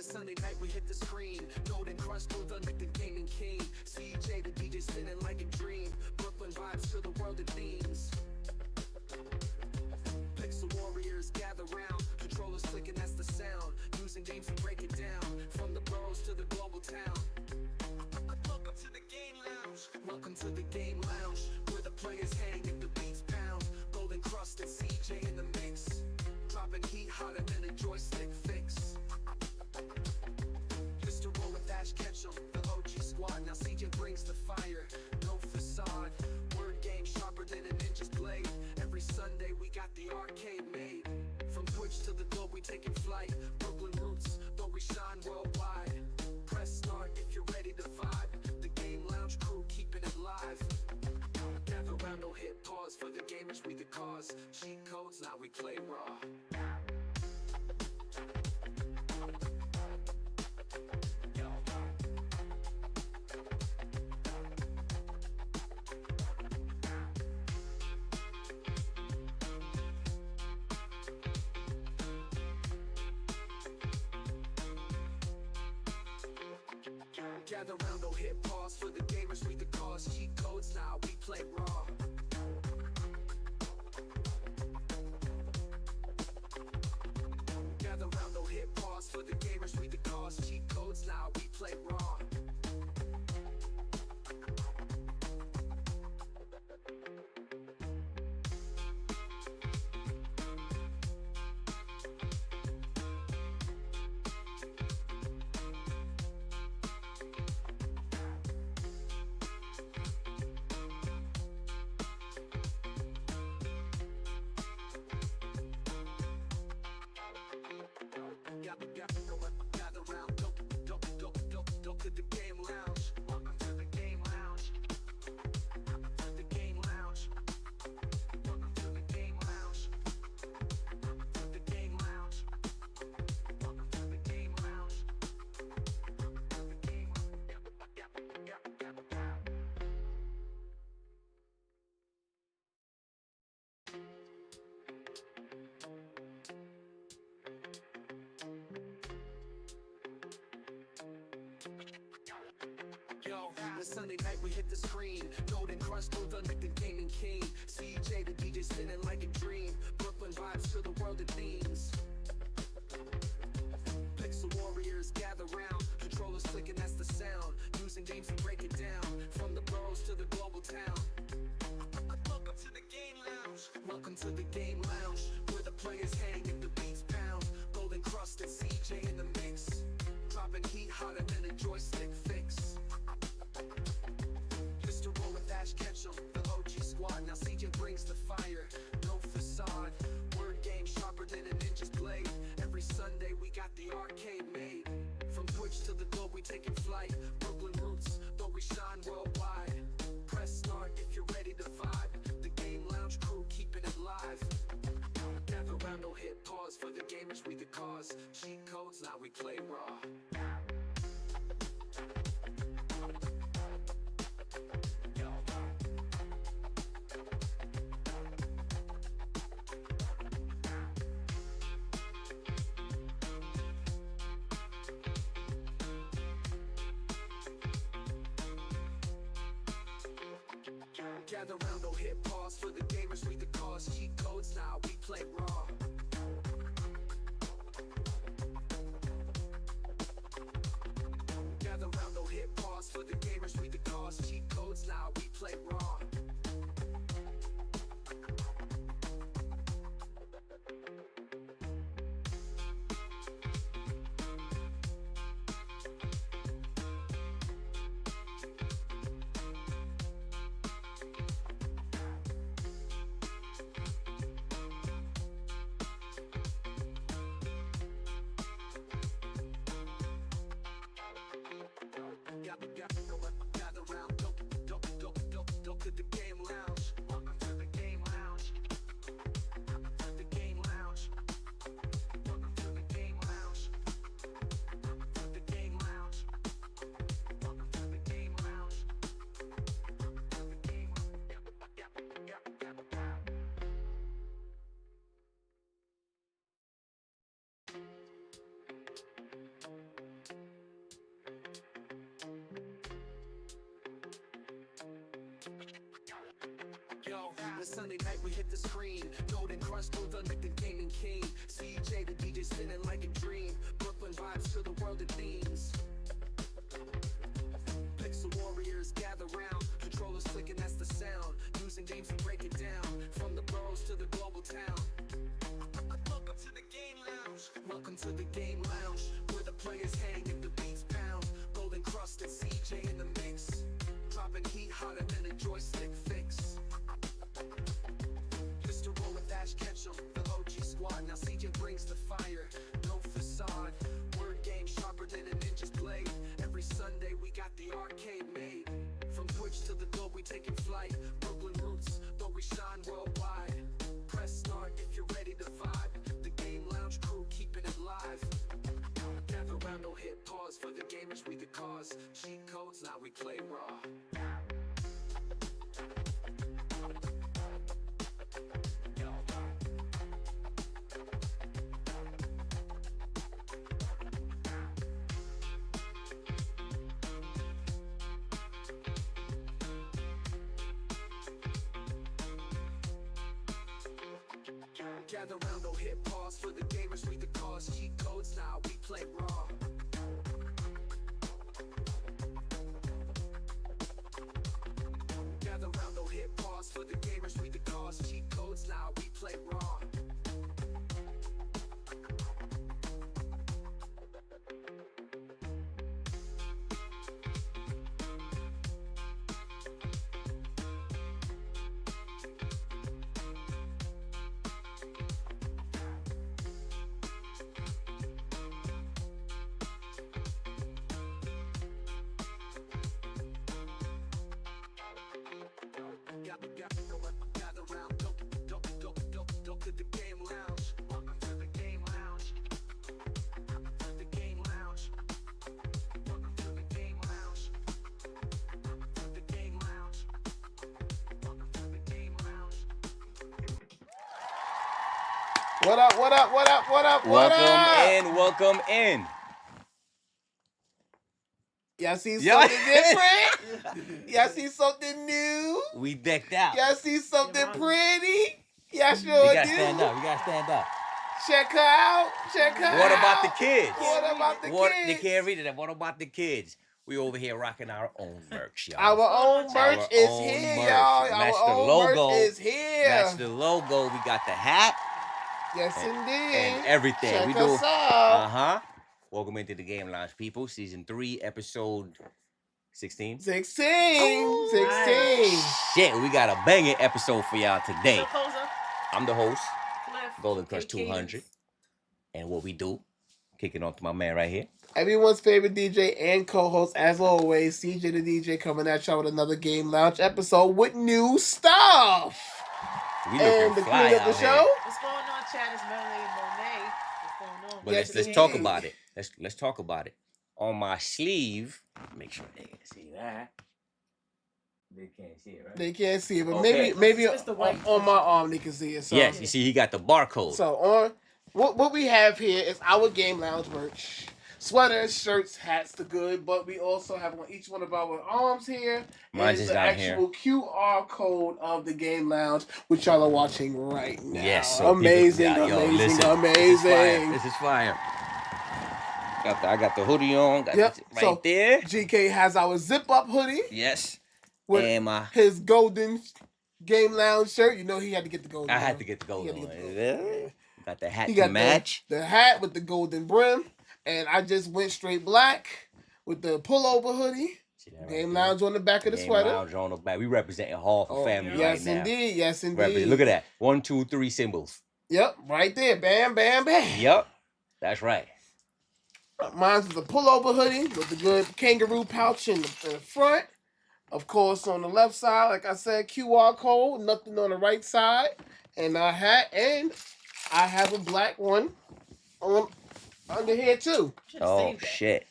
Sunday night we hit the screen. Golden Crush, through the gaming king. CJ the DJ spinning like a dream. Brooklyn vibes to the world of themes. Pixel warriors gather round. Controllers clicking, that's the sound. Using games to break it down. From the boroughs to the global town. Welcome to the game lounge. Welcome to the game lounge, where the players hang and the beats pound. Golden Crust and CJ in the mix, dropping heat hotter than a joystick fix. Mr. Roll with Ash Ketchum, the OG squad. Now CJ brings the fire, no facade. Word game sharper than a ninja's blade. Every Sunday we got the arcade made. From Twitch to the globe we taking flight. Brooklyn roots, though we shine worldwide. Press start if you're ready to vibe. The Game Lounge crew keeping it live. Gather round, don't hit pause. For the gamers we the cause. Cheat codes, now we play raw. Gather round, don't hit pause. For the gamers we the cause. Cheat codes, now we play raw. Gather round, don't hit pause. For the gamers we the cause. Cheat codes, now we play raw. Gather round, don't to the game lounge. Welcome to the game lounge. To the game lounge. Welcome to the game lounge. To the game lounge. Welcome to the game lounge. To the game Yo, the Sunday night we hit the screen. Golden Crush, through the gaming king. CJ the DJ spinning like a dream. Brooklyn vibes to the world of themes. Pixel warriors gather round. Controllers clicking, that's the sound. Using games to break it down. From the boroughs to the global town. Welcome to the game lounge. Welcome to the game lounge, where the players hang and the beats pound. Golden Crust and CJ in the mix, dropping heat hotter than a joystick fix. Mr. Roll with Ash Ketchum, the OG squad. Now CJ brings the fire, no facade. Word game sharper than a ninja's blade. Every Sunday we got the arcade made. From Twitch to the globe we taking flight. Brooklyn roots, though we shine worldwide. Press start if you're ready to vibe. The Game Lounge crew keeping it live. Gather round, don't hit pause. For the gamers we the cause. Cheat codes, now we play raw. Gather round, don't hit pause. For the gamers we the cause. Cheat codes, now we play raw. Gather round, don't hit pause. For the gamers we the cause. Cheat codes, now we play raw. Gather round, don't Sunday night we hit the screen. Golden Crush, Blue Thunder, the gaming king. CJ, the DJ spinning like a dream. Brooklyn vibes to the world of themes. Pixel warriors gather round. Controllers clicking, that's the sound. Using games to break it down. From the boroughs to the global town. Welcome to the game lounge. Welcome to the game lounge. Where the players hang and the beats pound. Golden Crust and CJ in the mix. Dropping heat hotter than a joystick fix. Mr. Roll with Ash Ketchum, the OG squad. Now CJ brings the fire. No facade. Word game sharper than a ninja's blade. Every Sunday we got the arcade made. From Twitch to the globe we taking flight. Brooklyn roots, though we shine worldwide. Press start if you're ready to vibe. The Game Lounge crew keeping it live. Gather round, don't hit pause. For the gamers we the cause. Cheat codes, now we play raw. Gather round, don't hit pause. For the gamers we the cause. Cheat codes, now we play raw. Gather round, don't hit pause. For the gamers we the cause. Cheat codes, now we play raw. Gather round, don't to the Game Lounge. Welcome to the Game Lounge. The Game Lounge. Welcome to the Game Lounge. The Game Lounge. Welcome to the Game Lounge. What up, what up, what up, what up, what up? Welcome in. Y'all see something different? Y'all see something new? We decked out. Y'all see something pretty? Y'all sure You gotta do. stand up. You gotta stand up. Check her out. Check her out. What about the kids? What about the They kids? can't read it. What about the kids? We over here rocking our own merch, y'all. Our own merch is own here, merch. y'all. Match Our the own logo. merch is here. Match the logo. We got the hat Yes, indeed. and everything. Check we do. us out. Welcome into the Game Lounge, people. Season 3, episode 16. 16. 16. Shit, we got a banging episode for y'all today. Supposer, I'm the host, Cliff, Golden Crush Kings. 200. And what we do, kicking on to my man right here. Everyone's favorite DJ and co-host, as always, CJ the DJ, coming at y'all with another Game Lounge episode with new stuff. We And looking the fly queen of the out show, here. What's going on, Chad? It's Melanie and Monet. What's going on? But Yes, let's talk indeed. about it. Let's talk about it. On my sleeve, make sure they can see that. They can't see it, right? they can't see it, but Okay. maybe It's the white on my arm they can see it. So, Yes, you see, he got the barcode. So on what we have here is our Game Lounge merch. Sweaters, shirts, hats, the good, but we also have on each one of our arms here. Mine's is is the down here. actual QR code of the Game Lounge, which y'all are watching right now. Yes, so amazing, people, yo, amazing, listen, amazing. This is fire. I got the hoodie on. Got Yep, it right so- there. GK has our zip up hoodie Yes. with And my, his golden Game Lounge shirt. You know he had to get the golden. I had one. to get the gold He had to on. get the gold one. Got the hat He to got match. the hat with the golden brim, and I just went straight black with the pullover hoodie. See that right Game there? Lounge on the back of the Game sweater. Lounge on the back. We representing Hall for family yes, right now. indeed. Yes, indeed. Look at that. 1, 2, 3 symbols. Yep, right there. Bam, bam, bam. Yep. That's right. Mine's is a pullover hoodie with the good kangaroo pouch in the front. Of course, on the left side, like I said, QR code. Nothing on the right side. And a hat. And I have a black one on under here, too. Should've Oh, saved that. shit.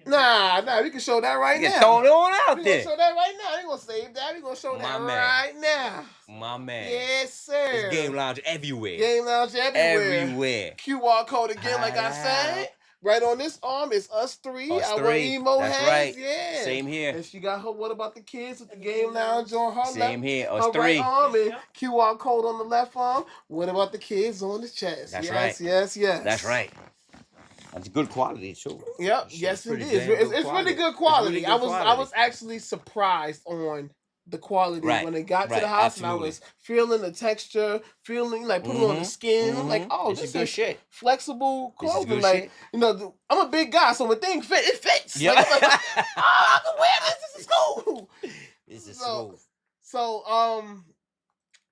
Nah, we can show that right You now. can throw it on out We're there. gonna show that right now. We're gonna save that. We're gonna show My that man. right now. My man. Yes, sir. It's Game Lounge everywhere. Game Lounge everywhere. Everywhere. QR code again, like I said. Right on this arm is us three. Us our three. emo That's heads. right. Yeah. Same here. And she got her What About the Kids with the game lounge on her Same left. here. Us Her three. right arm and Yep. QR code on the left arm. What About the Kids on the chest. That's yes, right. Yes, yes. That's right. That's good quality too. Yep. Shit, Yes, pretty it is. damn It's really good quality. It's really good I was actually surprised on the quality Right, when it got to right, the house, absolutely. and I was feeling the texture, feeling like putting it on the skin. I'm like, oh, This this is good is shit. flexible This is clothing. good Like, shit. you know, I'm a big guy, so when thing fit, it fits. Yep. Like, I'm like, I can wear this. This is cool. This is So- smooth. So,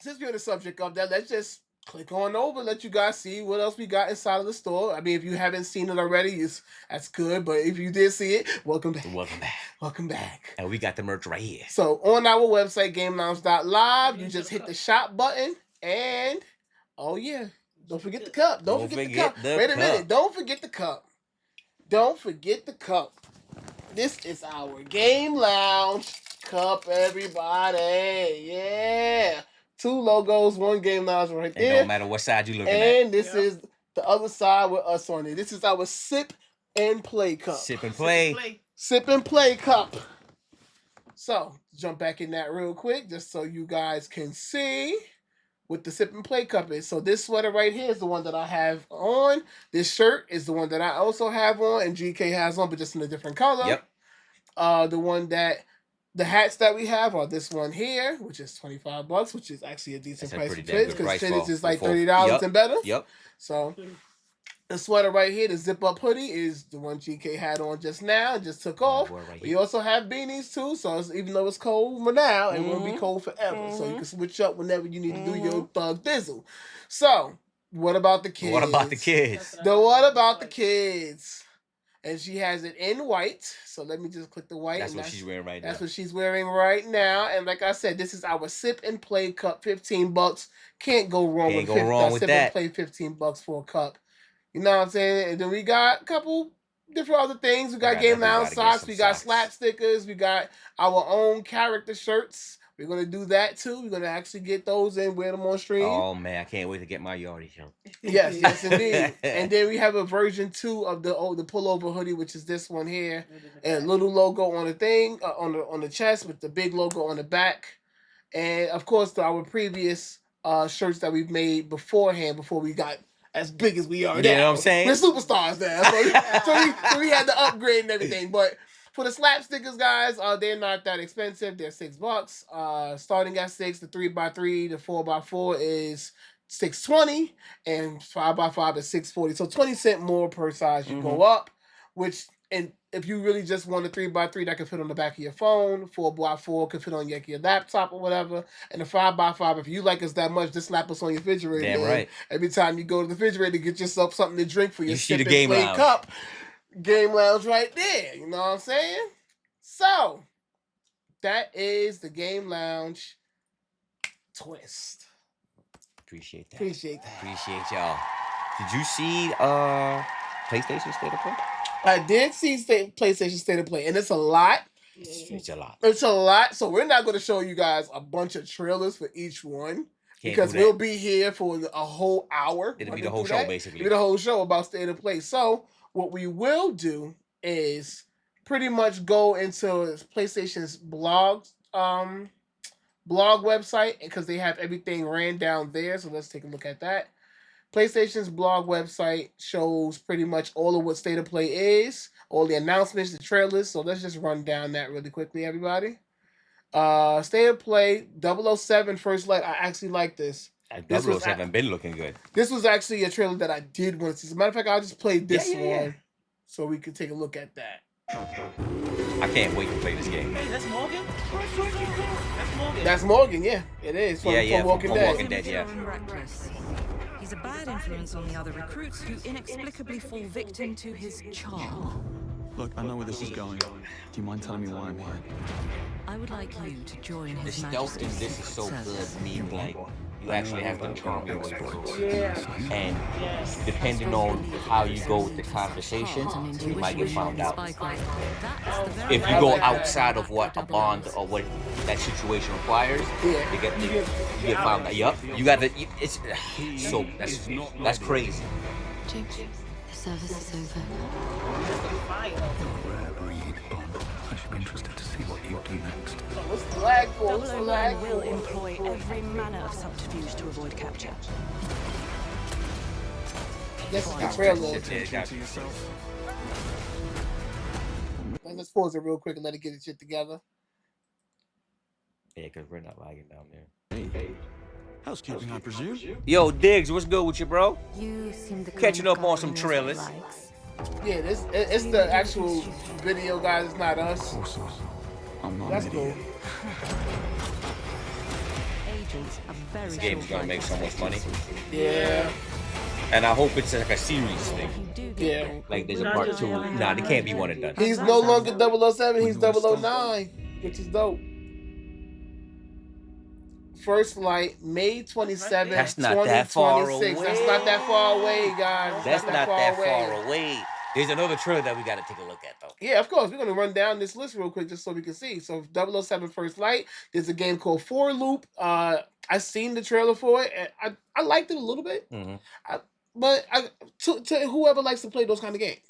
since we're on the subject of that, let's just click on over, let you guys see what else we got inside of the store. I mean, if you haven't seen it already, that's good. But if you did see it, welcome back. Welcome back. Welcome back. And we got the merch right here. So on our website, GameLounge.live, you just hit the shop button and oh yeah, don't forget the cup. Don't forget the cup. Wait a minute, don't forget the cup. Don't forget the cup. This is our Game Lounge cup, everybody. Yeah. 2 logos, 1 Game Lounge right It there. don't matter what side you looking And this Yep. is the other side with us on it. This is our Sip and Play cup. at. Sip and play. Sip and Play cup. So, jump back in that real quick just so you guys can see what the Sip and Play cup is. So, this sweater right here is the one that I have on. This shirt is the one that I also have on and GK has on, but just in a different color. Yep. The hats that we have are this one here, which is $25, which is actually a decent That's a price pretty for damn fits good because price fitted for- is like for- $30 Yep. and better. Yep. So, the sweater right here, the zip up hoodie, is the one GK had on just now, just took off. Boy, right We here. also have beanies too, so even though it's cold for now, it won't be cold forever. So you can switch up whenever you need to do your thug dizzle. So, what about the kids? What about the kids? What about the kids? And she has it in white. So let me just click the white. That's and what she's wearing right now. That's what she's wearing right now. And like I said, this is our Sip and Play cup, $15. Can't go wrong Can't with go wrong with Sip that. and Play $15 for a cup. You know what I'm saying? And then we got a couple different other things. We got Right, Game Lounge everybody get socks. some We got socks. slap stickers. We got our own character shirts. We're gonna do that too. We're gonna actually get those and wear them on stream. Oh man, I can't wait to get my yardie shirt. Yes, yes, indeed. And then we have a version 2 of the pullover hoodie, which is this one here, and a little logo on the thing on the chest with the big logo on the back, and of course our previous shirts that we've made beforehand before we got as big as we are You now. know what I'm saying? We're superstars now, so we had to upgrade and everything, but. For the slap stickers, guys, they're not that expensive. They're $6. Starting at 6, the 3x3, the 4x4 is $6.20, and 5x5 is $6.40. So 20 cents more per size you go up. Which, and if you really just want a 3x3, that can fit on the back of your phone. 4x4 can fit on your laptop or whatever. And the 5x5, if you like us that much, just slap us on your refrigerator. Damn right. Every time you go to the refrigerator, get yourself something to drink for your You see the Sip and Game Play Lounge. cup. Game Lounge right there. You know what I'm saying? So, that is the Game Lounge twist. Appreciate that. Appreciate that. Appreciate y'all. Did you see PlayStation State of Play? I did see PlayStation State of Play, and it's a lot. It's a lot. It's a lot. So, we're not going to show you guys a bunch of trailers for each one. Can't Because do that. we'll be here for a whole hour. It'll be running the whole through show, that. basically. It'll be the whole show about State of Play. So, what we will do is pretty much go into PlayStation's blog website because they have everything ran down there. So let's take a look at that. PlayStation's blog website shows pretty much all of what State of Play is, all the announcements, the trailers. So let's just run down that really quickly, everybody. State of Play 007 First Light. I actually like this. This was 007 been looking good. This was actually a trailer that I did want to see. As a matter of fact, I'll just play this Yeah. one so we can take a look at that. I can't wait to play this game. Hey, that's Morgan? That's Morgan. That's Morgan, yeah. It is. From Walking from Dead. Walking Dead, yeah. And reckless. He's a bad influence on the other recruits who inexplicably fall victim to his charm. Look, I know where this is going. Do you mind telling me why I'm here? I would like you to join The his stealth in majesty's this is so secret good, service. meaning like you actually have to charm your way through. Yeah. And Yes. depending on how you go with the conversation, And you might get found out. That is the very If you go level outside of what a double bond O's. or what that situation requires, Yeah. you get found out. Yup, you got to. It's so that's crazy. Jake, The service is over. Fire. Rare breed, but I should be interested to see what you do next. So what's the lag for? What's the 009 lag will for? employ every manner of subterfuge to avoid capture. Yes, it's the trailer. Yeah, To yourself. Let's pause it real quick and let it get its shit together. yeah, because we're not lagging down there. Hey. Housekeeping, I presume? Yo, Diggs, what's good with you, bro? You seem the Catching kind of up on guy some who knows trailers. what he likes. Yeah, it's the actual video, guys. It's not us. Awesome. I'm not That's an cool. idiot. Agents are very This game's gonna make so much money. Yeah. And I hope it's like a series thing. If you do get Yeah. caught, Like there's a part 2. Nah, they can't be one and done. He's no longer 007, he's 009, which is dope. First light, May 27th, That's not that far 2026. away. That's not that far away, guys. That's not that far away. There's another trailer that we gotta take a look at though. Yeah, of course. We're going to run down this list real quick just so we can see. So 007 First Light, there's a game called For Loop. I seen the trailer for it, and I liked it a little bit. Mm-hmm. But to whoever likes to play those kind of games,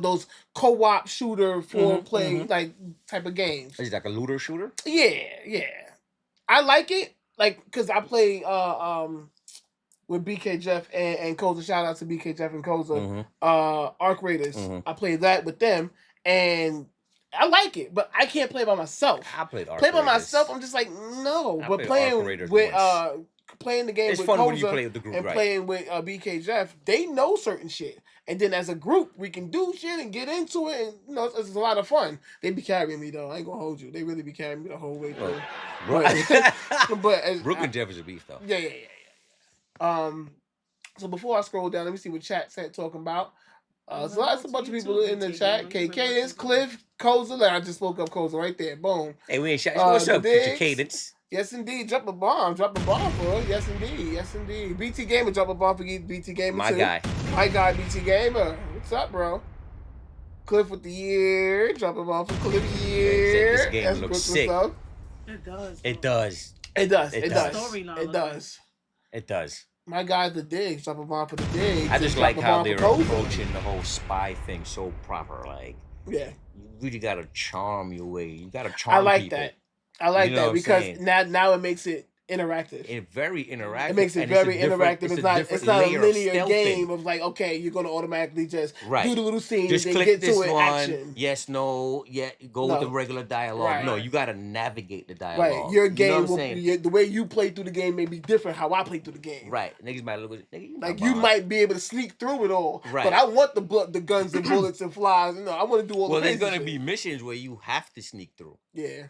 those co-op shooter, four-play like type of games. Is it like a looter shooter? Yeah. I like it, like, because I play with BK Jeff and Koza. Shout out to BK Jeff and Koza. Arc Raiders. I played that with them, and I like it, but I can't play by myself. I played Arc Play by Raiders. myself, I'm just like, no. I But played playing Arc Raiders with once. playing the game It's with fun when you Koza play with the group, and right? playing with BK Jeff, they know certain shit. And then as a group, we can do shit and get into it, and you know, it's a lot of fun. They be carrying me though. I ain't gonna hold you. They really be carrying me the whole way through. But Brooke and Jeff is a beef though. Yeah. So before I scroll down, let me see what chat said talking about. So that's a bunch of people in the chat. Cadence, Cliff, Koza. Like I just spoke up Koza right there. Boom. Hey, we ain't shot. What's up, Diggs? Future Cadence? Yes, indeed. Drop a bomb for her. Yes, indeed. BT Gamer, drop a bomb for BT Gamer My too. guy. My guy, BT Gamer. What's up, bro? Cliff with the year. Drop a bomb for Cliff year. This game looks sick. It does. It does. It does. Storyline It looks does. It does. My guy, the Diggs. Drop a bomb for the Diggs. I just Drop like a how bomb they're for Koza. approaching the whole spy thing so proper. Like, Yeah. you really gotta charm your way. You gotta charm I like people. that. I like You know that what I'm because saying? now it makes it interactive. It's very interactive. It makes it and it's a very different- interactive. It's not different a layer of linear stealthing. game of like, okay, you're gonna automatically just Right. do the little scene Just and then click get this to it one. action. Yes, no, yeah. Go No. with the regular dialogue. Right. No, you gotta navigate the Right. dialogue. Your You know game what I'm will saying? the way you play through the game may be different how I play through the game. Right. Niggas might look at nigga. You Like my you boss. might be able to sneak through it all. Right. But I want the guns and bullets and flies. You know, I want to do all Well, the there's crazy gonna shit. be missions where you have to sneak through. Yeah.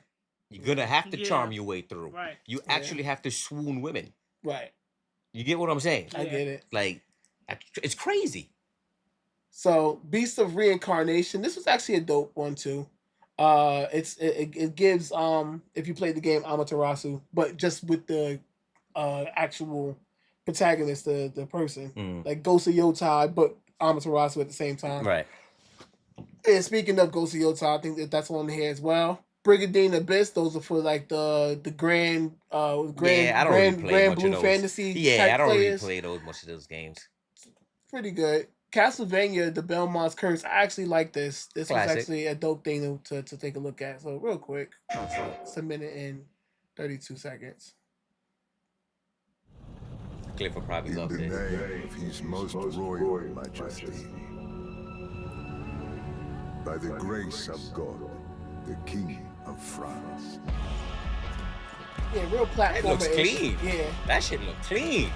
You're gonna have to Yeah. charm your way through. Right. You actually have to swoon women. Right. You get what I'm saying? I get it. Like, it's crazy. So, Beast of Reincarnation. This was actually a dope one too. It gives if you play the game Amaterasu, but just with the actual protagonist, the person, like Ghost of Yotai, but Amaterasu at the same time. Right. And speaking of Ghost of Yotai, I think that's on here as well. Brigandine Abyss, those are for like the grand Yeah, I don't really play grand much blue of those. fantasy. Yeah, type I don't players. really play much of those games. Pretty good. Castlevania, the Belmont's Curse. I actually like this. This Classic. was actually a dope thing to take a look at. So real quick, it's a minute and 32 seconds. Cliff will probably In love the this. name of His Most Royal Majesty, by the grace of God, the King of France. Yeah, real platformer. It looks clean. Yeah. That shit look clean.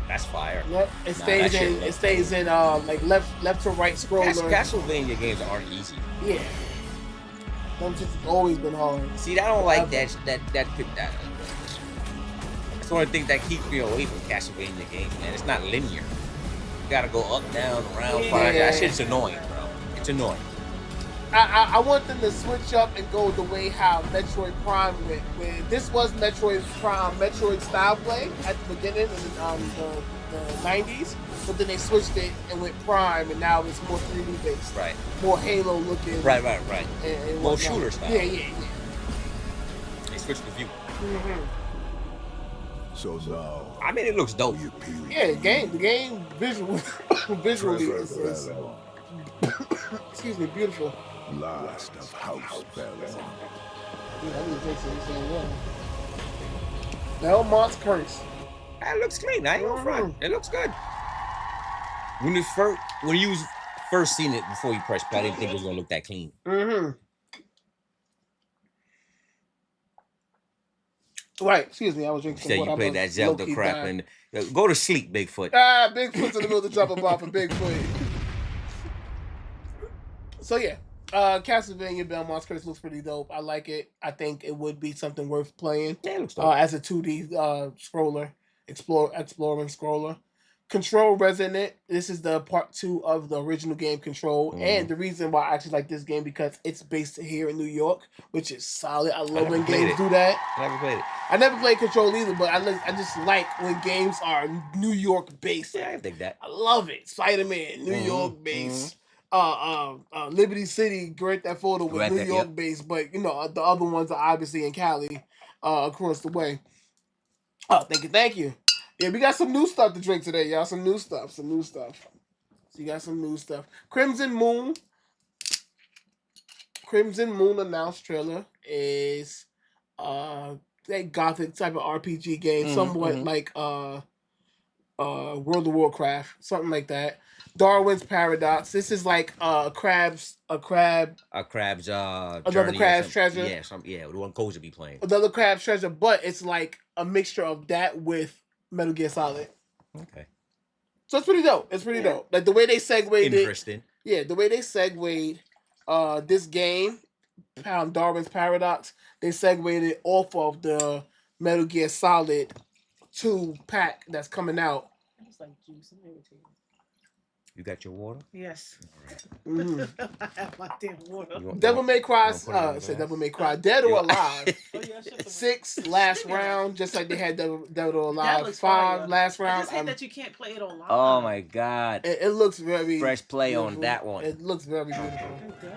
That's fire. Yep. It Nah, stays that shit in. look It stays in. Like left to right scroller. Castlevania games aren't easy. Yeah. Them just always been hard. See, I don't like that. That's one of the things that keeps me away from Castlevania games, man. It's not linear. You gotta go up, down, around, find. That shit's annoying, bro. It's annoying. I want them to switch up and go the way how Metroid Prime went. Where this was Metroid Prime, Metroid style play at the beginning in the 90s, but then they switched it and went Prime, and now it's more 3D based. Right. More Halo looking. Right. And More whatnot. shooter style. Yeah. They switched the view. Mm-hmm. So now, I mean, it looks dope. we appeal Yeah, to the game visually Trevor is Bellon, excuse me, beautiful. last of House Bellon. Yeah, I need to take some same one. Belmont's Curse. That looks clean. I ain't gonna front. It looks good. When you was first seen it before you press play, I didn't think it was gonna look that clean. Right, excuse me, I was drinking Said some you water. played that Zelda crap and go to sleep, Bigfoot. Bigfoot's in the middle of the drop a for Bigfoot. So yeah, Castlevania Belmont's Curse looks pretty dope. I like it. I think it would be something worth playing. Yeah, it looks dope. As a 2D scroller, exploring scroller. Control Resonant. This is the part 2 of the original game Control, and the reason why I actually like this game because it's based here in New York, which is solid. I love when games do that. I never played it. I never played Control either, but I just like when games are New York based. Yeah, I think that. I love it. Spider-Man, New York based. Liberty City, Grand Theft Auto was New York based, but you know the other ones are obviously in Cali, across the way. Oh, thank you. Yeah, we got some new stuff to drink today, y'all. Some new stuff. So you got some new stuff. Crimson Moon announced trailer is a gothic type of RPG game, somewhat like World of Warcraft, something like that. Darwin's Paradox. This is like another crab's treasure. Yeah, the one Coach would be playing. Another crab's treasure, but it's like a mixture of that with Metal Gear Solid. Okay. So it's pretty dope. It's pretty dope. Like the way they segued Interesting. the way they segued this game, Darwin's Paradox, they segued it off of the Metal Gear Solid 2 pack that's coming out. It's like juice and everything. You got your water? Yes. Mm-hmm. I have my damn water. Devil May Cry, Devil May Cry, Dead or Alive. 6 last round, just like they had Dead or Alive 5 last round. I just hate that you can't play it online. Oh my God! It looks very fresh play beautiful. on that one. It looks very beautiful. It does,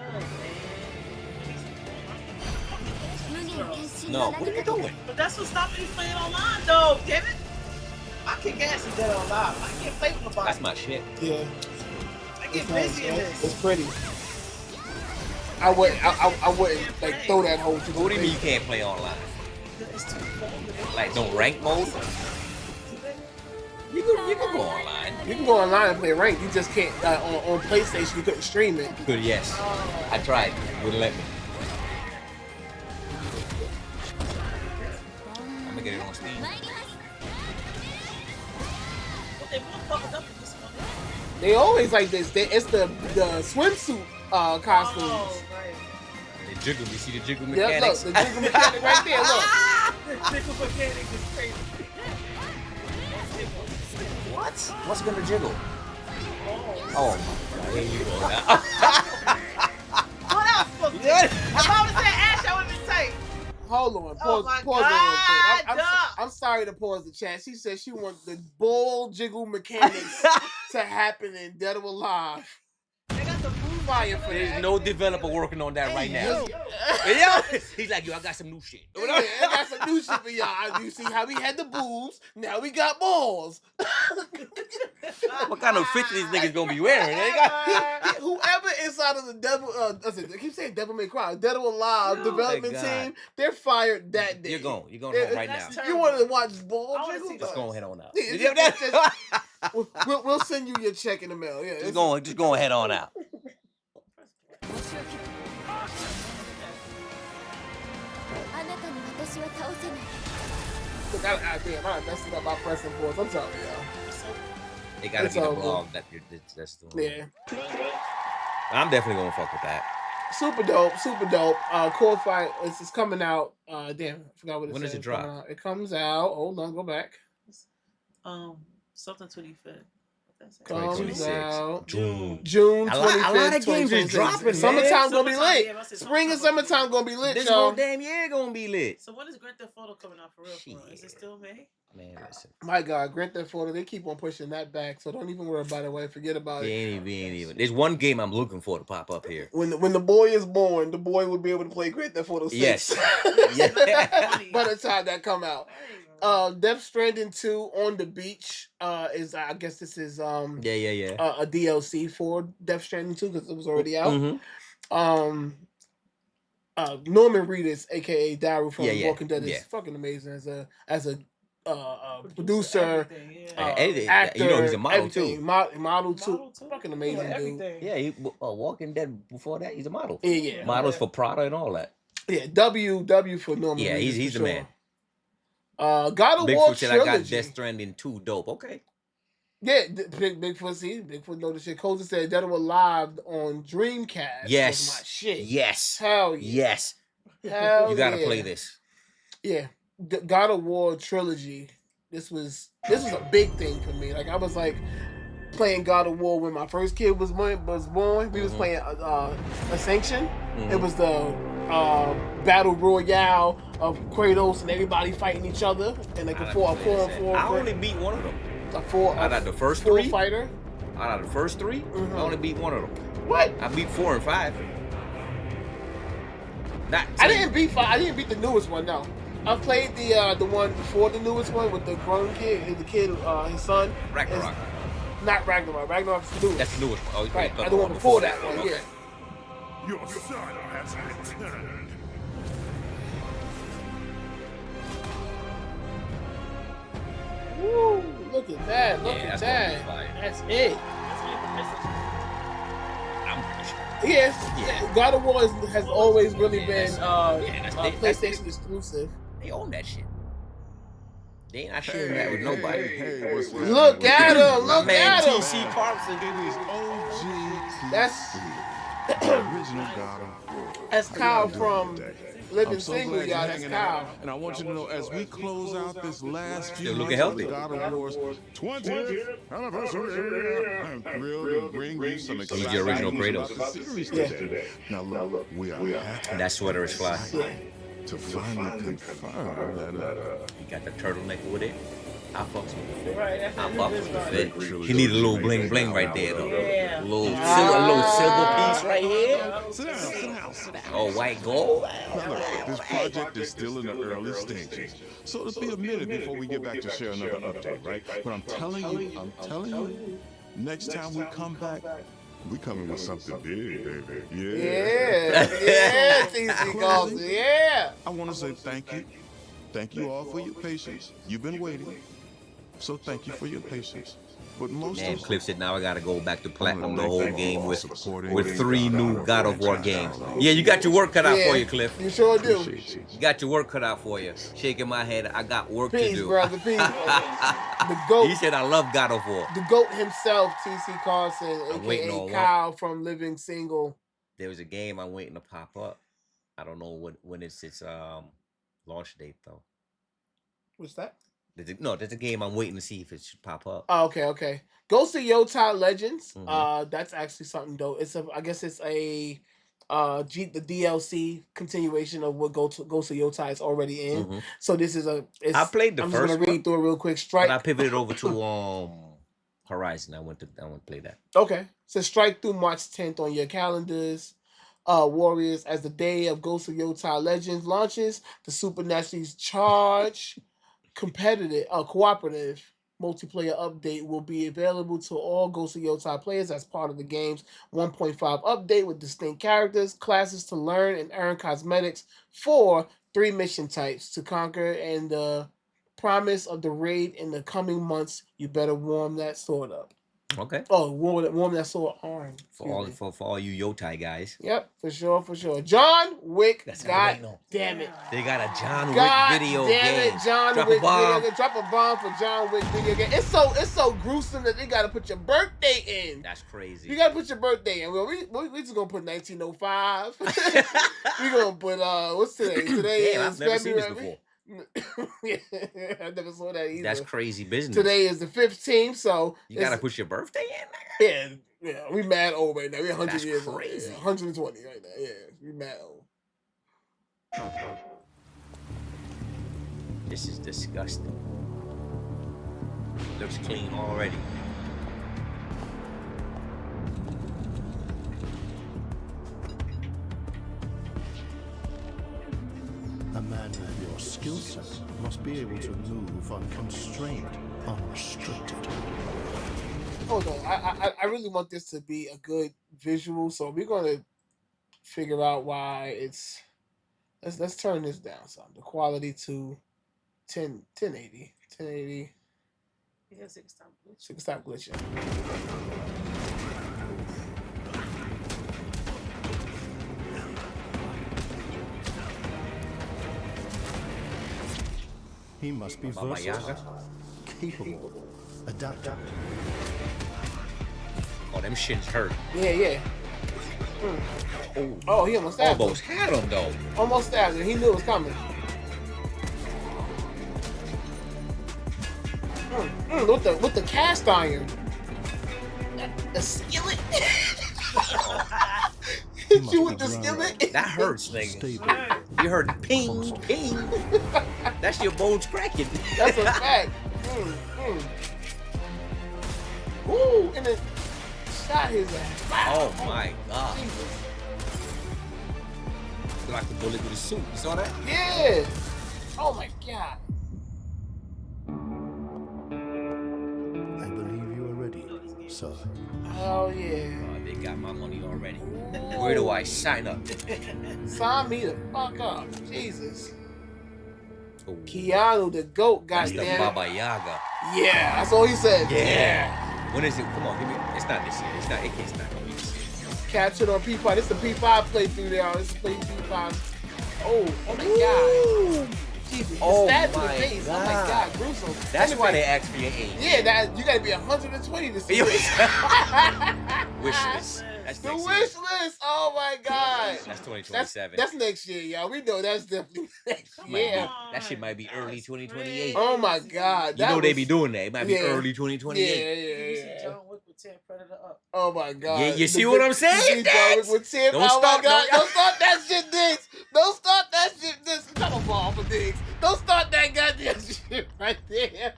man. No, what are you doing? But that's what stopped me playing online, though. Damn it! I kick ass in Dead or Alive. I can't play with nobody. That's my shit. Yeah. I get busy in this. It's pretty. I wouldn't like throw that whole. What do you mean you can't play online? It's too fun. Like no rank mode? You can go online. You can go online and play ranked. You just can't on PlayStation. You couldn't stream it. Good, yes. I tried. Wouldn't let me. I'm gonna get it on Steam. They won't cover up with this one. They always like this. It's the swimsuit costumes. Oh, right. The jiggle. You see the jiggle Yeah, mechanics? look, the jiggle mechanic right there. Look. The jiggle mechanic is crazy. What? What's gonna jiggle? Oh my God. Here you go now. What else supposed to do? If I would have said Ash, I would have been tight. Hold on, pause it real quick. I'm sorry to pause the chat. She said she wants the ball jiggle mechanics to happen in Dead or Alive. They got the blue Fire for There's that. no developer working on that right now. He's like, yo, I got some new shit. Yeah, I got some new shit for y'all. You see how we had the boobs, now we got balls. What kind of fit these niggas gonna be wearing? They got Whoever inside of the Devil, I keep saying Devil May Cry, Dead or Alive development team, they're fired that day. You're going home right now. You want to watch ball jiggle? Just go head on out. We'll send you your check in the mail. Yeah, just go head on out. Look, I messed it up by pressing pause. I'm sorry, y'all. It gotta be the blog that that's doing. Yeah. I'm definitely gonna fuck with that. Super dope. Core Fight is coming out. Damn, I forgot what it says. When does it drop? It comes out. Hold on, go back. Something 25th. Comes 2026. out June. June 25th. A lot of games is dropping. Summertime gonna be lit. Yeah, Spring and summertime gonna be lit, This y'all. whole damn year gonna be lit. So when is Grand Theft Auto coming out for real? Is it still May? Man, listen. My God, Grand Theft Auto, they keep on pushing that back, so don't even worry about it. Forget about It it. ain't even. There's one game I'm looking for to pop up here. When the boy is born, the boy will be able to play Grand Theft Auto 6. Yes. By the time that come out. Death Stranding 2 on the beach is I guess this is Yeah. a DLC for Death Stranding 2 because it was already out. Mm-hmm. Norman Reedus, aka Daryl from Yeah. Walking Dead, is Yeah. fucking amazing as a producer, everything, actor. You know he's a model everything. too. Model too. Fucking amazing dude. everything. Yeah, he Walking Dead before that, he's a model. Yeah. Models for Prada and all that. Yeah, W for Norman. Yeah, Reedus, he's for the sure. man. God of War Bigfoot said I got trilogy. Death Stranding 2 dope. Okay. Yeah, Bigfoot know the shit. Coulter said Dead or Alive on Dreamcast. Yes. was my shit. Yes. Hell yeah. Yes. Hell You gotta yeah. play this. Yeah, God of War trilogy. This was a big thing for me. Like I was like playing God of War when my first kid was born. We was playing Ascension. It was the battle royale of Kratos and everybody fighting each other and like a 4-on-4. I only beat one of them. Out of the first four three? fighter. Out of the first 3, I only beat one of them. What? I beat 4 and 5. I didn't beat 5. I didn't beat the newest one. No, I played the one before the newest one with the grown kid, the kid, his son. Ragnarok. Not Ragnarok. Ragnarok's the newest. That's the newest one. Oh, Right. The one before that one. Okay. Yeah. Your son has returned. Woo! Look at that! Look Yeah, at that's gonna be that! fire. That's it. I'm pretty sure. Yes, Yeah. God of War has always really been that's PlayStation exclusive. They own that shit. They ain't not sharing that with nobody. Hey, what's Look at him! Look Man, at him! TC Carlson. It is OG. That's the original God of War. that's Kyle from Living I'm so Single, glad y'all. you're That's hanging Kyle. out. And I want you to know, as we close out this last few Still months looking of the healthy. God of War's 20th anniversary, I'm thrilled to bring you some He's exciting the original news Kratos. about the series Yeah. today. Now look, we are happy That sweater is fly. to finally confirm that He got the turtleneck with it. I fucks with the fit. Right, that's I what fucks it is, with the right. fit. He need a little bling bling right there though. Yeah. A little silver piece right here. sit down. Oh, white gold. Now look, this project is still in the early stages, so it'll be a minute before we get back to share another update, right? But I'm telling you, next time we come back, we coming with something big, baby. Yeah, TC Carlson. Yeah. I want to say thank you. Thank you all for your patience. You've been waiting, so thank you for your patience. But most Man, of all, Cliff said now I gotta go back to platinum the thank whole you game for with supporting 3 new God God of of War War games. franchise. Yeah, you got your work cut out for you, Cliff. You sure do. appreciate you. You got your work cut out for you. Shaking my head, I got work to Peace, do. brother. Peace. The GOAT. He said I love God of War. The GOAT himself, TC Carlson, I'm waiting aka on Kyle from Living Single. There was a game I'm waiting to pop up. I don't know when it's its launch date though. What's that? There's a game I'm waiting to see if it should pop up. Oh, okay. Ghost of Yotai Legends. Mhm. That's actually something dope. I guess it's the DLC continuation of what Ghost of Yotai is already in. Mhm. So this is I played the I'm first just gonna read one, through it real quick. Strike. but I pivoted over to Horizon. I went to play that. Okay. So strike through March 10th on your calendars. Warriors, as the day of Ghost of Yotai Legends launches, the supernaturally charged cooperative multiplayer update will be available to all Ghost of Yotai players as part of the game's 1.5 update with distinct characters, classes to learn, and earn cosmetics for 3 mission types to conquer, and the promise of the raid in the coming months. You better warm that sword up. Okay. Oh, warm that sword arm. For all you Yotai guys. Yep, for sure. John Wick. That's God what I know. damn it. They got a John God Wick video damn game. it, John Drop Wick a bomb. video game. Drop a bomb for John Wick video game. It's so gruesome that they gotta put your birthday in. That's crazy. You gotta put your birthday in. Well, we just gonna put 1905. We gonna put what's today? Today Damn, is I've never seen this February. before. Yeah, I never saw that either. That's crazy business. Today is the 15th, so You gotta put your birthday in. yeah, we mad old right now. We 100 That's years old. crazy. Yeah, 120 right now. Yeah, we mad old. This is disgusting. Looks clean already. A man of your skill princess must be able to move unconstrained, unrestricted. Hold on, I really want this to be a good visual, so we're gonna figure out why it's. Let's turn this down some. The quality to 1080. 1080. Yeah, six time glitch. So it can stop glitching. He must be Baba versatile, Yaga. capable, adaptable. Oh, them shins hurt. Yeah. Oh, he almost stabbed Almost him. had him though. Almost stabbed him. He knew it was coming. With the cast iron. The skillet. Hit you with the skillet. That hurts, nigga. Stable. You heard ping, ping. That's your bones cracking. That's a fact. Ooh, and then shot his ass. Oh my god. Jesus. Like the bullet with his suit. You saw that? Yeah. Oh my god. I believe you are ready, sir. Oh yeah. Oh, they got my money already. Where do I sign up? Sign me the fuck up. Jesus. Oh, Keanu the GOAT, that's the goddamn. Baba Yaga. Yeah, that's all he said. Yeah. When is it? Come on, give me. It's not this year. It's not gonna be this year. Captured on P5. This is the P5 playthrough there. This is P5. Oh my god. Jesus. Oh Stabbed to the my face. God. Oh my god, gruesome. That's And why the they face. asked for your age. Yeah, that you gotta be 120 to see Yo, this. wish list. That's The next wish year. list. Oh my god. That's 2027. That's next year, y'all. We know that's definitely next Might be- year. that shit might be early 2028. Oh my god. You know they be doing that. It might be Yeah. early 2028. Yeah. You see John Wick with 10 Predator up. Oh my god. Yeah, you see what I'm saying, You see John Wick with 10. Don't Oh start- my god. don't- Don't start that shit, Diggs. Don't start that shit. This come on, ball for Diggs. Don't start that goddamn shit right there.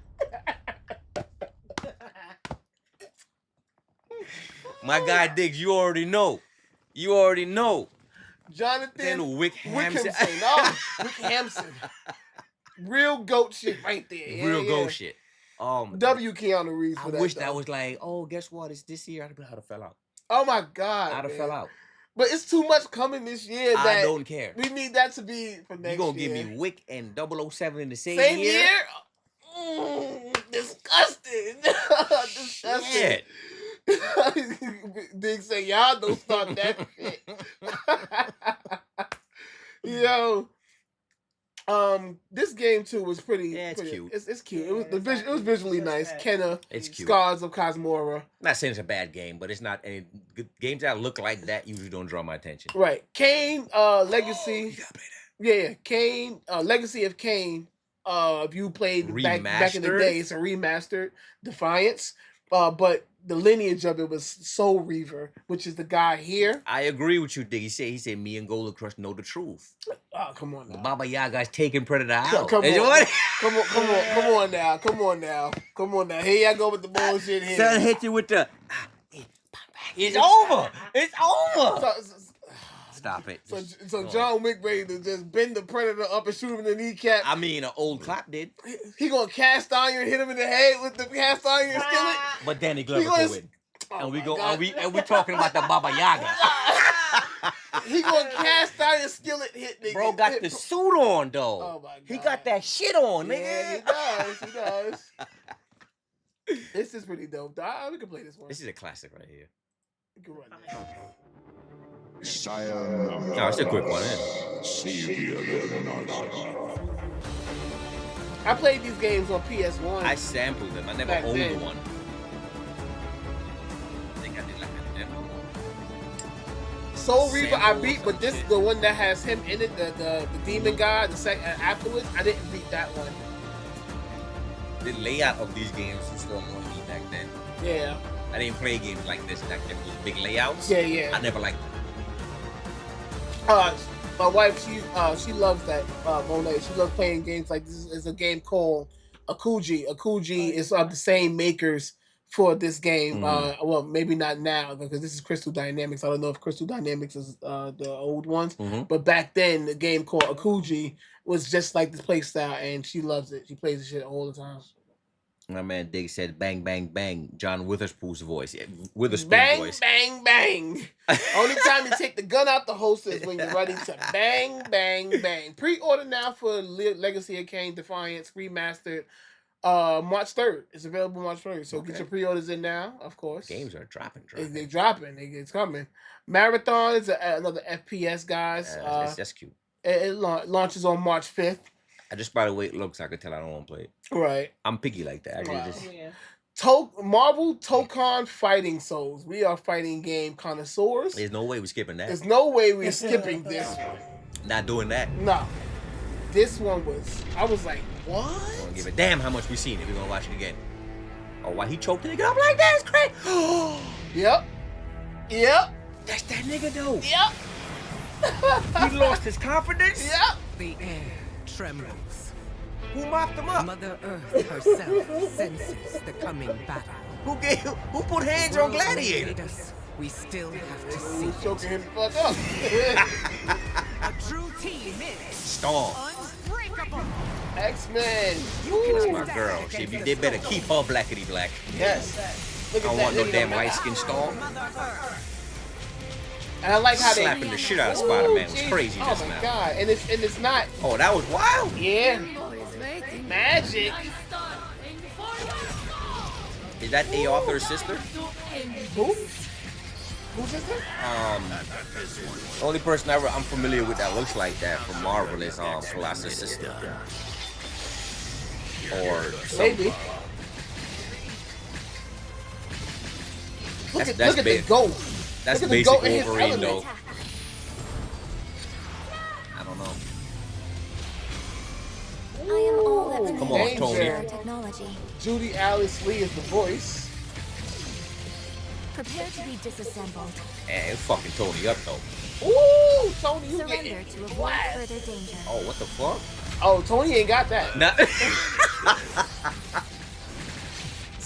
My guy Diggs, you already know. You already know. Jonathan Then Wickhamson. Wickhamson. Oh, Wickhamson. Real GOAT shit right there. Yeah, Real yeah. go shit. W Keanu Reeves I for that. wish though. that was like, oh, guess what? It's this year. I'd have fell out. Oh my god. I'd have man. fell out. But it's too much coming this year that I don't care. we need that to be for next You gonna year. give me Wick and 007 in the same, Same year? year? Disgusting. Disgusting. Shit. Dig say y'all don't start that shit. Yo. This game too was pretty. Yeah, it's pretty- cute. It's cute. Yeah, It was it's it was visually nice. Kenna, It's cute. Scars of Cosmora. Not saying it's a bad game, but it's not any good games that look like that usually don't draw my attention. Right. Kane, Legacy. You gotta play that. Yeah. Kane, Legacy of Kane. If you played back in the Remastered? day, it's a remastered Defiance. But the lineage of it was Soul Reaver, which is the guy here. I agree with you, Dick. He said me and Golden Crush know the truth. Oh, come on The now. Baba Yaga's taking Predator out. Come Is on. what? Come on now. Here y'all go with the bullshit here. Son hit you with the. It's over. It's over. Stop it. So John Wick ready to just bend the Predator up and shoot him in the kneecap. I mean, an old clap did, He gonna cast iron, hit him in the head with the cast iron and steal it. but Danny Glover He gonna- go in. Oh And we my go. God. And we talking about the Baba Yaga. He gonna cast iron skillet hit nigga. Bro got the suit on though. Oh my god. He got that shit on, nigga. Yeah, he does. This is pretty dope. We can play this one. This is a classic right here. We can run this. No, it's a quick one. I played these games on PS1. I sampled them. I never Back owned then. one. I think I did like a demo. Soul Reaver I Samples beat, but this is and the one that has him in it, the demon guy. The second afterwards, I didn't beat that one. The layout of these games was still on me back then. Yeah, I didn't play games like this back then with big layouts. yeah. I never liked them. My wife, she loves that Monet. She loves playing games like this. Is a game called Akuji. Akuji is of the same makers for this game. Mm-hmm. Well, maybe not now because this is Crystal Dynamics. I don't know if Crystal Dynamics is the old ones, Mm-hmm. but back then the game called Akuji was just like this play style, and she loves it. She plays the shit all the time. My man Dig said, "Bang, bang, bang." John Witherspoon's voice. Yeah, Witherspoon Bang, voice. bang, bang. Only time you take the gun out the holster is when you're ready to bang, bang, bang. Pre-order now for Legacy of Kain Defiance Remastered. March 3rd. It's available March 3rd. So get your pre-orders in now, of course. Games are dropping. They're dropping. It's coming. Marathon is another FPS, guys. That's cute. It launches on March 5th. Just by the way it looks, I could tell I don't want to play it. Right. I'm picky like that. Marvel Tokon Fighting Souls. We are fighting game connoisseurs. There's no way we're skipping that. There's no way we're skipping this one. Not doing that. No. This one was, I was like, what? I don't give a damn how much we seen it. We're going to watch it again. Oh, why he choked the nigga up like that? It's crazy. Yep. That's that nigga, though. Yep. He lost his confidence. Yep. The air trembles. Who mopped him up? Mother Earth herself senses the coming battle. Who put hands on Gladiator? We still have to see. Choking him the fuck up. A true team is Storm. unbreakable. X-Men. That's my girl. They better keep her blackity black. Yes. I don't want no damn light skin Storm. And I like how slapping the shit out of Spider-Man was crazy just now. Oh my god! And it's not. Oh, that was wild. Yeah. Magic. Is that A. Arthur's sister? Who? Who's sister? The only person I'm familiar with that looks like that from Marvel is Colossus' sister. Or maybe. Look at the goat. That's basic Wolverine, though. I don't know. I am all that remains Come on, Tony. of our technology. Judy Alice Lee is the voice. Prepare to be disassembled. And it's fucking Tony up, though. Ooh, Tony, you Surrender getting to avoid blast. further danger. Oh, what the fuck? Oh, Tony ain't got that. Nah.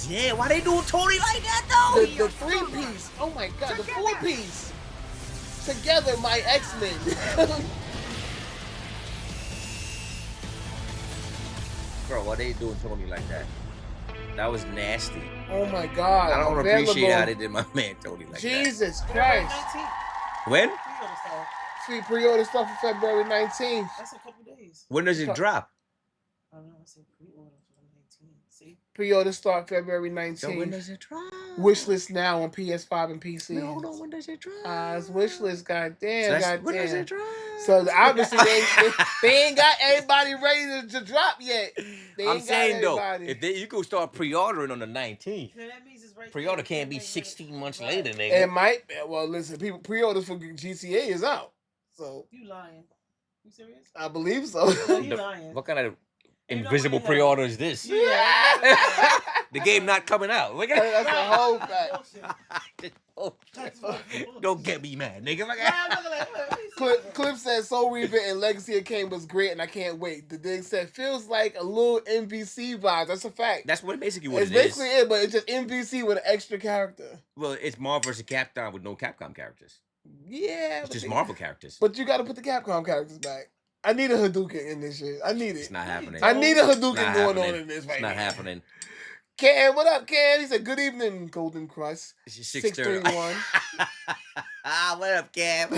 Yeah, why they doing Tony like that, though? The 3-piece. Oh my god, the 4-piece. Together, my X-Men. Bro, why they doing Tony like that? That was nasty. Oh my god. I don't appreciate how they did my man Tony like that. Jesus Christ. When? Free pre-order stuff for February 19th. That's a couple days. When does it drop? I don't know. I said pre-order for the 19th. See? Pre-order start February 19th. So when does it drop? Wishlist now on PS5 and PC. No, hold on. When does it drop? It's wishlist. Goddamn. So when does it drop? So obviously they ain't got everybody ready to drop yet. I'm saying though, if you go start pre-ordering on the 19th, Yeah, that means it's right pre-order there. can't be 16 months later, nigga. It might. Well, listen, people pre-orders for GTA is out. So You lying. You serious? I believe so. No, you lying. What kind of You know invisible what you pre-order is this? Yeah. The game not coming out. Look That's at the whole fact. Don't get me mad, nigga. Cliff said Soul Reaver and Legacy of Kain was great and I can't wait. The Dig said feels like a little NBC vibe. That's a fact. That's what basically what It's it is. basically it, but it's just NBC with an extra character. Well, it's Marvel vs. Capcom with no Capcom characters. Yeah. It's just Marvel characters. But you got to put the Capcom characters back. I need a Hadouken in this shit. I need it. It's not happening. I need a It's Hadouken not going happening. on in this right It's not now. happening. Cam, what up, Cam? He said, good evening, Golden Crust. It's just 631. What up, Cam?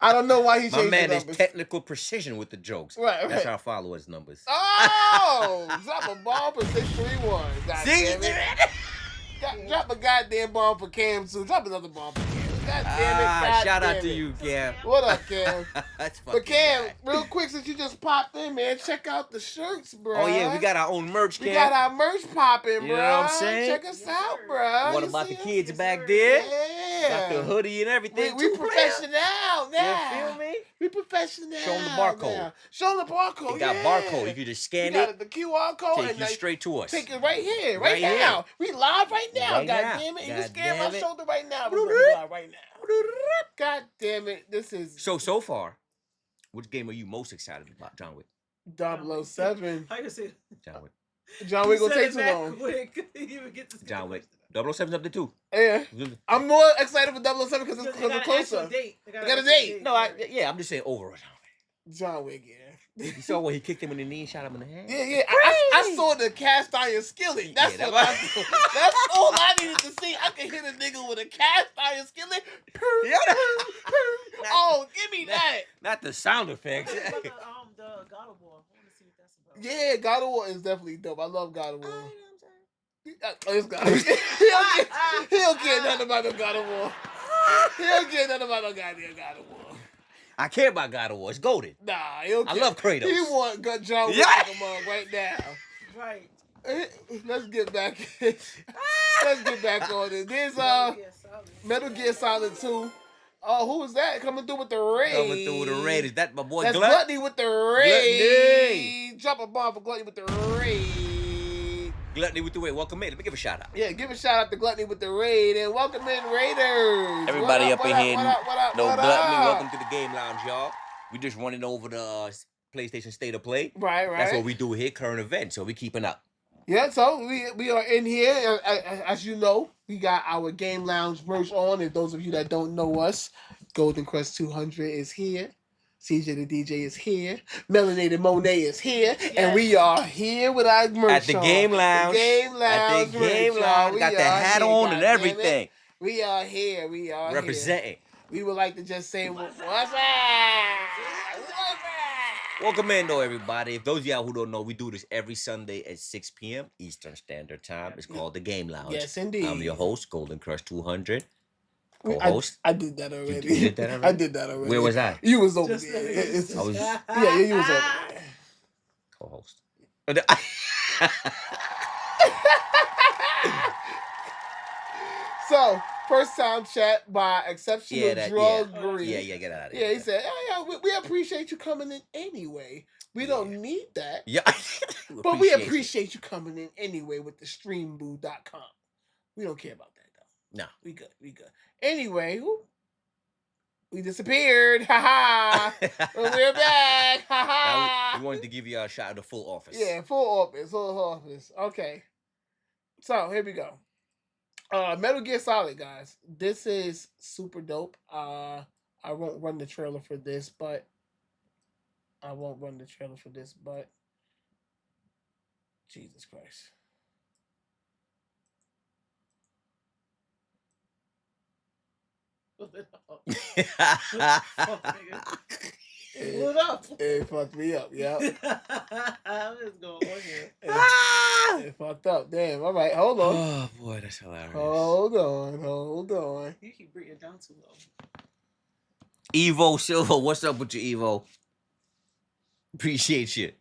I don't know why he My changed man the is numbers. technical precision with the jokes. Right. That's our followers' numbers. Oh! Drop a bomb for 631. God damn it. Drop a goddamn bomb for Cam, too. Drop another bomb for Cam. God damn it. God Shout out damn to it. you, Cam. What up, Cam? That's But fucking Cam, bad. real quick, since you just popped in, man, check out the shirts, bro. Oh, yeah, we got our own merch, Cam. We got our merch popping, bro. You know what I'm saying? Check us out, bro. What You about see the us? kids back there? Yeah. Got the hoodie and everything. We too, professional now. You feel me? We professional. Show 'em the barcode. now. Show 'em the barcode. It got barcode. You can just scan You got it, the QR code take and you straight to us. take it right here, Right right, here. now. We live right now. Right God now. damn it! You God scan damn my it. shoulder right now. We're live right now. God damn it! This is So far, which game are you most excited about, John Wick? 007. How you say? John Wick. John Wick gonna take too long. Quick. You would get to John Wick. 007's up there too. Yeah. I'm more excited for 007 because it's closer. They got a date. No, I'm just saying overall. John Wick, yeah. You saw when he kicked him in the knee and shot him in the head? Yeah. I saw the cast iron skillet. That's what I saw. That's all I needed to see. I could hit a nigga with a cast iron skillet. Oh, give me that. Not the sound effects. The God of War. I want to see what that's about. Yeah, God of War is definitely dope. I love God of War. He'll care nothing about no God of War. He'll care nothing about no goddamn God of War. I care about God of War. It's golden. Nah, he'll care. I love Kratos. He want John Wick like a mug right now. Right. Let's get back. Let's get back on it. There's Metal Gear Solid 2. Oh, who is that coming through with the raid? Coming through with the raid. Is that my boy That's Glut? Gluttony with the raid. Gluttony. Drop a bomb for Gluttony with the raid. Gluttony with the raid. Welcome in. Let me give a shout out. Yeah, give a shout out to Gluttony with the raid and welcome in Raiders. Everybody up in here. What No up? Gluttony. Welcome to the Game Lounge, y'all. We just running over the PlayStation State of Play. Right. That's what we do here, current events. So we keeping up. Yeah, so we are in here. As you know, we got our Game Lounge merch on. And those of you that don't know us, Golden Quest 200 is here. CJ the DJ is here. Melanated Monet is here. Yes. And we are here with our merch at the Game Lounge. The Game Lounge. At the Game Lounge. Got the hat on and everything. We are here. We are representing. Here. We would like to just say, what's up? Welcome in, though, everybody. If those of y'all who don't know, we do this every Sunday at 6 p.m. Eastern Standard Time. It's called the Game Lounge. Yes, indeed. I'm your host, Golden Crush 200. Co-host. I did that already. You did that already? I did that already. Where was I? You was over there. You was over there. Co-host. So, first time chat by Exceptional Drug Breed. Yeah, get out of here. Yeah, he said, we appreciate you coming in anyway. We don't need that. Yeah. But we appreciate you coming in anyway with the streamboo.com. We don't care about that, though. No. We good. Anyway, we disappeared. Ha ha. We're back. Ha ha. We wanted to give you a shot of the full office. Yeah, full office. Okay. So, here we go. Metal Gear Solid, guys. This is super dope. I won't run the trailer for this, but Jesus Christ. What up? It fucked me up, yeah. What's going on here? It fucked up. Damn. All right, hold on. Oh boy, that's hilarious. Hold on. You keep bringing it down too low. Evo Silva, what's up with your Evo? Appreciate you.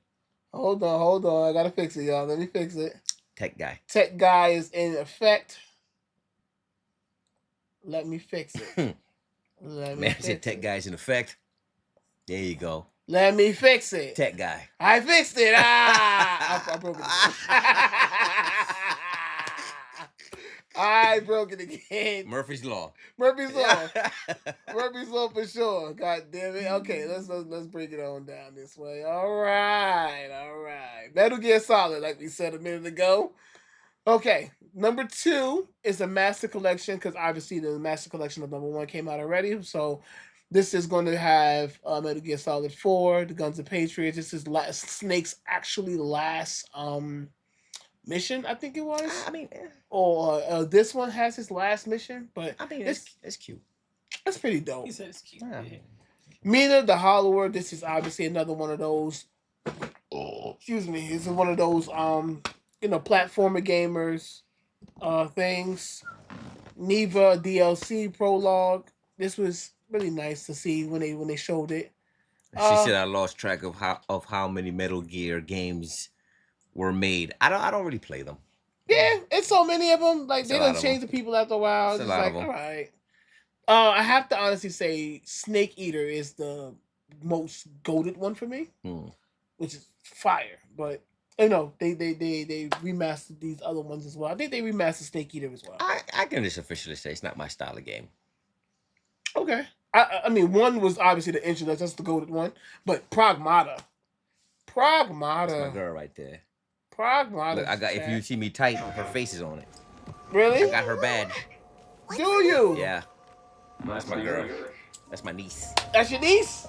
Hold on. I gotta fix it, y'all. Let me fix it. Tech guy is in effect. Let me fix it. Man, I said tech guy's in effect. There you go. Let me fix it. Tech guy. I fixed it. I broke it. I broke it again. Murphy's Law. Murphy's Law for sure. God damn it. Okay, let's break it on down this way. All right. Metal Gear Solid, like we said a minute ago. Okay, number 2 is a Master Collection, because obviously the Master Collection of number 1 came out already. So this is going to have Metal Gear Solid 4, The Guns of Patriots. This is Snake's actually last mission, I think it was. I mean, or this one has his last mission, but I mean, it's cute. That's pretty dope. He said it's cute. Yeah. Mina, the Hollower. This is obviously another one of those. Excuse me. This is one of those platformer gamers things. Neva DLC prologue. This was really nice to see when they showed it. She said I lost track of how many Metal Gear games were made. I don't really play them. Yeah, it's so many of them. Like, they don't change the people after a while. It's like, all right. I have to honestly say Snake Eater is the most goated one for me, which is fire. But they remastered these other ones as well. I think they remastered Snake Eater as well. I can just officially say it's not my style of game. Okay. I mean, one was obviously the introduction. That's the goated one. But Pragmata. That's my girl right there. Pragmata. Look, I got. If you see me type, her face is on it. Really? I got her badge. Do you? Yeah. That's my girl. That's my niece. That's your niece?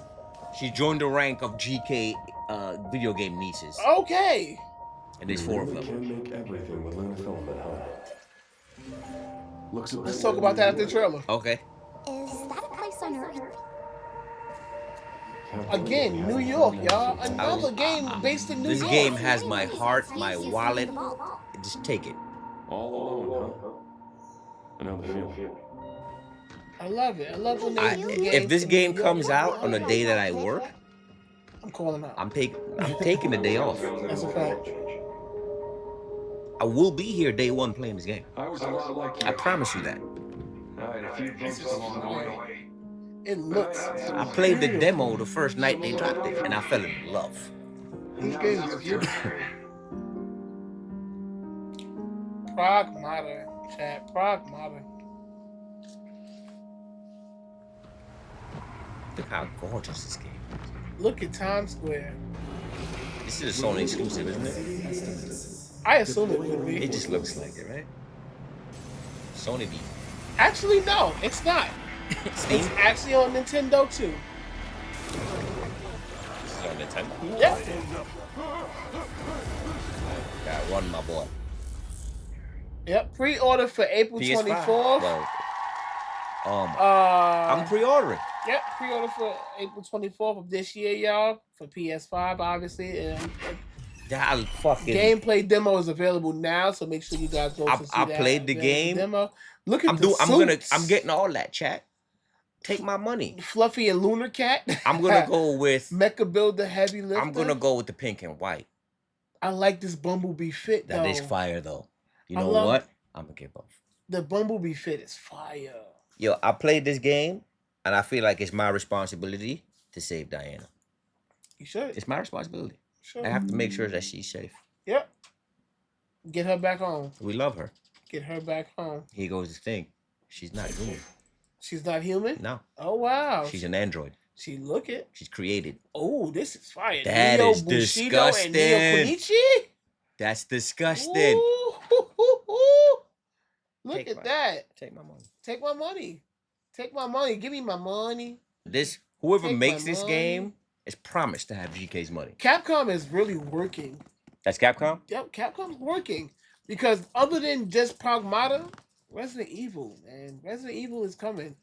She joined the rank of GK video game nieces. Okay. And there's 4 of them. Can make everything with lunar filament, huh? Let's talk about that after the trailer. Okay. Is that a place on Earth? Again, New York, y'all. Another game based in New This York. game has my heart, my wallet. Just take it. All alone, huh? Another feeling. I love it. I love when they do games If this in game New York. comes out on a day that I work, I'm calling out. I'm taking the day off. That's a fact. I will be here day 1 playing this game. I was a lot like you. I promise you that. I had a few bumps along the way. It looks. I played the demo the first night they dropped it, and I fell in love. These games are beautiful. Pragmata, chat. Pragmata. Look how gorgeous this game is. Look at Times Square. This is a Sony exclusive, isn't it? I assume it would be. It just looks like it, right? Sony V. Actually, no, it's not. Steam? It's actually on Nintendo too. This is on Nintendo? Yep. Got one, my boy. Yep. Pre-order for April PS5. 24th. Well, I'm pre-ordering. Yep, pre-order for April 24th of this year, y'all. For PS5, obviously. And I'll fucking gameplay demo is available now, so make sure you guys go to see I that. played the game. Demo. Look at suits. I'm getting all that, chat. Take my money. Fluffy and Lunar Cat. I'm gonna go with Mecha Builder Heavy Lifter. I'm gonna go with the pink and white. I like this Bumblebee fit though. That is fire though. You I know love- what? I'm gonna get both. The Bumblebee fit is fire. Yo, I played this game, and I feel like it's my responsibility to save Diana. You should. It's my responsibility. Sure. I have to make sure that she's safe. Yep. Get her back home. We love her. Get her back home. Here goes the thing. She's not human. She's not human? No. Oh, wow. She's an android. She look it. She's created. Oh, this is fire. That Neo is Bushido disgusting. and Neo Konichi? That's disgusting. Ooh, hoo, hoo, hoo. Look Take at my- that. Take my money. Take my money. Take my money. Give me my money. Whoever Take makes my this money. game is promised to have GK's money. Capcom is really working. That's Capcom? Yep, Capcom's working. Because other than just Pragmata, Resident Evil, man. Resident Evil is coming.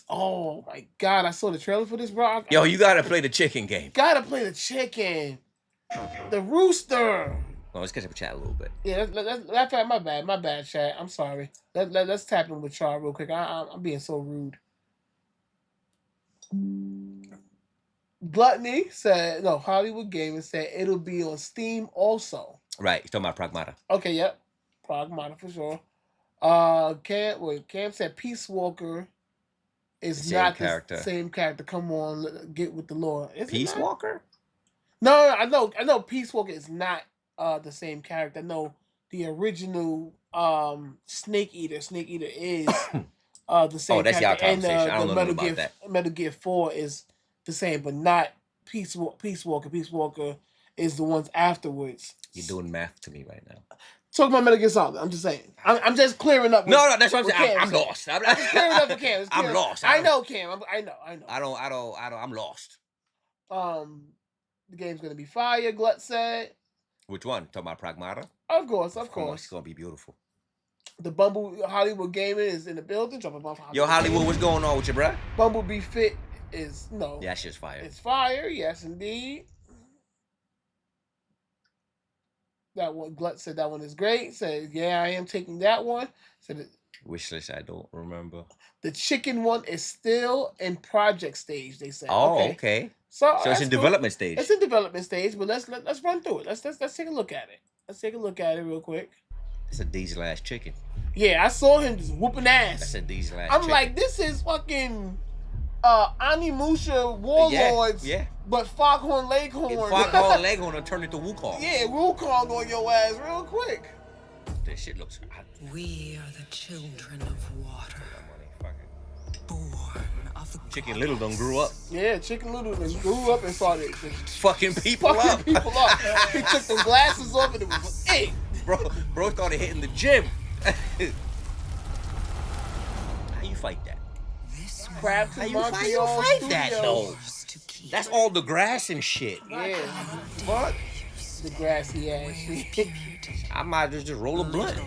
Oh my God, I saw the trailer for this, bro. Yo, you gotta play the chicken game. Gotta play the chicken. The rooster. Well, let's catch up with chat a little bit. Yeah, that's my bad, chat. I'm sorry. Let's tap in with Char real quick. I'm being so rude. Gluttony said, no, Hollywood Gaming said it'll be on Steam also. Right, you're talking about Pragmata. Okay, yep. Pragmata for sure. Cam said Peace Walker is Same not character. the same character. Come on, get with the lore. Is it Peace not? Walker? No, I know Peace Walker is not the same character. I know the original Snake Eater. Snake Eater is the same that's y'all character. And conversation. I don't the know Metal about Gear, that. Metal Gear 4 is the same, but not Peace Walker. Peace Walker is the ones afterwards. You're doing math to me right now. Talking about Metal Gear Solid. I'm just saying. I'm just clearing up. No, that's what I'm saying. Cam I'm said. lost. I'm just clearing up for Cam. I'm lost. I know, Cam. I know. I'm lost. The game's gonna be fire. Glut said. Which one? Talking about Pragmata? Of course. It's gonna be beautiful. The Hollywood Gaming is in the building. Dropping off. Yo, Hollywood, what's going on with you, bruh? Bumblebee Fit is no. Yeah, that shit's fire. It's fire. Yes, indeed. That one, Glut said that one is great. Said, yeah, I am taking that one. Said Wishlist, I don't remember. the chicken one is still in project stage. They said. Oh, okay. So it's in development stage. It's in development stage, but let's run through it. Let's take a look at it. Let's take a look at it real quick. It's a diesel ass chicken. Yeah, I saw him just whooping ass. That's a diesel ass I'm chicken. like, this is fucking Animusha Warlords. Yeah. But Foghorn Leghorn. Foghorn Leghorn will turn into Wukong. Yeah, Wukong on your ass real quick. This shit looks hot. We are the children of water. Chicken Little done grew up. Yeah, Chicken Little done grew up and started Fucking people up. He took the glasses off and it was like, hey. Bro started hitting the gym. How you fight that? Craft How you fight that though? That's all the grass and shit. Yeah. What? The grassy ass shit. I might just roll a blunt.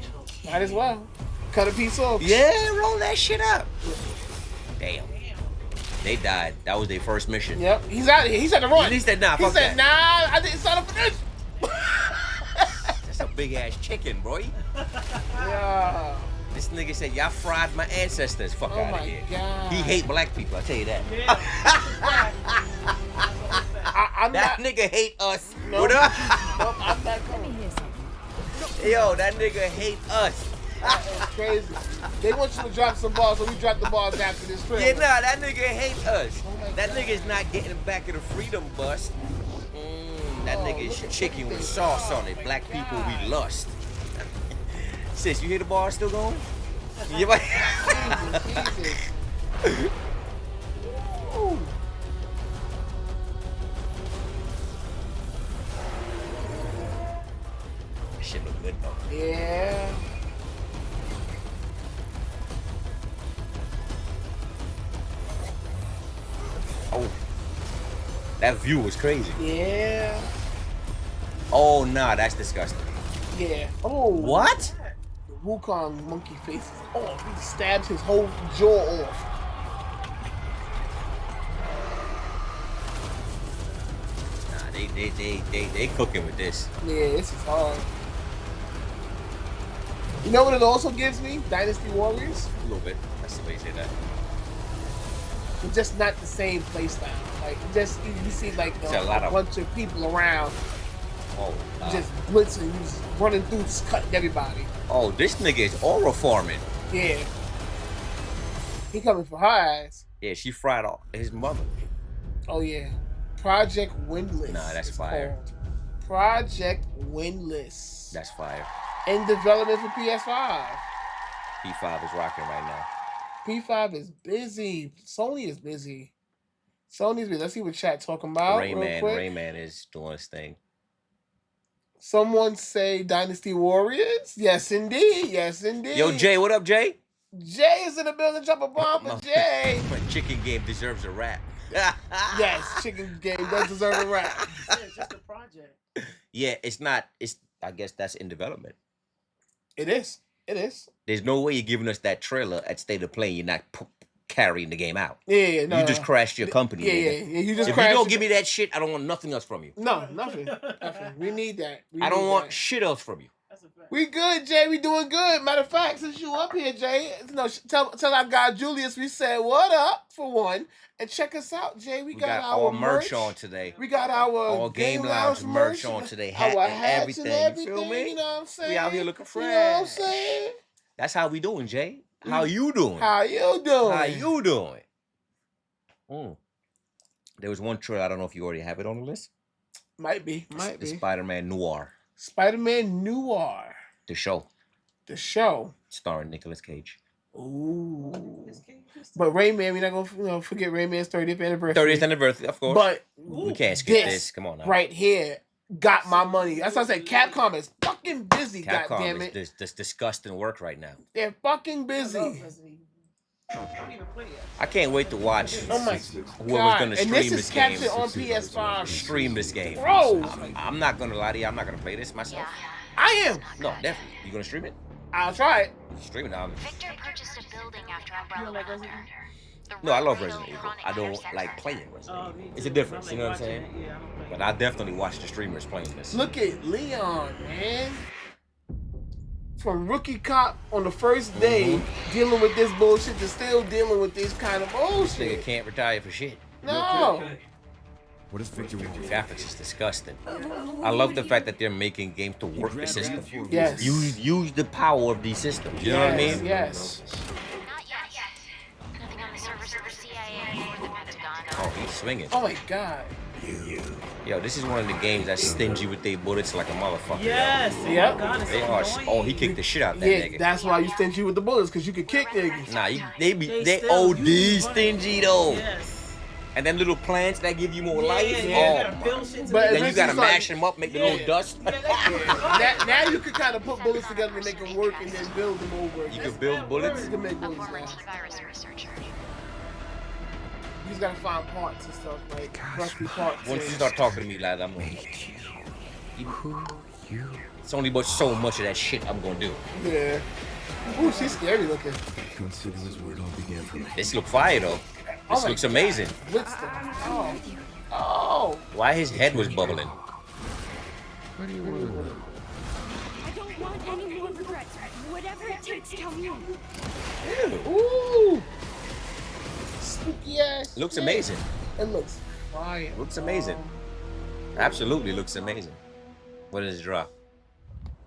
Might as well. Cut a piece off. Yeah, roll that shit up. Damn. They died. That was their first mission. Yep. He's out of here. He said to run. He said, nah, He fuck said, that. nah, I didn't sign up for this. That's a big ass chicken, bro. Yeah. This nigga said, y'all fried my ancestors. Fuck out of here. God. He hate black people, I tell you that. Yeah. That nigga hate us. Nope. What up? Nope, I'm not coming. Yo, that nigga hate us. That's crazy. They want you to drop some balls, so we drop the balls after this trip. Yeah, nah, that nigga hate us. Oh That nigga's not getting back of the freedom bus. That nigga's chicken with sauce on it. Black people, we lust. Sis, you hear the bar still going? You might. Jesus. That shit look good though. Yeah. Oh, that view was crazy. Yeah. Oh nah, that's disgusting. Yeah. Oh. What? The Wukong monkey face is off. He stabs his whole jaw off. Nah, they cooking with this. Yeah, this is hard. You know what it also gives me? Dynasty Warriors. A little bit. That's the way you say that. It's just not the same playstyle. Like, just you see like a bunch of people around. Oh, just blitzing, just running through, just cutting everybody. Oh, this nigga is aura farming. Yeah. He coming for her ass. Yeah, she fried all his mother. Oh yeah. Project Windless. Nah, that's fire. Called. Project Windless. That's fire. In development for PS5. P5 is rocking right now. P5 is busy. Sony is busy. Sony's busy. Let's see what chat talking about. Rayman is doing his thing. Someone say Dynasty Warriors. Yes, indeed. Yes, indeed. Yo, Jay, what up, Jay? Jay is in the building. Drop a bomb for Jay. My chicken game deserves a rap. Yes, chicken game does deserve a rap. It's just a project. Yeah, it's not. I guess that's in development. It is. It is. There's no way you're giving us that trailer at State of Play. You're not carrying the game out. Yeah, no. You just crashed your company. Yeah, nigga. yeah. You just if crashed. you don't give me that shit, I don't want nothing else from you. No, nothing. We need that. I don't want shit else from you. We good, Jay. We doing good. Matter of fact, since you up here, Jay, tell our guy Julius we said what up for one, and check us out, Jay. We got our all merch on today. We got our all Game Lounge merch on today. Hat our and hats everything. and You feel me? You know what I'm saying? We out here looking fresh. You know what I'm saying? That's how we doing, Jay. How you doing? How you doing? How you doing? There was one trailer. I don't know if you already have it on the list. Might be. The Spider-Man Noir. Spider-Man Noir. The show. The show. Starring Nicolas Cage. Ooh. But Rayman, we're not gonna forget Rayman's 30th anniversary. 30th anniversary, of course. But we can't skip this. Come on now. Right here got my money. That's what I said. Capcom is fucking busy. Capcom goddammit. is this disgusting work right now. They're fucking busy. I can't wait to watch Oh my whoever's gonna stream this this is game. captured on PS5. Stream this game. Bro. I'm not gonna lie to you. I'm not gonna play this myself. I am. No, definitely. You gonna stream it? I'll try it. Stream it now. Victor purchased a building after Umbrella went under. No, I love Resident Evil. I don't like playing Resident Evil. It's a difference, you know what I'm saying? But I definitely watch the streamers playing this. Look at Leon, man. From rookie cop on the first day dealing with this bullshit to still dealing with this kind of bullshit. Nigga can't retire for shit. No. What is Victor want? The graphics is disgusting. I love the fact that they're making games to work the system. Yes. Use the power of these systems. You know what I mean? Yes. Nothing on the servers of the CIA or the Pentagon. Oh, he's swinging. Oh my god. Yo, this is one of the games that's stingy with their bullets like a motherfucker. Yes. Yo. Oh Yep. my God, it's They so are. annoying. Oh, he kicked the shit out that Yeah, nigga. that's why you stingy with the bullets, because you can kick niggas. Nah, They they still OD use stingy though. Yes. And then little plants that give you more Yeah, life. yeah, Oh, you gotta build shit to But make then you eventually gotta start- mash them up, make the little dust. Now you can kind of put bullets together to make them work and then build them over. You can build bullets. You can make A bullets former now. antivirus researcher. You just gotta find parts and stuff, like rusty parts. Once you and- start talking to me like I'm gonna, it's only but so much of that shit I'm gonna do. Yeah. Ooh, she's scary looking. Twin City was where it all began for me. This look fire though. This my looks God. amazing. Winston. Oh. Why his head was bubbling? I don't want any more regrets. Whatever it takes, tell me. Ooh. Spooky ass. Looks shit. amazing. It looks fire. Looks amazing. Absolutely looks amazing. What does it drop?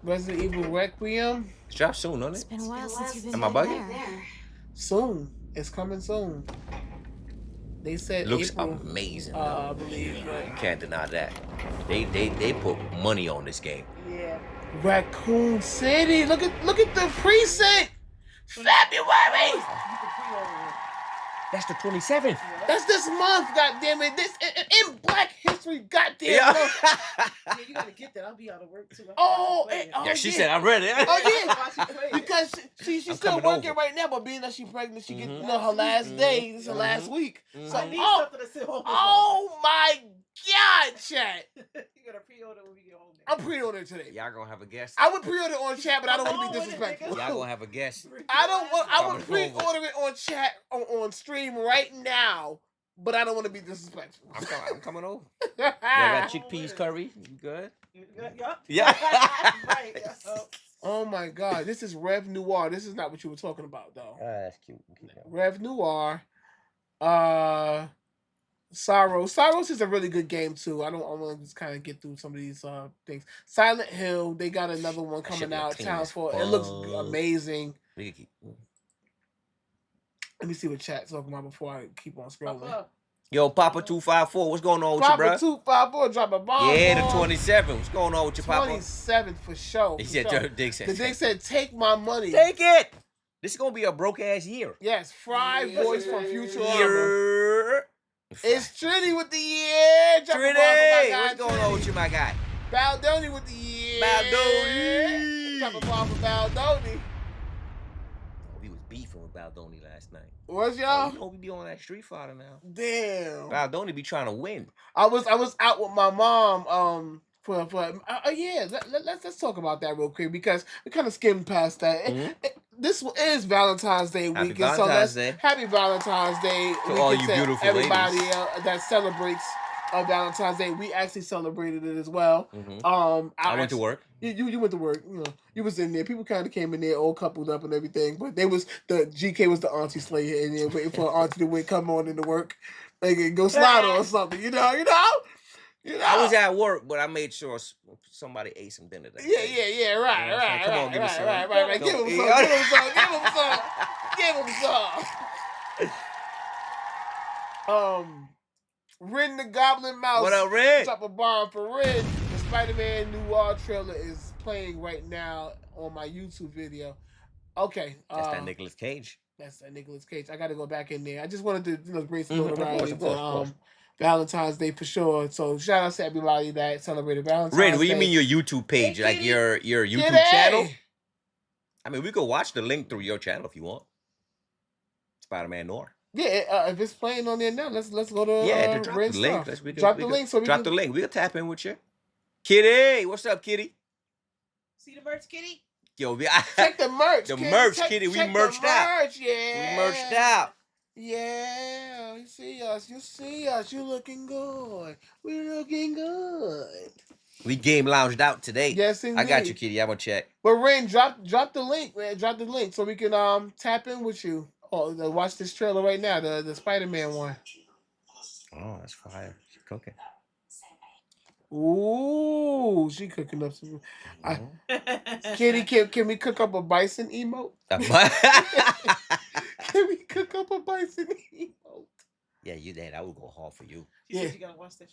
Resident Evil Requiem. It's dropped soon, doesn't It's it? been a while since you've been Am I down bugging? there. Soon. It's coming soon. They said Looks April, amazing. I believe. You can't deny that. They put money on this game. Yeah. Raccoon City. Look at the precinct. February. That's the 27th. That's this month. God damn it. This in Black History. Goddamn Yeah. month. Yeah, you gotta get that. I'll be out of work too. Yeah, she said I'm ready. Oh yeah, because she's I'm still coming working over. right now, but being that she's pregnant, she get her last day. This is her last week. So I need something to sit home. oh my God, chat! You gotta pre-order when we get home. I'm pre-ordering today. Y'all gonna have a guest. I would pre-order on chat, but I don't want to be disrespectful. Y'all gonna have a guest. I don't want. I would Coming over. pre-order it on chat on stream right now, but I don't want to be disrespectful. I'm coming over. Y'all got chickpeas curry. You good? Yeah. Yeah. Right. Oh my God, this is Rev Noir. This is not what you were talking about, though. That's cute. Rev Noir. Saros is a really good game too. I want to just kind of get through some of these things. Silent Hill, they got another one coming shit look out. clean Town as for it looks fuck. amazing. We can keep- Let me see what chat's talking about before I keep on scrolling. Yo, Papa 254, what's going on with Papa you, bro? 254 drop a bomb. Yeah, the bomb. 27th. What's going on with you, Papa? 27th for sure. He for said, sure. Dick said, The Dick said, "Take my money." take it. This is gonna be a broke ass year. Yes, Fry voice from Future Armor. Year. It's Trinity with the year. Drop a bomb for my Trinity, guy, what's going on with you, my guy? Baldoni with the year. Baldoni. Drop a bomb for Baldoni. We was beefing with Baldoni last night. Was Oh, y'all? you know we be on that Street Fighter now. Damn. Baldoni be trying to win. I was out with my mom for yeah. Let's talk about that real quick because we kind of skimmed past that. This is Valentine's Day Happy weekend, Valentine's so Day. Happy Valentine's Day To all you beautiful everybody ladies. That celebrates Valentine's Day. We actually celebrated it as well. I went to work. You went to work. You know, you was in there. People kind of came in there, all coupled up and everything. But the GK was the auntie slayer in there, waiting for auntie to come on into work, like go slide or something. You know. I was at work, but I made sure somebody ate some dinner. That day. Yeah, right. Come on, give me some. Right. Give Come him some. Rin the Goblin Mouse. What up, Rin? Drop a bomb for Rin. The Spider-Man Noir trailer is playing right now on my YouTube video. Okay. That's that Nicolas Cage. That's that Nicolas Cage. I got to go back in there. I just wanted to bring some Of notoriety course. to Valentine's Day for sure. So shout out to everybody that celebrated Valentine's Rin, Day. what do you mean your YouTube page? Hey, Like kitty. your YouTube Kitty. channel? I mean, we could watch the link through your channel if you want. Spider-Man Noir. Yeah, if it's playing on there now, let's go to Drop Rin the link. stuff. Let's Drop the link so we drop can the link. We'll tap in with you. Kitty, what's up, Kitty? See the merch, kitty? Yo, check the merch. The kid. merch, Check- Kitty. We check the merched out. merch, yeah. We merched out. Yeah, you see us. You looking good. We looking good. We game lounged out today. Yes, indeed. I got you, Kitty. I'm gonna check. But Rain, drop the link, man. Drop the link so we can tap in with you. Oh, watch this trailer right now, the Spider-Man one. Oh, that's fire. She's cooking. Ooh, she cooking up some. Kitty, can we cook up a bison emote? Can we cook up a bison emote? Yeah, you did. I would go hard for you. She said you gotta watch that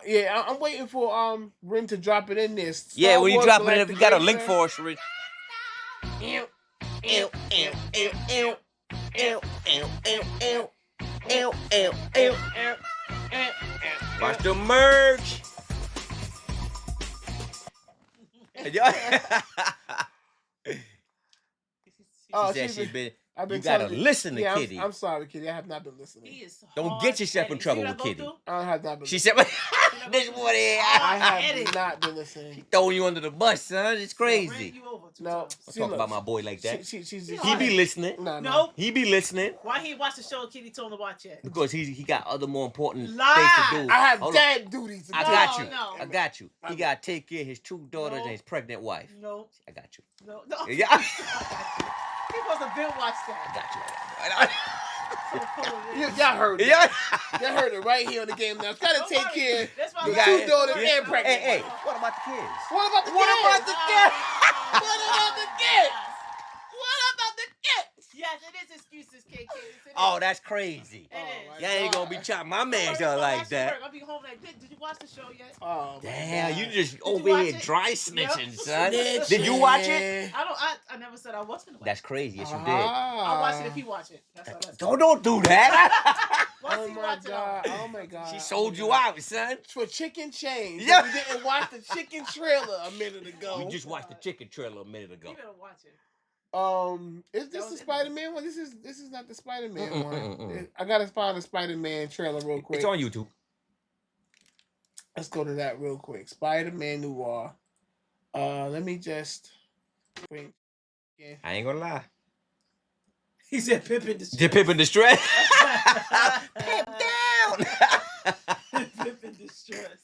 Yeah, I'm waiting for Rin to drop it in this. Yeah, when you Wars drop it in, Galactic if you got a Racer. link for us, Rin. Ew, ew, ew, ew, ew, ew, ew, ew, ew, ew, ew, ew. Watch the merge. Oh, She said she's been. I've been You gotta telling you. listen to Yeah, Kitty. I'm sorry, Kitty. I have not been listening. He is Don't get yourself in trouble with Kitty. I have not been She listening. said, "This boy, I have not been listening. throwing you under the bus, son. It's crazy." No, Don't talk about my boy like that. She's He be listening. No. He be listening. Why he watch the show? Kitty told him to watch it. Because he got other more important things Lie. to do. I have Hold dad on. duties. I got you. No. I got you. He got to take care of his 2 daughters and his pregnant wife. No. I got you. No. Yeah. He must have been watched that. I got you. Y'all heard it. Yeah. Y'all heard it right here on the game now. Gotta take care That's of my the 2 daughters and pregnant. Hey, what about the kids? What about the kids? What about the kids? What about the kids? What about the kids? Yes, it is excuses, KK. Oh, that's crazy. It is. Y'all ain't gonna be chopping my man's up like that. I'll be home like, did you watch the show yet? Oh, Damn, you just you over watch here it? dry snitching, Yep. son. Snitching. Did you watch it? I never said I was gonna watch That's crazy. Yes, you did. I'll watch it if he watch it. That's all that's Don't do that. Oh my god! Oh my god! She sold you out, son. For chicken change. Yeah. You didn't watch the chicken trailer a minute ago. We just watched the chicken trailer a minute ago. You better watch it. Is this the Spider-Man one? This is not the Spider-Man one. I gotta find the Spider-Man trailer real quick. It's on YouTube. Let's go to that real quick. Spider-Man Noir. Let me just bring. Yeah. I ain't gonna lie. He said Pip in distress. Did Pip in distress? Pip down. Pip in distress.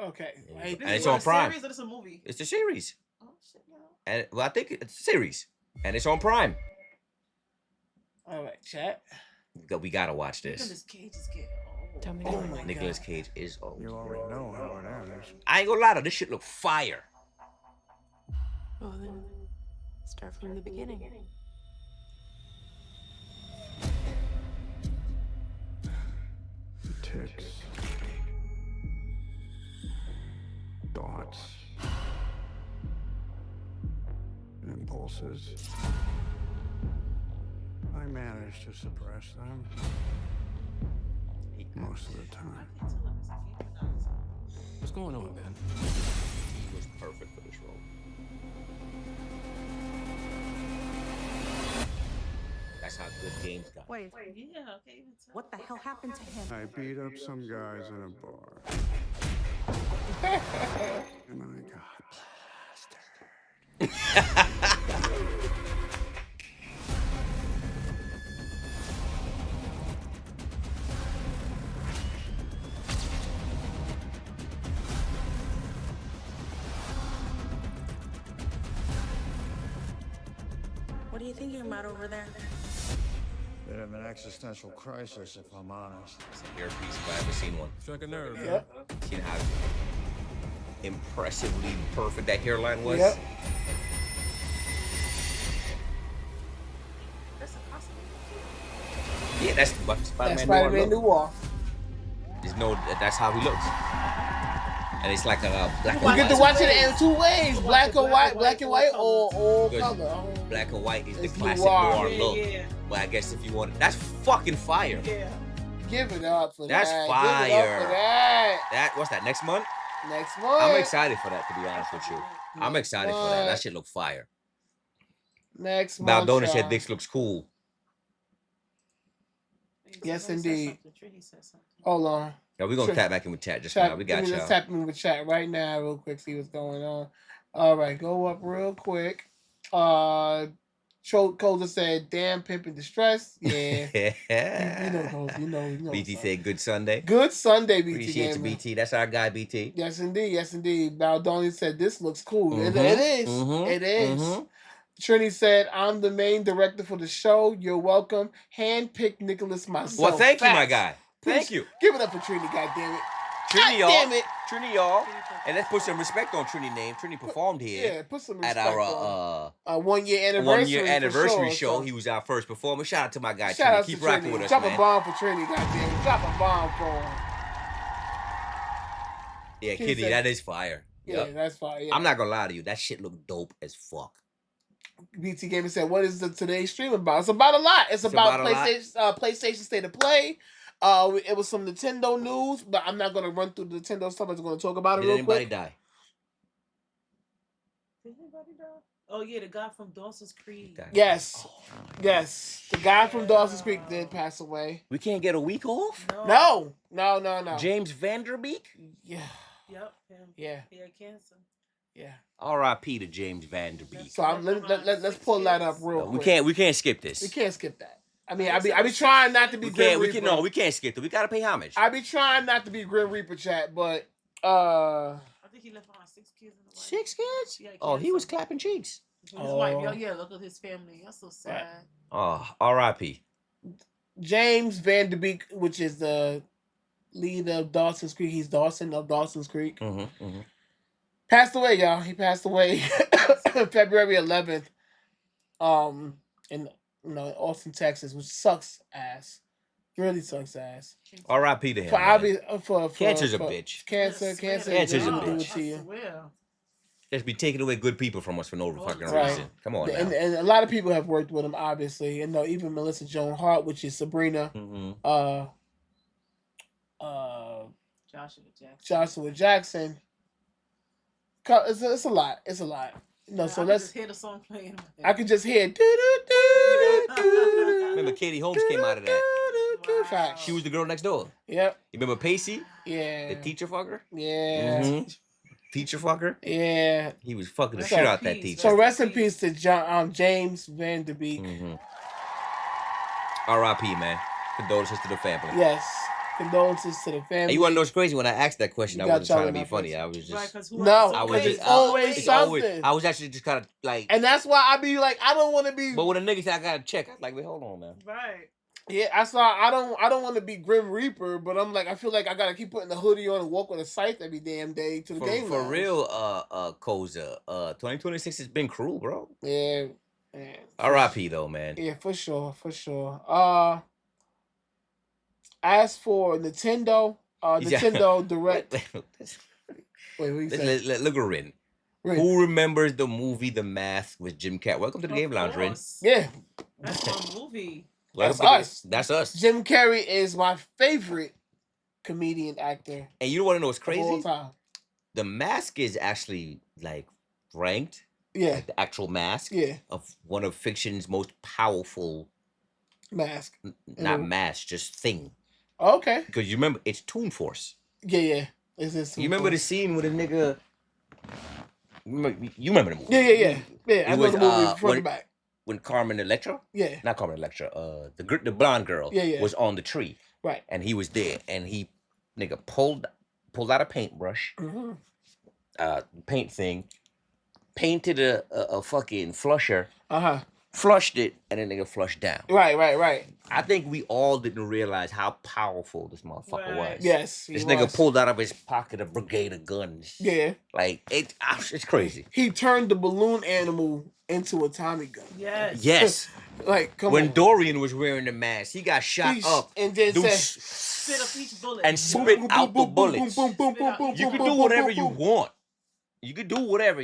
Okay. And it's on Prime. Series or this a movie? It's a series. Oh shit, no. And well, I think it's a series, and it's on Prime. All right, chat. We gotta watch this. Nicolas Cage is getting old. Tell me Oh when. my Nicolas god. Cage is old. You already know how it ends. I ain't gonna lie though, this shit look fire. Well then, start from the beginning. Ticks. Thoughts. Impulses. I manage to suppress them. Most of the time. What's going on, man? He was perfect for this role. That's how good games got. Wait, Yeah, okay. what the hell happened to him? I beat up some guys in a bar. And I got What are you thinking about over there? bit of an existential crisis, if I'm honest. It's an earpiece if I ever seen one. Struck a nerve. Yep. Seen how impressively perfect that hairline was. Yep. That's impossible. Yeah, that's That's Spider-Man. Spider-Man Noir. There's no, that's how he looks. And it's like a black and You white. get to watch it in 2 ways: black and white, or Good. color. Black and white is the It's classic noir. noir Yeah, look. yeah. But I guess if you want, that's fucking fire. Yeah. Give it up for That's that. fire. Give it up for that. That what's that next month? Next month. I'm excited for that, to be honest with you. I'm excited for that. That month. shit look fire. Next month. Baldoni said y'all. Dix looks cool. Yes, Somebody said indeed. something. Trini said something. Hold on. Yeah, we're gonna Sure. tap back in with chat just Chat, now. We got Just y'all. tap in with chat right now, real quick. See what's going on. All right, go up real quick. Coda said, "Damn, pimp in distress." Yeah, you know, Coda, you know. BT said good Sunday. Good Sunday, BT. Appreciate you, Gamer. BT. That's our guy, BT. Yes, indeed. Yes, indeed. Baldoni said, "This looks cool." It Mhm, is. mhm, It is. mhm. Trini said, "I'm the main director for the show. You're welcome. Handpicked Nicholas myself." Well, thank you, my Facts. guy. Thank you. Give it up for Trini, goddammit. Trini, y'all. Damn it. Trini, y'all. And let's put some respect on Trini name. Trini performed here. Yeah, put some at respect our on 1 year anniversary. 1 year anniversary for sure, show. so. He was our first performer. Shout out to my guy Shout Trini. out Keep to rocking Trini. with us, Drop man. a bomb for Trini, goddamn. Drop a bomb for him. Yeah, Kitty, that is fire. Yeah, that's fire. Yeah. I'm not gonna lie to you. That shit looked dope as fuck. BT Gamer said, "What is the today's stream about?" It's about a lot. It's about PlayStation. PlayStation State of Play. It was some Nintendo news, but I'm not gonna run through the Nintendo stuff. I'm just gonna talk about it real quick. Did anybody die? Did anybody die? Oh yeah, the guy from Dawson's Creek. Yes, yes, the guy from Dawson's Creek did pass away. We can't get a week off. No. James Vanderbeek. Yeah. Yep. Him. Yeah. He had cancer. Yeah. R.I.P. to James Vanderbeek. So let's pull that up real quick. We can't skip this. We can't skip that. I mean, I be trying not to be Grim Reaper. We can't skip it. We gotta pay homage. I be trying not to be Grim Reaper chat, but I think he left behind 6 kids in the White. 6 kids? Yeah, Oh, he was clapping cheeks. His wife, yeah, look at his family. That's so sad. Oh, R.I.P. James Vanderbeek, which is the lead of Dawson's Creek. He's Dawson of Dawson's Creek. Passed away, y'all. He passed away February 11th. In Austin, Texas, which sucks ass. Really sucks ass. R.I.P. to him. For Cancer's a bitch. Cancer's a bitch. To you. Just be taking away good people from us for no fucking reason. Come on now. And a lot of people have worked with him, obviously. And even Melissa Joan Hart, which is Sabrina. Joshua Jackson. It's a lot. It's a lot. No, so let's just hear the song playing. I could just hear. Remember, Katie Holmes came out of that. Facts. She was the girl next door. Yep. You remember Pacey? Yeah. The teacher fucker? Yeah. Teacher fucker? Yeah. He was fucking the shit out that teacher. So rest in peace to James Vanderbeek. R.I.P. man. Condolences to the family. Yes. Condolences to the family. And you want to know what's crazy? When I asked that question, I wasn't trying to be funny. I was just it's always something. I was actually just kind of like, and that's why I be like, I don't want to be. But when a nigga said I gotta check, I was like, wait, hold on, man. Right. Yeah, I don't want to be Grim Reaper, but I'm like, I feel like I gotta keep putting the hoodie on and walk with a scythe every damn day to the game. For real, Koza, 2026 has been cruel, bro. Yeah. R.I.P. though, man. Yeah, for sure. As for Nintendo, Nintendo Direct. Wait, look at Rin. Who remembers the movie The Mask with Jim Carrey? Welcome to the Game Lounge, Rin. Yeah. That's my movie. That's us. That's us. Jim Carrey is my favorite comedian actor. And you want to know what's crazy? Of all time. The Mask is actually like ranked. Yeah. Like the actual Mask. Yeah. Of one of fiction's most powerful. Mask. Not mask, just thing. Okay. Because you remember, it's Toon Force. Yeah. Is this? You remember the scene with a nigga? You remember the movie? Yeah. I know the movie front and back. When Carmen Electra? Yeah. Not Carmen Electra. The blonde girl. Was on the tree. Right. And he was there, and he, nigga, pulled out a paintbrush. Paint thing. Painted a fucking flusher. Flushed it, and then nigga flushed down. Right. I think we all didn't realize how powerful this motherfucker was. Yes, this nigga pulled out of his pocket a brigade of guns. Yeah. Like, it's crazy. He turned the balloon animal into a Tommy gun. Yes. Like, come on. When Dorian was wearing the mask, he got shot up. And then spit up each bullet. And spit out the bullets. You can do whatever you want. You can do whatever.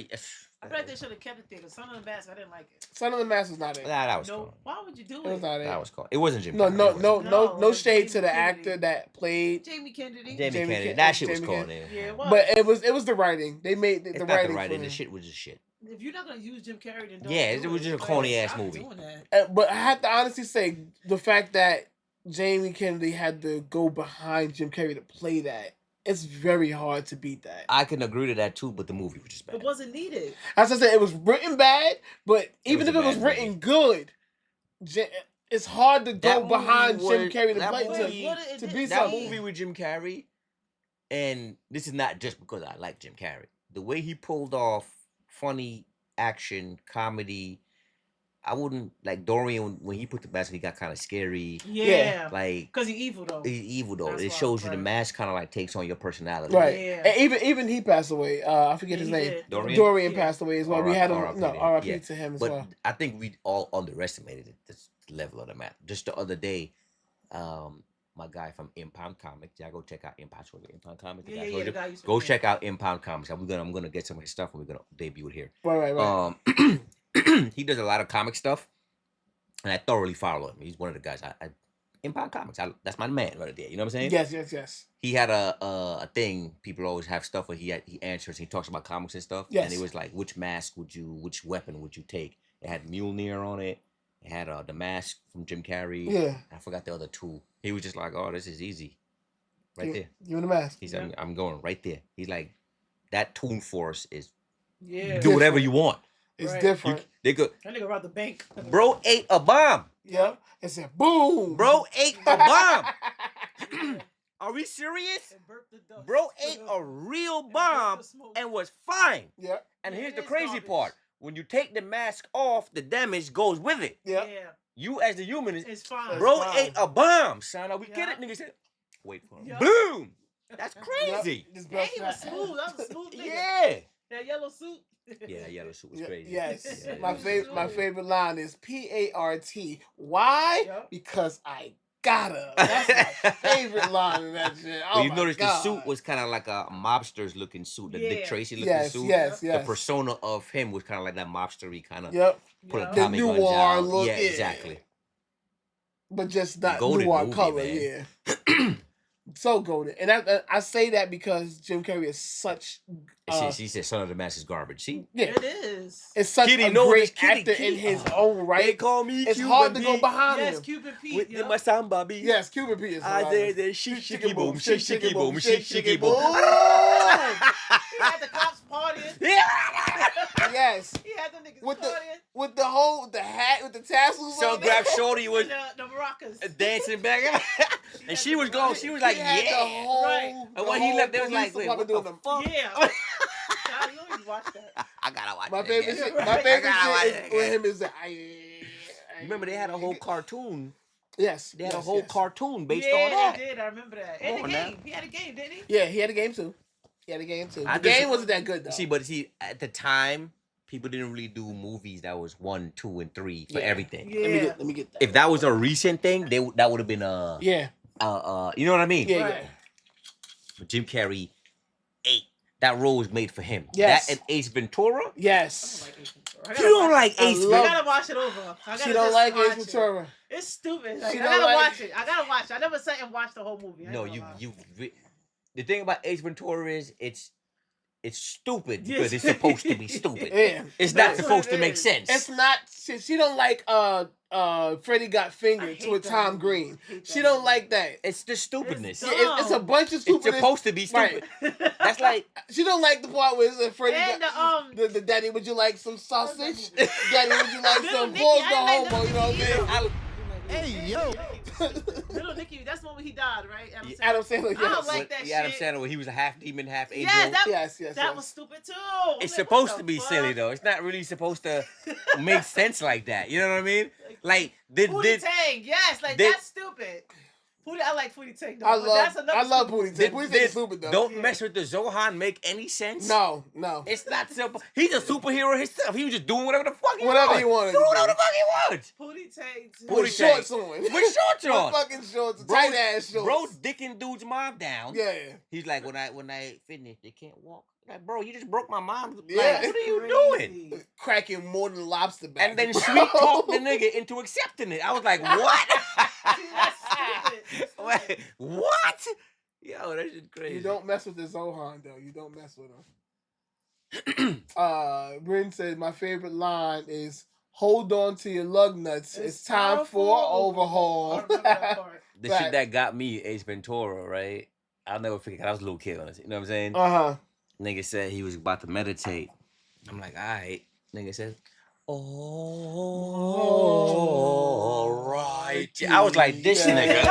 I bet they should have kept it there. The Son of the Mask, I didn't like it. Son of the Mask was not it. Nah, that was cool. Why would you do it? It was not it. That was cool. It wasn't Jim. No shade to the actor that played Jamie Kennedy. Jamie Kennedy. That shit was cool. Yeah, it was. But it was the writing. They made the writing. The shit was just shit. If you're not gonna use Jim Carrey, then don't. Yeah, it was just a corny ass movie. But I have to honestly say the fact that Jamie Kennedy had to go behind Jim Carrey to play that. It's very hard to beat that. I can agree to that too, but the movie was just bad. It wasn't needed. As I said, it was written bad, but even if it was written good, it's hard to go behind Jim Carrey to play to be that something. movie with Jim Carrey, and this is not just because I like Jim Carrey. The way he pulled off funny action comedy, I wouldn't like Dorian when he put the mask. He got kind of scary. Yeah. Like because he's evil though. he's evil though. That's it why, shows you the right. mask kind of like takes on your personality. Right. Yeah. And even he passed away. I forget Yeah, his he name. did. Dorian passed away as well. We had him. R.I.P. No, to him. R.I.P. Yeah. to him as But well. I think we all underestimated this level of the mask. Just the other day, my guy from Impound Comics. Y'all go check out Impound Comics. The guy told you. the guy used to Go be check out Impound Comics. I'm gonna get some of his stuff and we're gonna debut it here. Right. He does a lot of comic stuff, and I thoroughly follow him. He's one of the guys. I Impound Comics. That's my man right there. You know what I'm saying? Yes. He had a thing. People always have stuff where he answers. He talks about comics and stuff. Yes. And it was like, which weapon would you take? It had Mjolnir on it. It had the mask from Jim Carrey. Yeah. I forgot the other two. He was just like, oh, this is easy. Right there. Give him the mask. He's I'm going right there. He's like, that Toon Force is Yeah. do whatever you want. It's different. They could. That nigga robbed the bank. Bro ate a bomb. Yep. It said boom. Bro ate a bomb. Are we serious? Bro ate a real bomb and was fine. Yep. And here's the crazy part. When you take the mask off, the damage goes with it. Yep. Yeah. You as the human It's fine. Bro ate a bomb, son. Are we kidding? Nigga said, wait for him. Boom. That's crazy. Yeah, he was smooth. That was a smooth nigga. Yeah. That yellow suit. Yeah, that yellow suit was crazy. Yes. Yeah, My favorite line is PART. Why? Yep. Because I gotta. That's my favorite line in that shit. Oh Well, you my noticed God. the suit was kind of like a mobster's looking suit, the Dick Yeah. Tracy looking Yes, suit. yes. The persona of him was kind of like that mobstery kind of. Yep. Put Yep. a The Tommy guns noir out. look, Yeah, yeah. exactly. But just not Golden noir movie, color, man. yeah. So golden. And I say that because Jim Carrey is such She said, "Son of the Mask is garbage." See, yeah. It is. It's such Kitty a knows great Kitty, actor Kitty. in his own right. They call me It's Cuban hard to go Pete. behind Yes, him. Cupid Pete. With Yep. my samba beat. Yes, Cuban Pete is I hilarious. did the shicky boom, shicky boom, shicky boom. boom. He had the cops partying. Yes. He had them niggas With the partying. the hat with the tassels So on grab it. Shorty was The maracas. dancing back, and she was gone. She was like, He had "Yeah." the whole, Right. And when he left, they was like, "Wait, what the fuck?" Yeah. God, you always watch that. I gotta watch My that favorite again. shit. My I favorite gotta watch shit it is with again. him is that Remember, they had a whole cartoon. Yes. They had a yes, whole yes. cartoon based yeah, on that. they did. I remember that. Come And the on game. now. He had a game, didn't he? Yeah, he had a game too. The I game just- wasn't that good though. See, at the time, people didn't really do movies that was 1, 2, and 3 for Yeah. everything. Yeah. Let me get that. If that was a recent thing, that would have been Yeah. you know what I mean? Yeah, Right. yeah. But Jim Carrey ate. That role was made for him. Yes. That and Ace Ventura. Yes. I You don't like Ace I I love- Ventura? gotta watch it over. I gotta She don't just like watch Ace Ventura. It. It's stupid. Like, She I don't gotta like- watch it. I gotta watch it. I never sat and watched the whole movie. I ain't No, gonna lie. the thing about Ace Ventura is it's stupid Yes. because it's supposed to be stupid. Yeah. It's not That's supposed what to it make is. sense. It's not. She don't like Freddie Got I Fingered hate to a that Tom movie. Green. I hate that She don't movie. like that. It's the stupidness. It's Yeah, it's a bunch of It's stupid. supposed to be stupid. Right. That's like She don't like the part where it's Freddie And got the daddy. Would you like some sausage? movie? Daddy, would you like Little some? Nicky, Paul's I no like homo. You know what I'm saying? Hey yo, Little Nicky, that's the one where he died, right? Adam Sandler. I don't Yes. like that Adam shit. Sandler, he was a half demon, half angel. Yes, that, Yes. that was stupid too. I'm It's like, supposed what to the be fuck? silly though. It's not really supposed to make sense like that. You know what I mean? Like Pootie Tang, yes, like did- that's stupid. Pootie, I like Pootie Tang though. I but that's love. another I love stupid Pootie Did- Tang. Pootie Tang did- is stupid though. Don't mess with the Zohan make any sense? No. It's not simple. He's a superhero himself. He was just doing whatever the fuck he Whatever wanted. he wanted Doing to whatever do. the fuck he wants. Pootie Tang too. With Pootie shorts Tang. on. With shorts With on. fucking shorts. Bro- Tight ass shorts. Bro, dicking dude's mom down. Yeah. He's like, when I finish, they can't walk. Like, bro, you just broke my mom. Yeah. Like, what are you doing? Crazy. Cracking more than lobster back. And then sweet talk the nigga into accepting it. I was like, what? See, that's stupid. Wait, what? Yo, that shit crazy. You don't mess with the Zohan though. You don't mess with him. Bryn said my favorite line is "Hold on to your lug nuts. It's time for I overhaul." remember that part. The Right. shit that got me, Ace Ventura, right? I'll never forget. I was a little kid on this. You know what I'm saying? Uh-huh. Nigga said he was about to meditate. I'm like, all right. Nigga said, all right. I was like, this Yeah. nigga.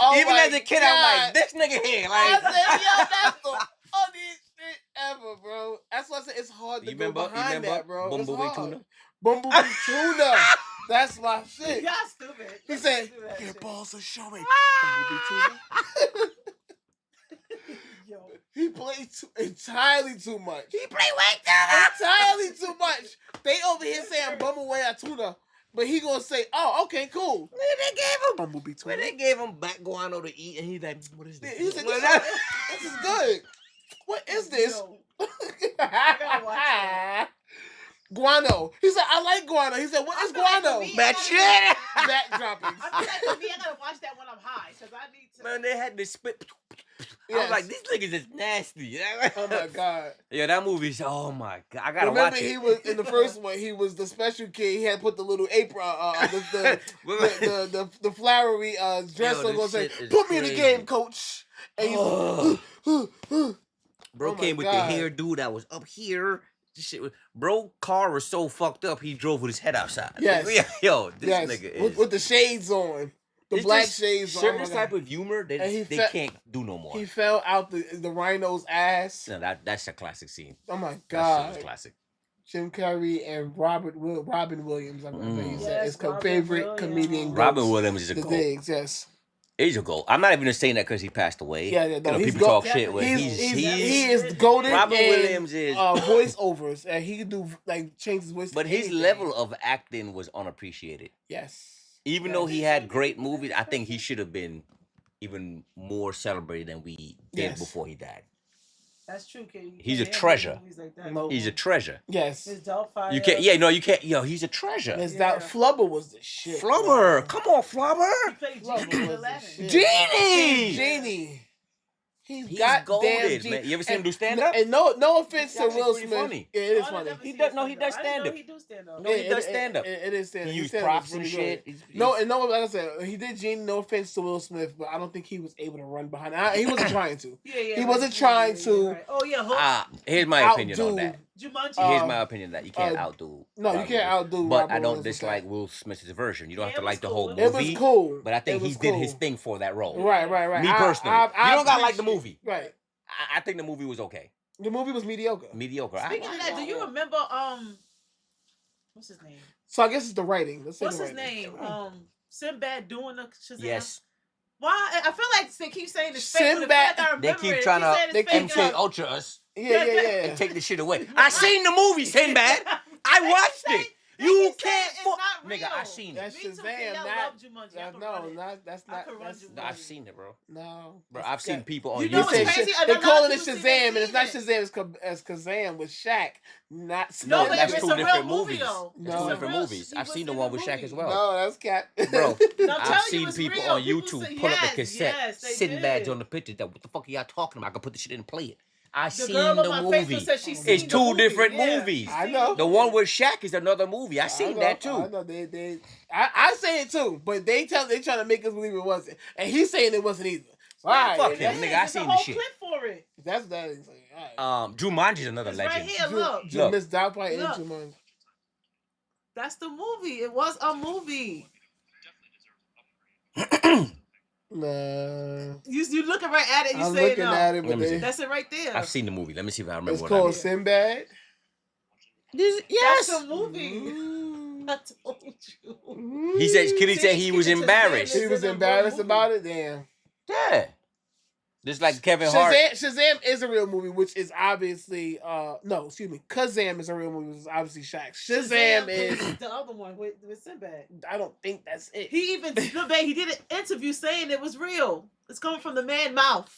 Oh Even my as a kid, God. I'm like, this nigga here. I Like, said, yo, that's the funniest shit ever, bro. That's why I said it's hard to You go remember- behind you remember that, bro. It's Bumblebee hard. Tuna? Bumblebee tuna. That's my shit. Y'all stupid. He said, Do that your shit. balls are showing. Bumblebee tuna. Yo. He played entirely too much. He played way too Entirely too much. They over here saying Bumblebee tuna, but he gonna say, oh, okay, cool. They gave him Bumblebee tuna. when they gave him back guano to eat, and he's like, "What is this? He said, What is this is good. What is this? Yo. I gotta watch that. Guano. He said, I like guano. He said, what is guano? That shit. Back droppings. I feel like for me, I gotta watch that when I'm high, because I need to. Man, they had this spit. I Yes. was like, these niggas is nasty. Oh my god. Yeah, that movie's. Oh my god, I gotta Remember, watch it. he was in the first one. He was the special kid. He had put the little apron, the flowery dress Yo, on. Gonna this say, shit is "Put me in the crazy. game, coach." And he's Bro oh my came with God. the hairdo that was up here. This shit was, bro, car was so fucked up. He drove with his head outside. Yes. Yo, this yes, nigga is with the shades on, the it's black just shades on. certain Oh my type God. of humor And he they fe- can't do no more. He fell out the rhino's ass. No, that's a classic scene. Oh my That shit god! was classic. Jim Carrey and Robin Williams. I believe he said Yes, his Robin favorite Williams. comedian. Robin goats. Williams is a The goat. things, yes. He's a goat. I'm not even saying that because he passed away. Yeah, no, You know, he's people talk goat. shit. But He is golden. Robin and, Williams is voiceovers, and he can do like change his voice. but to his anything. level of acting was unappreciated. yes, Even though he had great movies, I think he should have been even more celebrated than we did Yes. before he died. That's true, kid. He's a treasure. No. He's a treasure. yes. His Doubtfire. You can't. Yeah, no, you can't. Yo, he's a treasure. His doubt Flubber was the shit. Flubber, come on, He Flubber. played Flubber Genie in was the Aladdin. shit. Genie. Genie. He's goated, goddamn Genie. man. You ever seen him And- do stand-up? And no offense He's to actually Will pretty Smith. funny. Yeah, it is Oh, I funny. never He seen does- his no, he does stand-up. I didn't know stand-up. he do stand-up. No, he does stand-up. It is stand up. He used stand-up props is and really shit. good. He's- No, and no, like I said, he did Genie. No offense to Will Smith, but I don't think he was able to run behind. He wasn't trying to. Yeah, He wasn't trying to Right. Oh yeah, Hook. Here's my opinion on that. Jumanji. Here's my opinion that you can't uh, outdo. no, you Robin can't Williams. outdo But Robin I don't Williams with dislike Will Smith's version. You don't Yeah, have to it like was the cool. whole It movie. was cool. But I think It was he did cool. his thing for that role. Right. Me personally, you don't gotta like the movie. Right. I think the movie was okay. The movie was mediocre. Mediocre. Speaking of that, do you remember what's his name? So I guess it's the writing. Let's say What's the his writing. name? Sinbad doing the Shazam. Yes. Why? I feel like they keep saying it's fake. but Sinbad- I feel like I They remember keep it. trying Keep saying to it's fake, MK Ultra us Yeah. and take the shit away. I seen the movie, Sinbad. I watched it. You can't. it's not real. Nigga, I seen it. That's Me too, Shazam. kid, I Not, love Jumanji. I can run it. that's I not. can run That's, Jumanji. I've seen it, bro. no. Bro, I've seen people on You know You what's say YouTube. crazy? Shaz- A they lot of calling it people say Shazam, they and it's not seen Shazam. It's Kazam with Shaq. Not No, No, but that's it's two a real different movie, movies. though. It's No. two It's a different real- movies. he I've was seen the in one the with Shaq movie. as well. No, that's cat. Bro, No, I'm I've telling you, seen it's people real. on People YouTube say- pull up the yes, cassette, yes, they Sinbad's did. on the pictures. That what the fuck are y'all talking about? I can put the shit in and play it. I The seen girl on the my movie. Facebook said she seen It's the two movie. different Yeah. movies. I know. The one with Shaq is another movie. I seen know, that I too. know I say it too, but they trying to make us believe it wasn't, and he's saying it wasn't either. So, all right, fuck It him, is. nigga. I It's seen a the whole shit. clip for it. That's that. Is like, all right. Jumanji's another It's legend. right here. Look, Look. Miss Doubtfire and Look. Jumanji. that's the movie. It was a movie. Nah, You looking right at it. You I'm say looking no. at it, Let but me see. That's it right there. I've seen the movie. Let me see if I remember it's what I called mean. Sinbad. That's the movie. I told you. He said, Kitty See, said he was Kitty embarrassed. He was in a embarrassed movie. about it. Damn. Yeah. Just like Kevin Hart. Shazam is a real movie, which is obviously no, excuse me. Kazam is a real movie, which is obviously Shaq. Shazam is the other one with Sinbad. I don't think that's it. He even he did an interview saying it was real. It's coming from the man's mouth.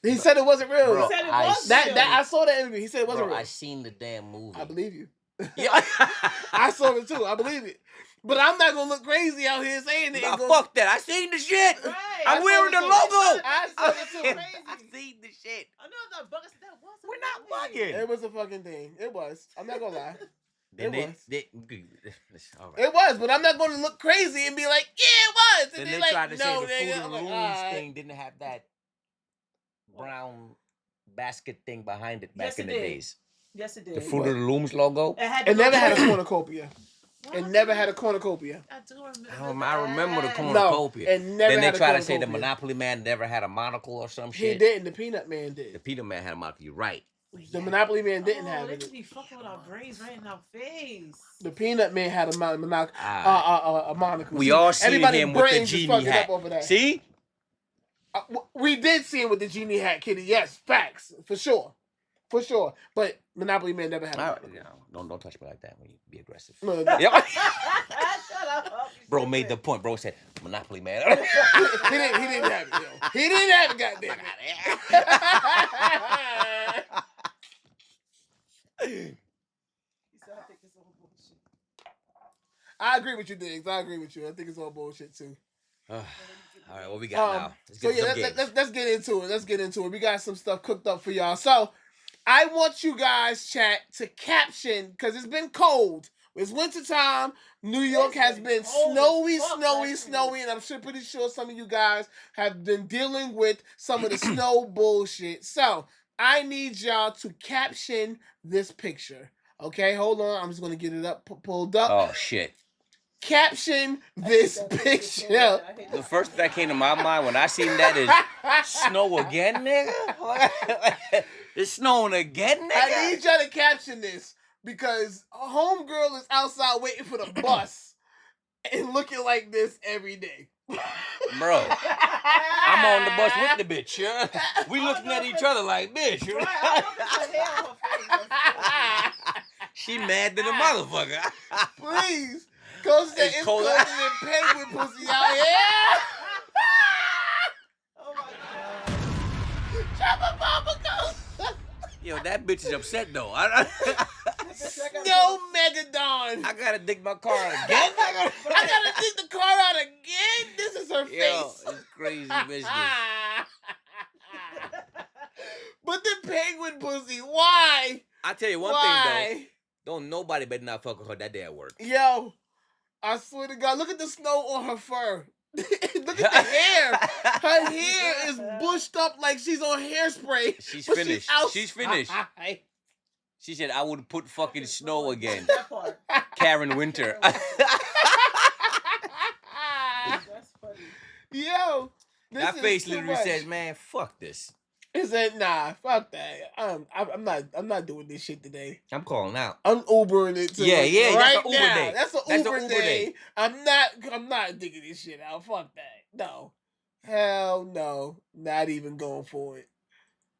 He said it wasn't real. Bro, He said it I was that real. I saw that interview. He said it wasn't Bro, real. I seen the damn movie. I believe you. Yeah. I saw it too. I believe it. But I'm not gonna look crazy out here saying it. Nah, Gonna- fuck that. I seen the shit. Right. I'm wearing the I saw it logo. I saw it too. I seen the shit. I know I'm not bugging. That was a We're not movie. bugging. It was a fucking thing. It was. I'm not gonna lie. Then It they, was. all right. It was, but I'm not gonna look crazy and be like, yeah, it was. Then And they like, tried to say no, the nigga. Fruit of I'm the like, Looms alright. thing didn't have that brown basket thing behind it back Yes, in it the did. days. Yes, it did. The Fruit of the Looms logo. It had It the never had a logo. cornucopia. It never had a cornucopia. I do remember. I remember the that. cornucopia. No, it never Then had they a try to say the cornucopia. Monopoly Man never had a monocle or some He shit. didn't. The Peanut Man The did. Peter Man had a monocle. You're right. The Monopoly Man didn't Oh, have they it. just be fucking with our brains right in our face. The Peanut Man had a monocle. We See, all seen everybody's him with the brains is genie fucking hat. up over that. See? We did see him with the genie hat, Kitty. Yes, facts for sure. For sure. But Monopoly Man never had a monocle. Don't touch me like that when you be aggressive. No, Yep. Shut up. Bro made the point. Bro said, Monopoly Man. he didn't have it, yo. He didn't have it, goddamn it. I agree with you, Diggs. I agree with you. I think it's all bullshit too. All right, what we got now? Let's get into it. Let's get into it. We got some stuff cooked up for y'all. So I want you guys, chat, to caption, because it's been cold. It's wintertime. New York has been snowy, and I'm pretty sure some of you guys have been dealing with some of the snow bullshit. So I need y'all to caption this picture. Okay, hold on. I'm just going to get it up, pulled up. Oh, shit. Caption this picture. The first thing that came to my mind when I seen that is snow again, nigga? It's snowing again, nigga? I need y'all to caption this because a homegirl is outside waiting for the bus and looking like this every day. Bro, I'm on the bus with the bitch, yeah? We looking at each other like, bitch. She mad than a motherfucker. Please. Cause it's colder than penguin pussy out here. Oh my god. Chopper Mama goes. Yo, that bitch is upset though. No Megadon. I gotta dig my car out again. I gotta dig the car out again. This is her face. Yo, it's crazy business. But the penguin pussy, why? I tell you one thing though. Don't nobody better not fuck with her that day at work. Yo. I swear to God, look at the snow on her fur. Look at the hair. Her hair is bushed up like she's on hairspray. She's finished. She's finished. She said, I would put fucking snow again. Karen Winter. That's funny. Yo. That face literally says, man, fuck this. He said, nah, fuck that. I'm not doing this shit today. I'm calling out. I'm Ubering it to yeah, right that's an Uber now. day. That's an Uber day. I'm not digging this shit out. Fuck that. No. Hell no. Not even going for it.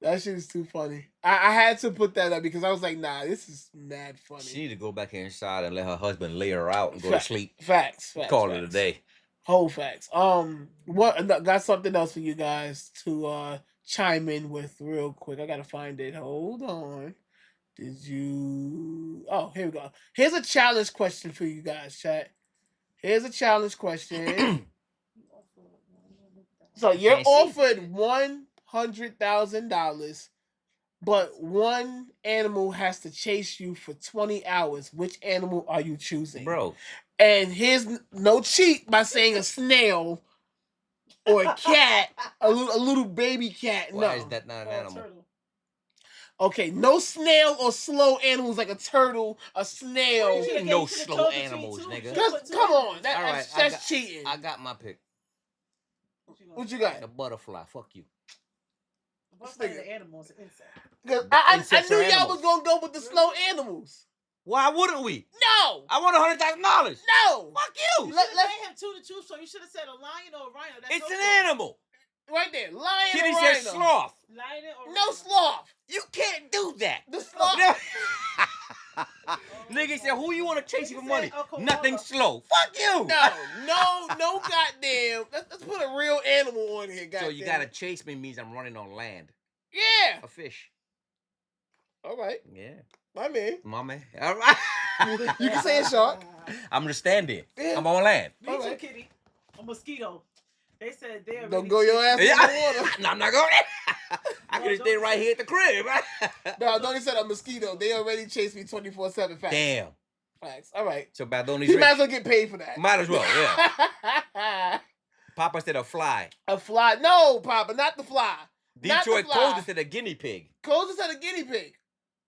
That shit is too funny. I had to put that up because I was like, nah, this is mad funny. She need to go back inside and let her husband lay her out and go to sleep. Facts. Call it a day. Whole facts. Got something else for you guys to chime in with real quick. I gotta find it. Hold on. Oh, here we go. Here's a challenge question for you guys, chat. Here's a challenge question. So you're offered $100,000, but one animal has to chase you for 20 hours. Which animal are you choosing? Bro. And here's no cheat by saying a snail or a cat, a little baby cat. Why is that not an animal? Turtle. Okay, no snail or slow animals like a turtle, a snail. No slow animals, nigga. Come on, that's cheating. cheating. I got my pick. What you got? The butterfly. Fuck you. What's the animals? Because I knew y'all was gonna go with the slow animals. Why wouldn't we? No. I want $100,000. No. Fuck you. Let's him two to choose. So you should have said a lion or a rhino. That's it's an animal. Right there, lion. Kitty or rhino. said sloth. Lion or no sloth. You can't do that. The sloth. Nigga said, who you want to chase for money? Nothing slow. Fuck you. No, goddamn. Let's put a real animal on here, goddamn. So you gotta chase me means I'm running on land. Yeah. A fish. All right. Yeah. My man. All right. You can say a shark. I'm just standing. Yeah. I'm on land. Me too, Kitty. A mosquito. They said they're don't go your ass in the water. No, I'm not going there. I could stay right here at the crib. No, Donnie said a mosquito. They already chase me 24/7. Facts. Damn. Facts. All right. So Badoni's you might as well get paid for that. Might as well, yeah. Papa said a fly. A fly? No, Papa, not the fly. Detroit Cold said a guinea pig. Cold said a guinea pig.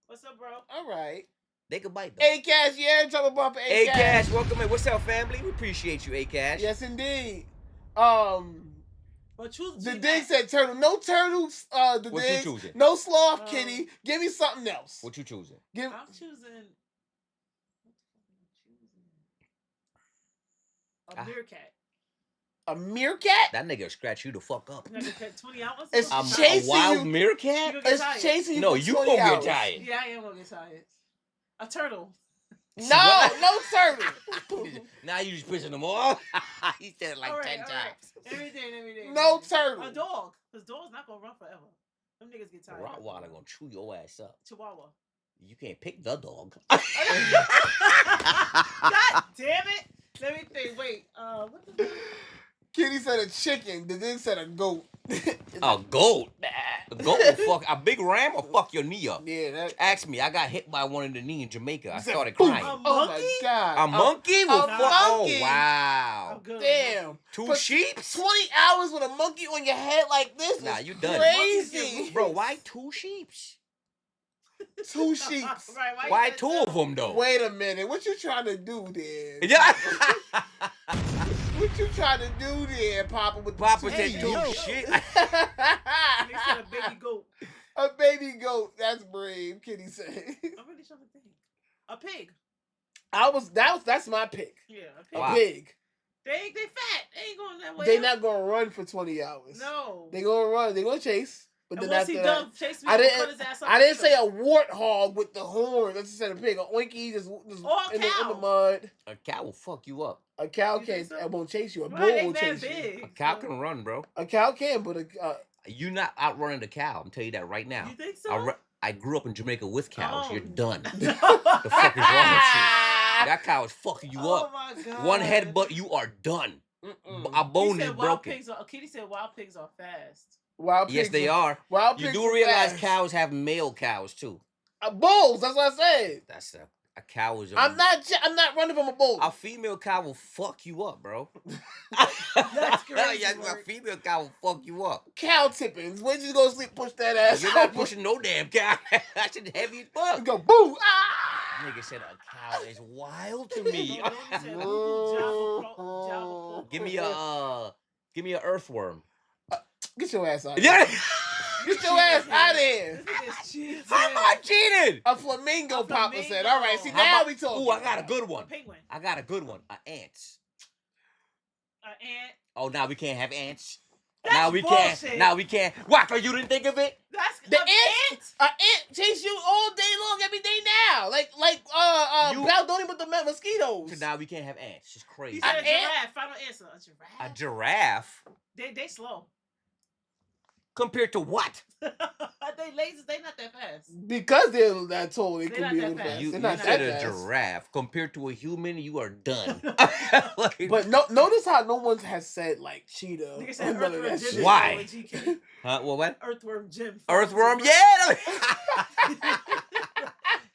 What's up, bro? All right. They can bite though. A-Cash, yeah, trouble bumper. A-Cash, welcome in. What's up, family? We appreciate you, A-Cash. Yes, indeed. But choose The G dig Mac. said turtle. No turtles. The What you dig. choosing? No sloth, kitty. Give me something else. What you choosing? Give. I'm choosing a meerkat. A meerkat? That nigga scratch you the fuck up. Nigga, 20 hours. It's A chasing wild you. meerkat? It's chasing you. No, for you 20 gonna hours. get tired. Yeah, I am gonna get tired. A turtle. No, no turtle. Now you just pissing them off. He said it like 10 times. Everything. No turtle. A dog. Because dog's not gonna run forever. Them niggas get tired. Rottweiler gonna chew your ass up. Chihuahua. You can't pick the dog. God damn it. Let me think. Wait. What the fuck? Kitty said a chicken. The dig said a goat. A goat? A goat will fuck. A big ram will fuck your knee up. Yeah, that. Ask me. I got hit by one in the knee in Jamaica. I said, started boom. crying. A monkey? Oh my god. A monkey will fuck. monkey. Oh, wow. I'm good. Damn. Two But sheeps? 20 hours with a monkey on your head like this Nah, is you done. crazy. Bro, why two sheeps? Two sheeps. Right, Why you said two of them, though? Wait a minute. What you trying to do there? Yeah. What you trying to do there, Papa? With the Papa two said sheep? two shit. They said a baby goat. A baby goat. That's brave. Kitty said. I'm really trying to think. A pig. That's my pick. Yeah, a pig. A Wow. pig. They fat. They ain't going that way. They not gonna run for 20 hours. No. They gonna run. They gonna chase. But And then once he after done that, chase me, I I'm gonna didn't. cut his ass up I didn't and say eat a warthog with the horns. I just said a pig. A oinky just Or a in the cow. mud. A cow will fuck you up. A cow You think can't. so? It won't chase you. A bull Right, they will mad chase you. big. A cow can run, bro. A cow can, but You not outrunning the cow. I'm telling you that right now. You think so? I grew up in Jamaica with cows. Oh. You're done. The fuck is wrong with you? That cow is fucking you Oh up. my god. One headbutt, you are done. A bone is broken. Kitty said wild pigs are fast. wild pigs. Yes, they are. Wild You pigs do are realize fast. cows have male cows too. Bulls. That's what I said. That's a cow is. I'm not running from a bull. A female cow will fuck you up, bro. That's crazy, Yeah, a Mark. female cow will fuck you up. Cow tippings. When you go to sleep, push that ass. You're not pushing no damn cow. That shit heavy as fuck. Go boom. Ah! Nigga said a cow is wild to me. Give me a earthworm. Get your ass out. Yeah. Get your ass out of here. How am I cheating? A flamingo, Papa said. flamingo. All right, see, How now about- we talking. Ooh, I got a good A one. penguin. I got a good one. An ant. An ant. Oh, now we can't have ants. That's now we bullshit. can't. Now we can't. What? So you didn't think of it? That's The an ant, an ant chase you all day long, every day now. Like You- Baldoni with the mosquitoes. So now we can't have ants. It's crazy. He said a An ant? giraffe. Final answer. A giraffe. A giraffe They slow. compared to what? They lazy. They not that fast. Because they're that tall, they They're could not be a that little fast. fast. You They're not said that a fast. giraffe compared to a human. You are done. Like- But notice how no one has said like cheetah. Nigga said None of earthworm that Jim. shit. Why? GK. Huh? What? Earthworm Jim. Earthworm? Yeah.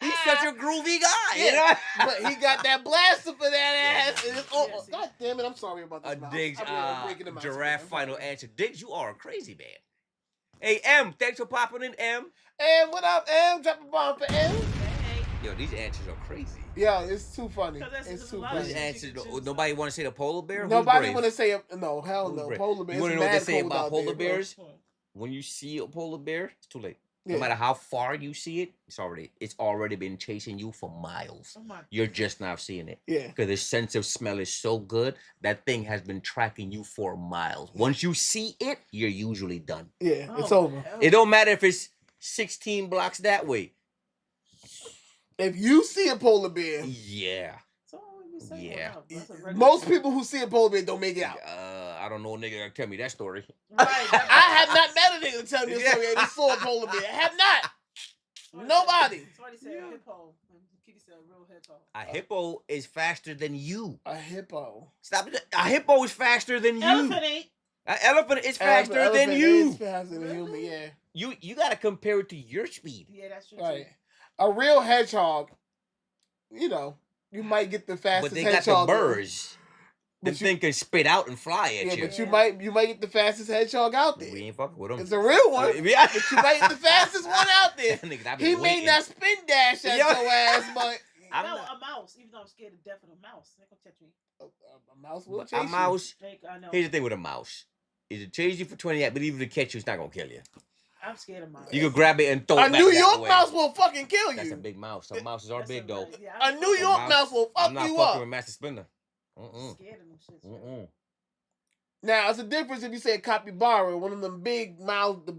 He's such a groovy guy. You know? But he got that blaster for that ass. And it's, Yes, he- God damn it! I'm sorry about this. A mouse. Diggs, I'm breaking the mouse. giraffe I'm final sorry. answer. Diggs, you are a crazy man. Hey, M, thanks for popping in, M. And what up, M? Drop a bomb for M. Yo, these answers are crazy. Yeah, it's too funny. 'Cause that's- It's there's too a lot of These funny. shit. answers, you can choose nobody want to say the polar bear? Who's Nobody brave? want to say no. Hell Who's no. brave? Polar bears. You want to it's know what they mad say cold about out polar there, bro. bears? When you see a polar bear, it's too late. No Yeah. matter how far you see it, it's already been chasing you for miles. Oh my. You're just not seeing it. Yeah. Because the sense of smell is so good, that thing has been tracking you for miles. Once you see it, you're usually done. Yeah, it's Oh, over. hell. It don't matter if it's 16 blocks that way. If you see a polar bear, Yeah. So what would you say? Yeah. Wow, that's a regular most thing. people who see a polar bear don't make it out. I don't know a nigga that tell me that story. Right. I have not met a nigga to tell me a story that he saw a polar bear. I have not. Nobody. Somebody said a hippo. And Kitty said a real hippo. A hippo is faster than you. A hippo. Stop it. A hippo is faster than you. Elephant ain't. An elephant is faster Elephant than you. is faster than human, yeah. You gotta compare it to your speed. Yeah, that's true. Right. A real hedgehog, you know, you might get the fastest But they got the hedgehog. birds. Them But you- thing can spit out and fly at Yeah, you. but you might get the fastest hedgehog out there. We ain't fucking with them. It's a real one. Yeah. But you might get the fastest one out there. Nigga, I be He may waiting. not spin dash at Yeah. your ass, but I'm No, not- a mouse. Even though I'm scared to death of a mouse, they gonna catch me. a mouse will But chase a mouse. I know. Here's the thing with a mouse. It'll chase you for 20 yards, but even if it catch you, it's not gonna kill you. I'm scared of mice. You can grab it and throw it A back New that York way. mouse will fucking kill you. That's a big mouse. Some mouses are big though. Yeah, A New York mouse will fuck I'm not you fucking up. with Master Splinter. I'm scared of them shits. Now it's a difference if you say a capybara, one of them big mouths, the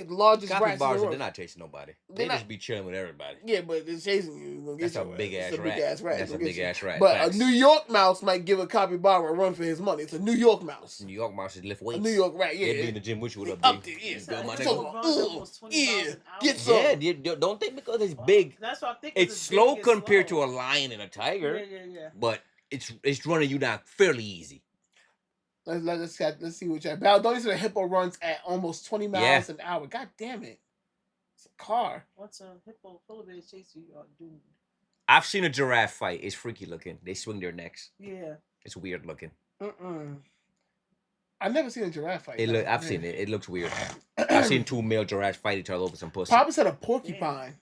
largest rats in the Capybaras, world. they're not chasing nobody. They're They not- just be chilling with everybody. Yeah, but they're chasing you. Gonna get That's a your big ass. ass It's a rat. big ass rat. That's a Gonna get big you. ass rat. But Facts. a New York mouse might give a capybara a run for his money. It's a New York mouse. New York mouses lift weights. A New York rat, yeah. They be in the gym with you. What Up up, there, B? yeah. You good, my So, nigga? yeah, get some. Yeah, don't think because it's big. That's what I think. It's slow compared to a lion and a tiger. Yeah. But it's running you down fairly easy. Let's see what you have. Don't you say the hippo runs at almost 20 miles an hour? God damn it. It's a car. Once a hippo polar bear chase you, you are doomed. I've seen a giraffe fight. It's freaky looking. They swing their necks. Yeah. It's weird looking. I've never seen a giraffe fight. I've seen it. It looks weird. I've seen 2 male giraffes fight each other over some pussy. Papa said a porcupine.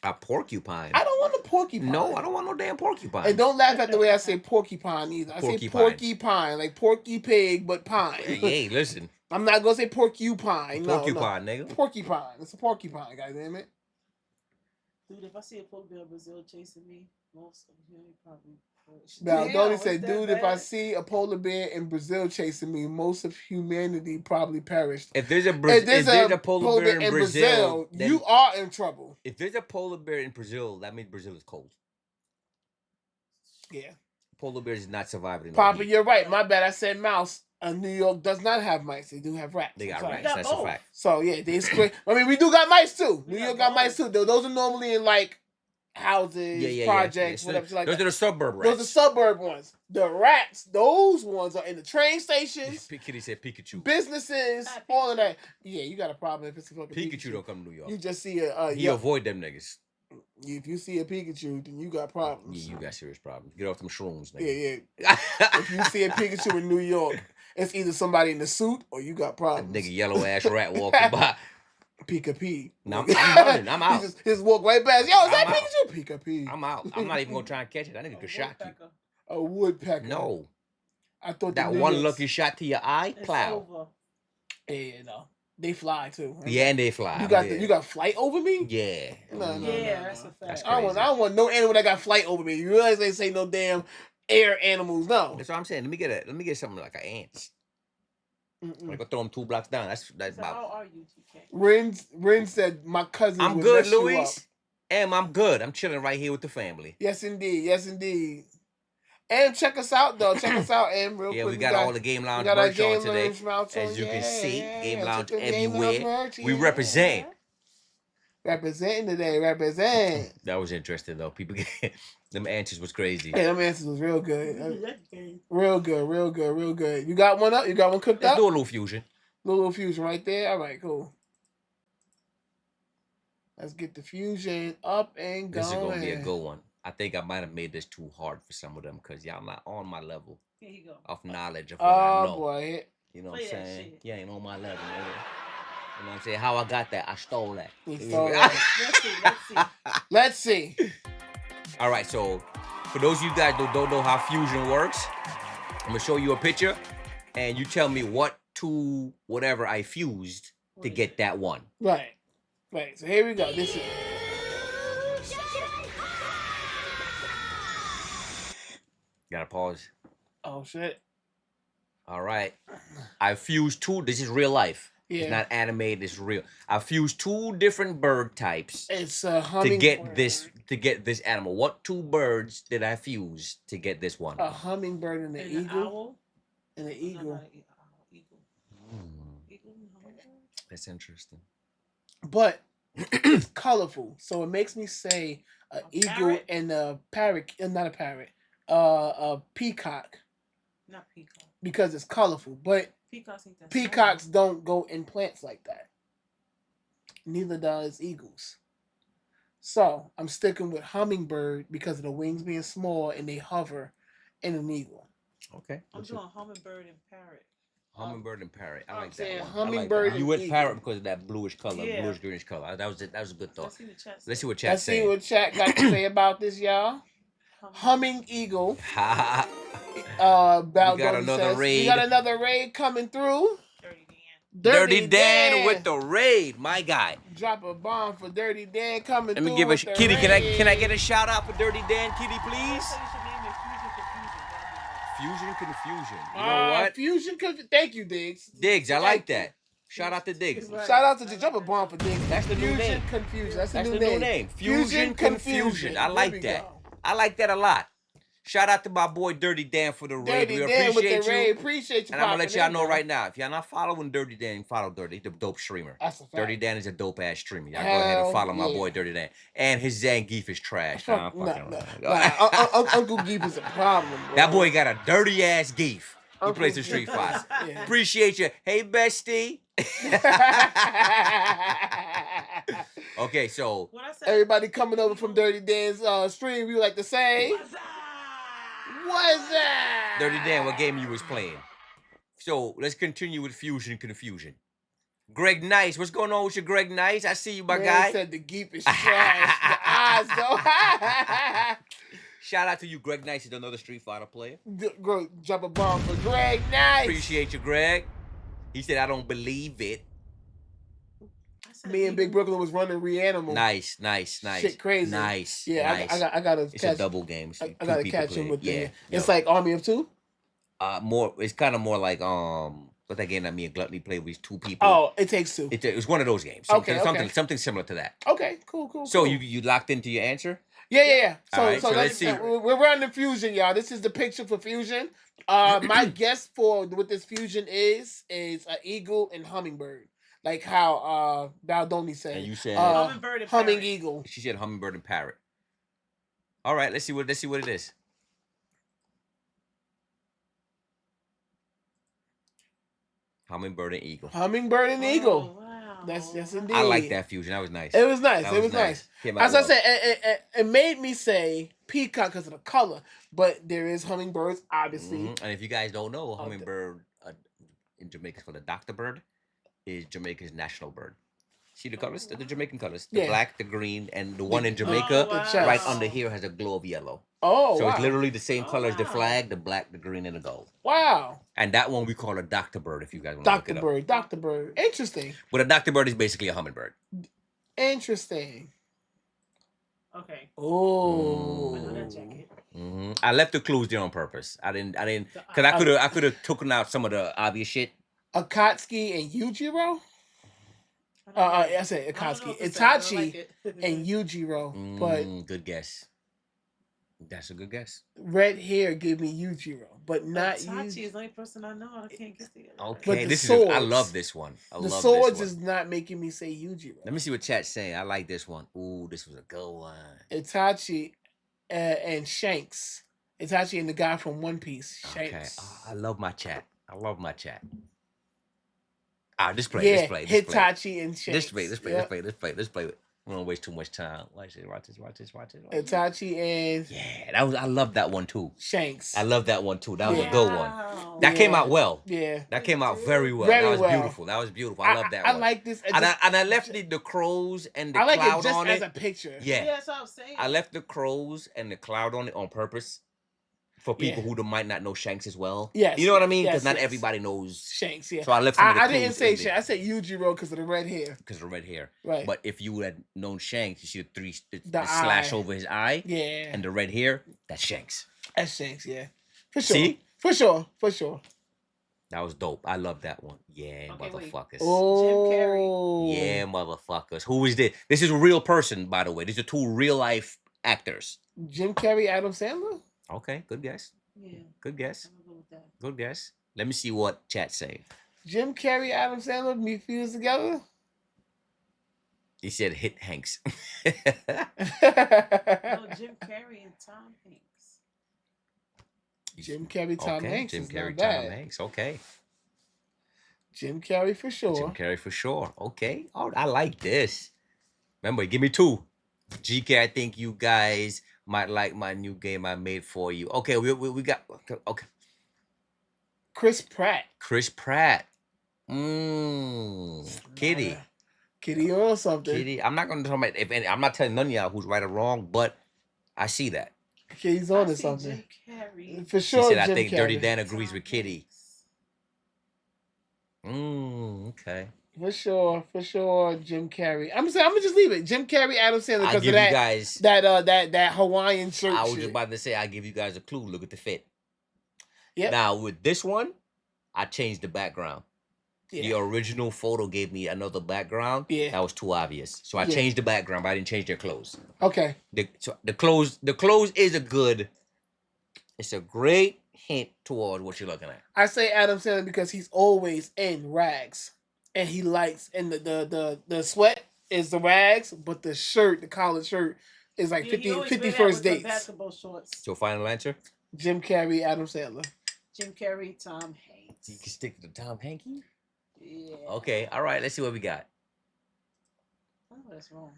A porcupine? I don't want a porcupine. No, I don't want no damn porcupine. And don't laugh at the way I say porcupine either. I say porcupine, like porky pig, but pine. Hey, listen. I'm not gonna say porcupine. Porcupine, no. nigga. Porcupine. It's a porcupine, goddammit. Dude, if I see a polar bear in Brazil chasing me, most of them probably. Now, Damn, Donnie what's said, that dude, if I bad? see a polar bear in Brazil chasing me, most of humanity probably perished. If there's a polar bear in Brazil, then you are in trouble. If there's a polar bear in Brazil, that means Brazil is cold. Yeah. Polar bears is not surviving in Papa, the heat. you're right. My bad. I said mouse. New York does not have mice. They do have rats. They got Sorry. rats. That's a fact. So yeah, they square. I mean, we do got mice too. New York got mice too. Those are normally in like houses, projects, whatever. Like those are the suburb rats. Those are suburb ones. The rats, those ones are in the train stations. Kitty said Pikachu. Businesses, all of that. Yeah, you got a problem if it's a fucking Pikachu don't come to New York. You just see a He avoid them niggas. If you see a Pikachu, then you got problems. Yeah, you got serious problems. Get off them shrooms, nigga. Yeah. If you see a Pikachu in New York, it's either somebody in the suit or you got problems. Nigga, yellow ass rat walking by. Pika P. No, I'm running. I'm out. He just walk right past. Yo, is that I'm Pikachu? Pika P. I'm out. I'm not even gonna try and catch it. That nigga could shock you. A woodpecker. No. I thought that one lucky shot to your eye, cloud. Yeah, no. They fly too. Right? Yeah, and they fly. You got flight over me? Yeah. No. That's a fact. That's I don't want no animal that got flight over me. You realize they say no damn air animals. No. That's what I'm saying. Let me get something like an ant. I go throw them 2 blocks down. That's So about. how are you, TK? Rin said my cousin. I'm good, Luis. I'm good. I'm chilling right here with the family. Yes, indeed. Yes, indeed. And check us out, though. Check us out, and real quick. Yeah, we got all the Game Lounge merch on today. As you can see, Game Lounge everywhere. We represent. Representing today. Represent. That was interesting, though. People get... Them answers was crazy. Yeah, them answers was real good. Real good. You got one up? You got one cooked Let's up? do a little fusion. Little fusion right there. All right, cool. Let's get the fusion up and going. This is going to be a good one. I think I might have made this too hard for some of them because y'all not on my level of knowledge of what I know. Boy. You know what I'm saying? You ain't on my level, nigga. You know what I'm saying? How I got that? I stole that. Let's see. All right, so for those of you guys that don't know how fusion works, I'm going to show you a picture and you tell me what two whatever I fused to get that one. Right. So here we go. This is... Gotta pause. Oh, shit. All right. I fused 2. This is real life. Yeah. It's not animated. It's real. I fused 2 different bird types. It's to get this animal. What 2 birds did I fuse to get this one? A hummingbird and an eagle. And an eagle. That's interesting. But it's colorful, so it makes me say an eagle parrot? and a parrot. Not a parrot. A peacock. Not peacock. Because it's colorful, but peacocks don't go in plants like that. Neither does eagles. So I'm sticking with hummingbird because of the wings being small and they hover, and an eagle. Okay. I'm doing hummingbird and parrot. Hummingbird and parrot. I like saying that one. hummingbird You went and parrot eagle. because of that bluish color, Yeah. bluish greenish color. That was a good thought. Let's see what Let's see what chat chat Let's see saying. what chat got to say about this, y'all. Humming eagle. Baldoni another says. raid. We got another raid coming through. Dirty Dan with the raid, my guy. Drop a bomb for Dirty Dan coming Let me through. give a with the Kitty. raid. Can I get a shout out for Dirty Dan, Kitty, please? Fusion Confusion. You know what? Fusion Confusion. Thank you, Diggs. Diggs, I like that. Shout out to Diggs. Shout out to Diggs. Drop a bomb for Diggs. That's the new name. Confusion. That's the That's new the new name. name. Fusion Confusion. I There like we that. go. I like that a lot. Shout out to my boy Dirty Dan for the raid. Dirty We Dan with the appreciate raid. you. Appreciate you. And I'm gonna let popping y'all in, know man. right now, if y'all not following Dirty Dan, follow Dirty, the dope streamer. That's a fact. Dirty Dan is a dope ass streamer. Y'all go ahead and follow my boy Dirty Dan. And his Zangief is trash. Nah, I'm fucking around. Uncle Geef is a problem, bro. That boy got a dirty ass Geef. He Uncle plays the Geef. Street Fighter. Yeah. Appreciate you. Hey, bestie. Okay, so Everybody coming over from Dirty Dan's stream, we like to say, what's that? Dirty Dan, what game you was playing? So let's continue with Fusion Confusion. Greg Nice, what's going on with you, Greg Nice? I see you, my Man guy. said the Geef is trash. The eyes, though. Shout out to you, Greg Nice is another Street Fighter player. Drop a bomb for Greg Nice. Appreciate you, Greg. He said, I don't believe it. Me and Big Brooklyn was running Reanimal. Nice. Shit crazy. Nice. Yeah, nice. I gotta It's catch. a double game. So I gotta catch him with yeah. It's like Army of Two. More. It's kind of more like what's that game that me and Gluttony played with 2 people? Oh, It Takes Two. It was one of those games. Okay. Something similar to that. Okay, cool. So you locked into your answer? Yeah. So, All right, so let's see. We're running Fusion, y'all. This is the picture for Fusion. My guess for what this Fusion is an eagle and hummingbird, like how Baldoni said. And you said hummingbird and humming parrot. eagle. She said hummingbird and parrot. All right, let's see what it is. Hummingbird and eagle. Hummingbird and eagle. Wow. That's indeed. I like that Fusion. That was nice. It was nice. That It was nice. Came out As I well. said, it made me say peacock because of the color, but there is hummingbirds, obviously. And if you guys don't know, hummingbird in Jamaica is called a doctor bird. Is Jamaica's national bird. See the colors? The Jamaican colors. The black, the green, and the one in Jamaica right under here has a glow of yellow. Oh, so wow. it's literally the same color as the flag, the black, the green, and the gold. Wow. And that one we call a doctor bird if you guys want to look it up. Doctor bird. Interesting. But a doctor bird is basically a hummingbird. Interesting. Okay. Oh. I know that jacket. I left the clues there on purpose. I didn't, because I could have taken out some of the obvious shit. Akatsuki and Yujiro? I said Akatsuki. Itachi and Yujiro. But good guess. That's a good guess. Red hair gave me Yujiro, but not Itachi is Yujiro. the only person I know. I can't get the other. Okay, But I love this one. The swords is not making me say Yujiro. Let me see what chat's saying. I like this one. Ooh, this was a good one. Itachi and Shanks. Itachi and the guy from One Piece. Shanks. Okay. I love my chat. Display. Hitachi and Shanks. Display. We don't waste too much time. Watch this. Itachi and I love that one too. Shanks. I love that one too. That was a good one. That came out well. Yeah. That came out very well. That was beautiful. I love that one. I like this. And I left the crows and the I like cloud it just on as it. a picture. Yeah. That's what I'm saying. I left the crows and the cloud on it on purpose. For people who might not know Shanks as well. Yes. You know what I mean? Because Yes, not yes. everybody knows Shanks, yeah. So I left some of the I didn't clues say in Shanks. I said Yujiro because of the red hair. because of the red hair. Right. But if you had known Shanks, you see the The slash eye. over his eye. Yeah. And the red hair, that's Shanks. That's Shanks, yeah. For sure. See? For sure. That was dope. I love that one. Yeah, motherfuckers. Oh. Yeah, motherfuckers. Who is this? This is a real person, by the way. These are 2 real life actors. Jim Carrey, Adam Sandler? Okay, good guess. Yeah. Good guess. I'm gonna go with that. Good guess. Let me see what chat say. Jim Carrey, Adam Sandler, me fused together? He said hit Hanks. No, Jim Carrey and Tom Hanks. Jim Carrey, Tom Hanks. Jim is Carrey, not bad. Tom Hanks. Okay. Jim Carrey for sure. Jim Carrey for sure. Okay. Oh, I like this. Remember, give me 2. GK, I think you guys might like my new game I made for you. Okay, we got okay. Chris Pratt. Kitty. Kitty or something. Kitty. I'm not gonna talk about I'm not telling none of y'all who's right or wrong, but I see that. Okay, he's on I to see something. Jim Carrey. For She sure, said, I Jim think Carrey. Dirty Dan agrees with Kitty. Okay. For sure, Jim Carrey. I'm gonna just leave it. Jim Carrey, Adam Sandler, I'll because of give that. you guys. That Hawaiian shirt. I was shit. just about to say, I'll give you guys a clue. Look at the fit. Yep. Now with this one, I changed the background. Yeah. The original photo gave me another background. Yeah. That was too obvious. So I changed the background, but I didn't change their clothes. Okay. The clothes is it's a great hint toward what you're looking at. I say Adam Sandler because he's always in rags, and he likes, and the sweat is the rags, but the shirt, the collared shirt, is like 50 first dates. Basketball shorts. So final answer? Jim Carrey, Adam Sandler. Jim Carrey, Tom Hanks. You can stick to the Tom Hanks? Yeah. Okay, all right. Let's see what we got. Oh, that's wrong.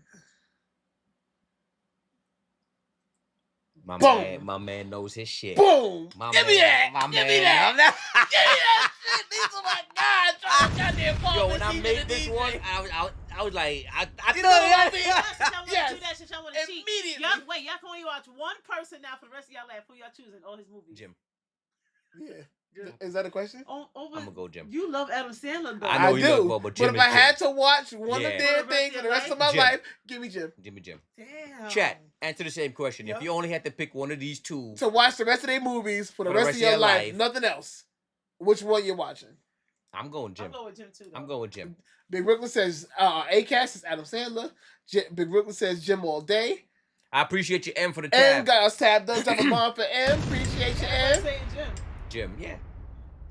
My man knows his shit. Boom! Give me that! Give me that shit! These are my guys trying to goddamn fall. Yo, when I made this one, I was like, I You thought know what I mean? Y'all do that shit. Y'all want to cheat. Immediately. Y'all can only watch one person now for the rest of y'all life. Who y'all choosing? All his movies. Jim. Yeah. Is that a question? I'm gonna go Jim. You love Adam Sandler, though. I know you do. love, but Jim if I is had Jim. to watch one of their things for the rest of my life, give me Jim. Jim. Damn. Chat, answer the same question. If you only had to pick one of these two to watch the rest of their movies for the rest of your life, nothing else, which one you watching? I'm going Jim. I'm going with Jim too. Though. I'm going with Jim. Big Brooklyn says A-Cast is Adam Sandler. Big Brooklyn says Jim all day. I appreciate you, M, for the M tab. got us tabbed up. Drop a bomb for M. Appreciate you, M. Jim, yeah.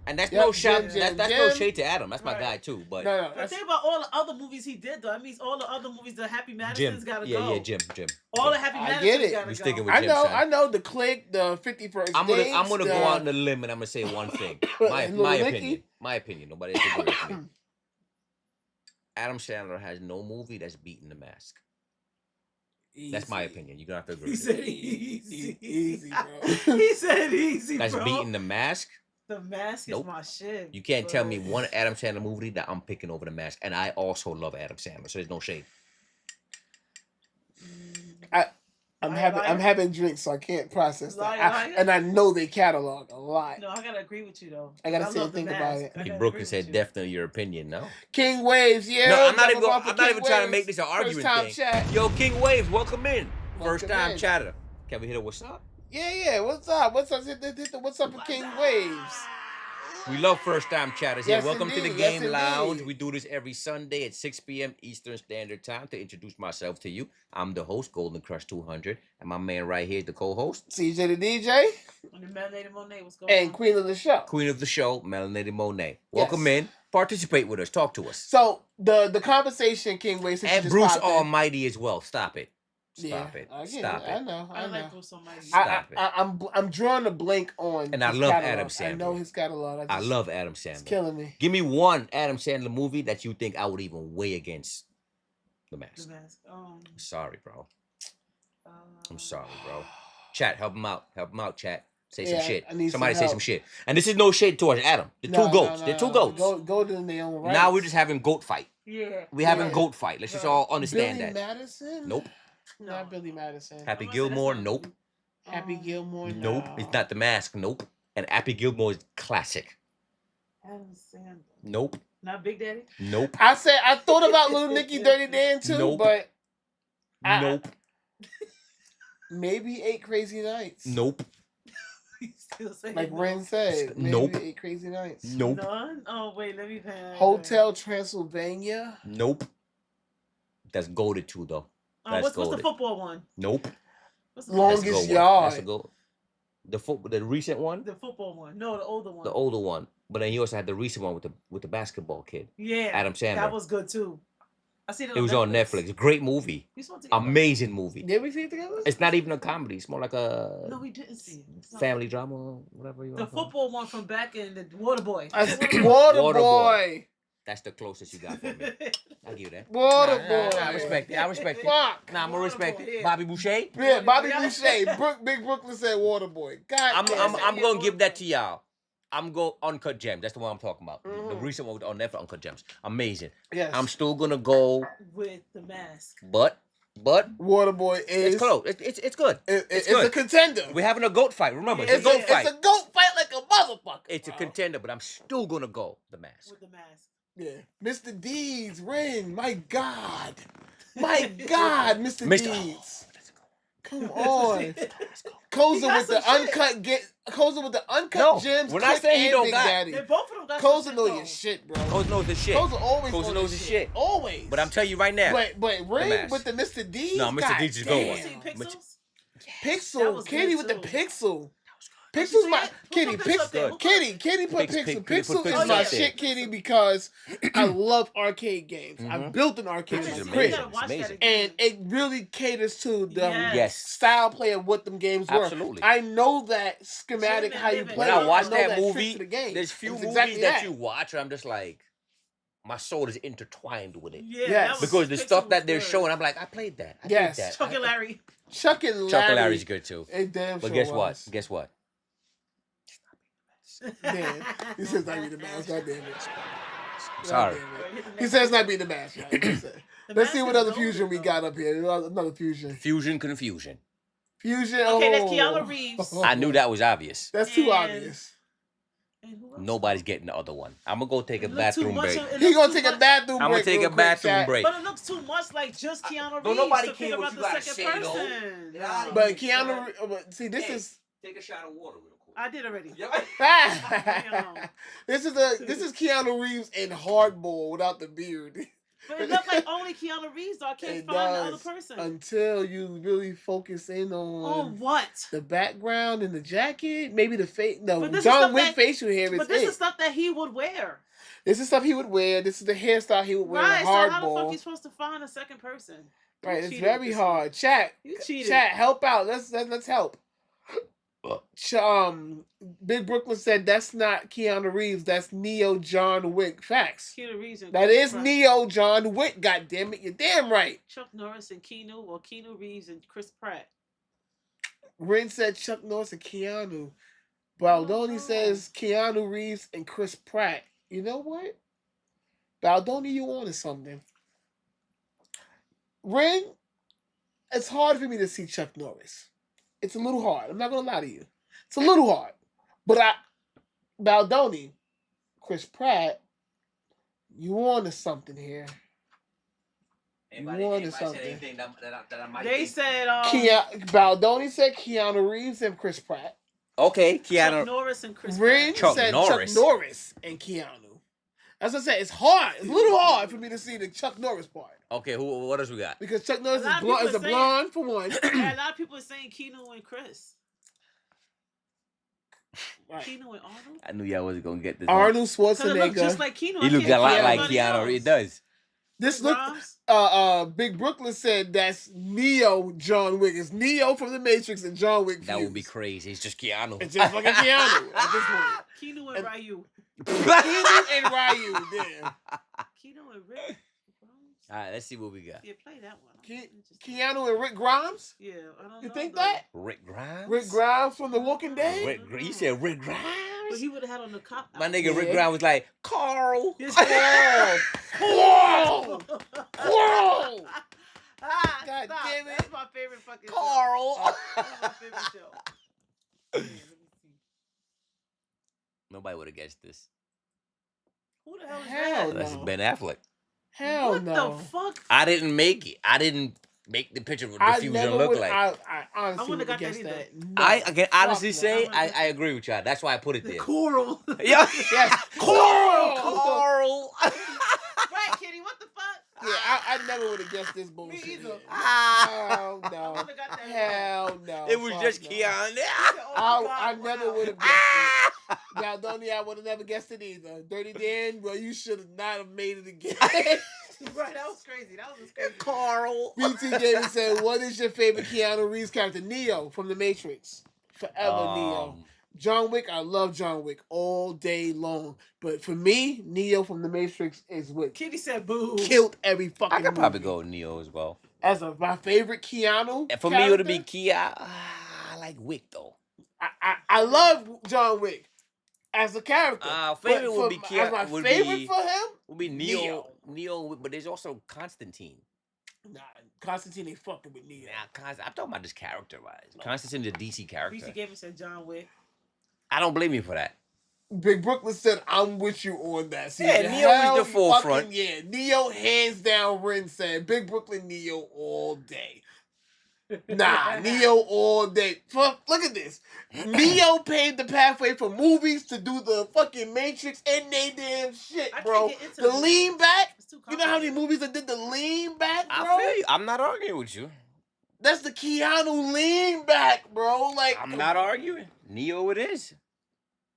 And that's no shot. That's no shade to Adam. That's my guy too. But But think about all the other movies he did, though. That means all the other movies, the Happy Madison's gotta go. Yeah, Jim. All the Happy Madison's gotta go. Sticking with Jim, I know the Click, the 51st I'm gonna go out on the limb and I'm gonna say one thing. My opinion. My opinion. Nobody else agree with me. Adam Sandler has no movie that's beaten The Mask. Easy. That's my opinion. You're gonna have to agree. He with said me. easy, bro. He said easy, That's bro. beating The Mask. The Mask is my shit. You can't tell me one Adam Sandler movie that I'm picking over The Mask, and I also love Adam Sandler, so there's no shade. I'm having drinks, so I can't process that. And I know they catalog a lot. No, I gotta agree with you though. I gotta sit and think about it. Hey, Brooklyn said definitely your opinion, no? King Waves, yeah. No, I'm not even trying to make this an argument thing. Chat. Yo, King Waves, welcome in. First time in. chatter. Can we hit a what's up? Yeah. What's up? What's up? What's up with King Waves? We love first time chatters here. Yes, Welcome indeed. to the Game Lounge. We do this every Sunday at 6 p.m. Eastern Standard Time. To introduce myself to you, I'm the host, Golden Crush 200, and my man right here is the co-host, CJ the DJ, and the Melanated Monet. What's going and on? Queen of the show. Queen of the show, Melanated Monet. Welcome in. Participate with us. Talk to us. So the conversation, King Waves, and Bruce Almighty as well. Stop it. Stop it. Stop it. I know. I like Bruce Almighty. Stop it. I'm drawing a blank on. And I love Adam Sandler. I know his catalog. I love Adam Sandler. It's killing me. Give me one Adam Sandler movie that you think I would even weigh against The Mask. I'm sorry, bro. I'm sorry, bro. Chat, help him out. Help him out, chat. Say some shit. Somebody say some shit. And this is no shade towards Adam. They're two goats. They're two goats. Goat in their own right. Now we're just having goat fight. Yeah. We having goat fight. Let's just all understand Billy that. Madison? Nope. Not Billy Madison. Happy Gilmore? Nope. Happy Gilmore? Nope. It's not The Mask. Nope. And Happy Gilmore is classic. Adam Sandler. Nope. Not Big Daddy? Nope. I thought about Little Nicky Dirty Dan too, Nope. but nope. Maybe 8 Crazy Nights. Nope. Like Ren said. Maybe Nope. 8 Crazy Nights. Nope. None? Oh, wait, let me find. Hotel Transylvania. Nope. That's goaded too, though. What's the football one? Nope. What's the Longest Yard. That's a goal. The recent one. The football one. No, the older one. The older one. But then he also had the recent one with the basketball kid. Yeah. Adam Sandler. That was good too. I seen it. It was on Netflix. Great movie. Amazing movie. Did we see it together? It's not even a comedy. It's more like a No, we didn't see it. family drama, whatever you want. The football one from back in the Waterboy. Waterboy. That's the closest you got for me. I'll give you that. Waterboy. I respect it. I respect it. Fuck. Nah, I'm gonna respect it. Bobby Boucher. Yeah, Bobby Boucher. Big Brooklyn said Waterboy. God, I'm gonna give that to y'all. I'm go Uncut Gems. That's the one I'm talking about. The recent one on Netflix, Uncut Gems. Amazing. Yes. I'm still gonna go with The Mask. But But Waterboy is it's close. It's good. It's good. a contender. We're having a goat fight. Remember, it's It's a goat fight. It's a goat fight like a motherfucker. It's bro. a contender, but I'm still gonna go the mask. With the mask. Yeah, Mr. Deeds, Ren. My God, my God, Mr. Deeds. Come on, Koza with the uncut Koza with the uncut gems. We're not saying he don't Big got. Daddy. They both of them got Koza some know shit, your though. shit, bro. Koza knows his shit. Koza always Koza knows his shit. Always. But I'm telling you right now. But Ren with the Mr. Deeds. No, Mr. Deeds is good one. Pixels? Pixel, Kitty with the pixel. Pixel's Pixel's my Kitty. Kitty put Pixel. Pixel is my shit, Kitty, because I love arcade games. I built an arcade in my crib, and it really caters to the style play of what them games were. Absolutely. I know that schematic how you play. When I watch that tricks movie, to the game. there's few It's movies exactly that you watch, and I'm just like, my soul is intertwined with it. Yeah, yes. Because the stuff that they're showing, I'm like, I played that. I played that. Chuck and Larry. Chuck and Larry. Chuck and Larry's good too. It damn but sure guess was. what? Guess what? Damn. He says not be the mask. God damn it. Sorry. He says not be the mask. Let's see what other fusion we got up here. Another fusion. Fusion confusion. Fusion. Okay, that's Keanu Reeves. I knew that was obvious. That's too obvious. Nobody's getting the other one. I'm gonna go take a bathroom break. He gonna take a bathroom break. I'm gonna take a bathroom break. But it looks too much like just Keanu Reeves. Don't nobody to care think what about you the gotta second say, person. though. But Keanu, see, this is. Take a shot of water real quick. I did already. This is Keanu Reeves in hardball without the beard. But it looked like only Keanu Reeves, though. I can't find the other person. Until you really focus in on what? The background and the jacket, maybe the face. No, But this John is Wick stuff facial hair is But this is stuff that he would wear. This is stuff he would wear. This is the hairstyle he would wear Right, in so how the fuck hardball. you supposed to find a second person? Right, You it's cheated very with this hard. one. Chat, You cheated. chat, help out. Let's help. Big Brooklyn said that's not Keanu Reeves. That's Neo John Wick. Facts. Keanu Reeves and That Chris is Pratt. Neo John Wick. God damn it, you're damn right. Chuck Norris and Keanu, or Keanu Reeves and Chris Pratt. Ren said Chuck Norris and Keanu. Baldoni says Keanu Reeves and Chris Pratt. You know what? Baldoni, you on to something. Ren, it's hard for me to see Chuck Norris. It's a little hard. I'm not gonna lie to you. It's a little hard. But Baldoni, Chris Pratt, you on to something here. You on to something. They said Baldoni said Keanu Reeves and Chris Pratt. Okay, Keanu. Chuck Norris and Chris Ren Pratt. said Chuck Norris and Keanu. As I said, it's hard. It's a little hard for me to see the Chuck Norris part. Okay, what else we got? Because Chuck Norris A lot of is a people are blonde for one. Yeah, a lot of people are saying Keanu and Chris. Right. Keanu and Arnold? I knew y'all wasn't gonna get this. Arnold Because it looked Schwarzenegger. just like Keanu. He looks a lot like Keanu. It does. This look. Big Brooklyn said that's Neo John Wick. It's Neo from the Matrix and John Wick. That would be crazy. It's just Keanu. It's just fucking Keanu at this point. Keanu and Ryu. Keanu and Ryu. Damn. Keanu and Rick. All right, let's see what we got. Yeah, play that one. Keanu and Rick Grimes. Yeah, I don't know. You think though. that? Rick Grimes. Rick Grimes from The Walking Dead. You said Rick Grimes. But he would have had on the cop. My nigga Rick Grimes was like Carl. Whoa! Whoa! Whoa! Ah, God stop. damn it. That's my favorite fucking Carl. show. That's my favorite show. Yeah, let me see. Nobody would have guessed this. Who the hell is Hell that? That's no. Ben Affleck. Hell What no. the fuck? I didn't make it. I didn't make the picture of what I the fusion never looked would. like. I honestly wouldn't would have got guessed that that. No. I can honestly Fuck say no. I agree with y'all. That's why I put it there. Coral. Yeah. Yes. Carl. Right, Kitty, what the fuck? Yeah, I never would have guessed this bullshit. Me either. Hell no. I would've got that Hell no. It was Fuck just no. Keanu. I never would have guessed it. Now, Donnie, I would have never guessed it either. Dirty Dan, well, you should have not have made it again. Right, that was crazy. That was crazy. Carl. BT David said, what is your favorite Keanu Reeves character? Neo from The Matrix. Forever Neo. John Wick, I love John Wick all day long. But for me, Neo from The Matrix is what Kitty said boo. killed every fucking I could probably movie. go with Neo as well. As my favorite Keanu And for me, it would be Kia. I like Wick though. I love John Wick as a character. Favorite but would be Kia. As my would favorite be, for him, would be Neo. Neo, but there's also Constantine. Nah, Constantine ain't fucking with Neo. Nah, I'm talking about this character-wise. Constantine is a DC character. Reese gave us a John Wick. I don't blame you for that. Big Brooklyn said, "I'm with you on that." See, Yeah, Neo is the forefront. Yeah, Neo hands down. Rin said, "Big Brooklyn Neo all day." Nah, Neo all day. Fuck, look at this. Neo paved the pathway for movies to do the fucking Matrix and they damn shit, bro. The lean back. You know how many movies that did the lean back, bro? I feel you. I'm not arguing with you. That's the Keanu lean back, bro. Like, I'm not arguing. Neo it is.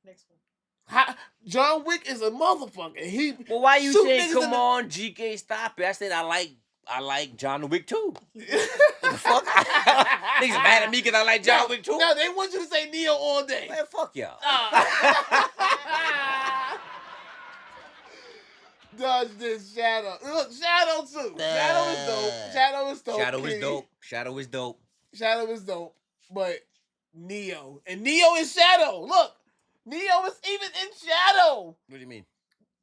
Next one. John Wick is a motherfucker. Well, why you saying, come on, GK, stop it? I said I like John Wick too. What the fuck? Niggas mad at me because I like John Wick too? No, they want you to say Neo all day. Man, fuck y'all. Dodge this Shadow. Look, Shadow too. Shadow is dope. Shadow is dope. Shadow is dope. Shadow is dope. Shadow is dope. But Neo. And Neo is Shadow. Look. Neo is even in Shadow. What do you mean?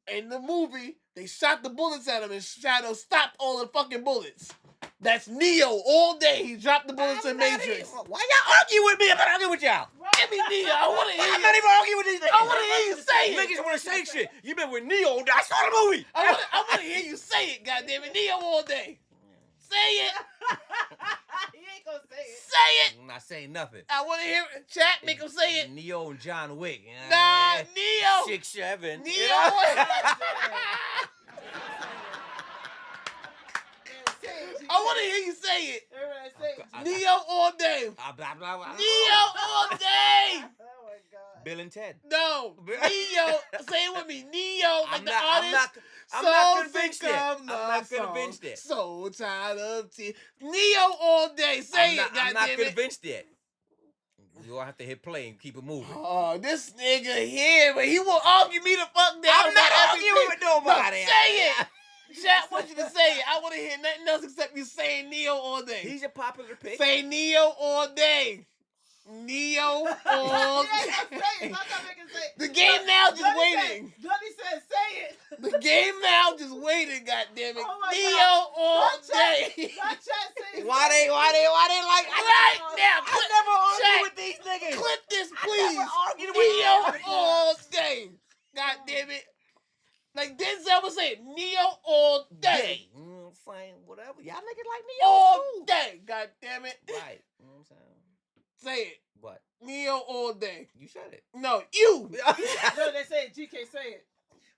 In the movie, they shot the bullets at him and Shadow stopped all the fucking bullets. That's Neo all day. He dropped the bullets in Matrix. Why y'all argue with me? I'm not arguing with y'all. Give me Neo. I want to hear you. I'm not even arguing with these niggas. I want to hear you say it. Niggas want to say shit. You been with Neo. I saw the movie. I want to hear you say it, goddammit. Neo all day. Say it. He ain't gonna say it. Say it. I'm not saying nothing. I want to hear it. Chat, make him say it. Neo and John Wick. Nah, Neo. 6, 7. Neo. You know? I want to hear you say it. Everybody say it. Neo all day. Neo all day. Oh my God. Bill and Ted. No. Neo. Say it with me. Neo. Like the artist. I'm not convinced yet. I'm not convinced yet. So tired of tears. Neo all day. Say it, I'm not goddammit. convinced yet. You'll have to hit play and keep it moving. Oh, this nigga here, but he will argue me the fuck down. I'm not arguing with nobody. No, say it. Chat want you to say it. I want to hear nothing else except you saying Neo all day. He's a popular pick. Say Neo all day. Neo all day. The game now just waiting. Johnny said, say it. The game now just waiting, goddammit. Oh my Neo God. all day. My chat saying Why they like? Right now, I never argue chat, with these niggas. clip this, I please. never argued with Neo all day. Goddammit. Like Denzel was saying, Neo all day. Fine, whatever. Y'all niggas like Neo All too. day, goddammit. Right. You know what I'm saying? Say it. What? Neo all day. You said it. No, you. No, they say it. GK say it.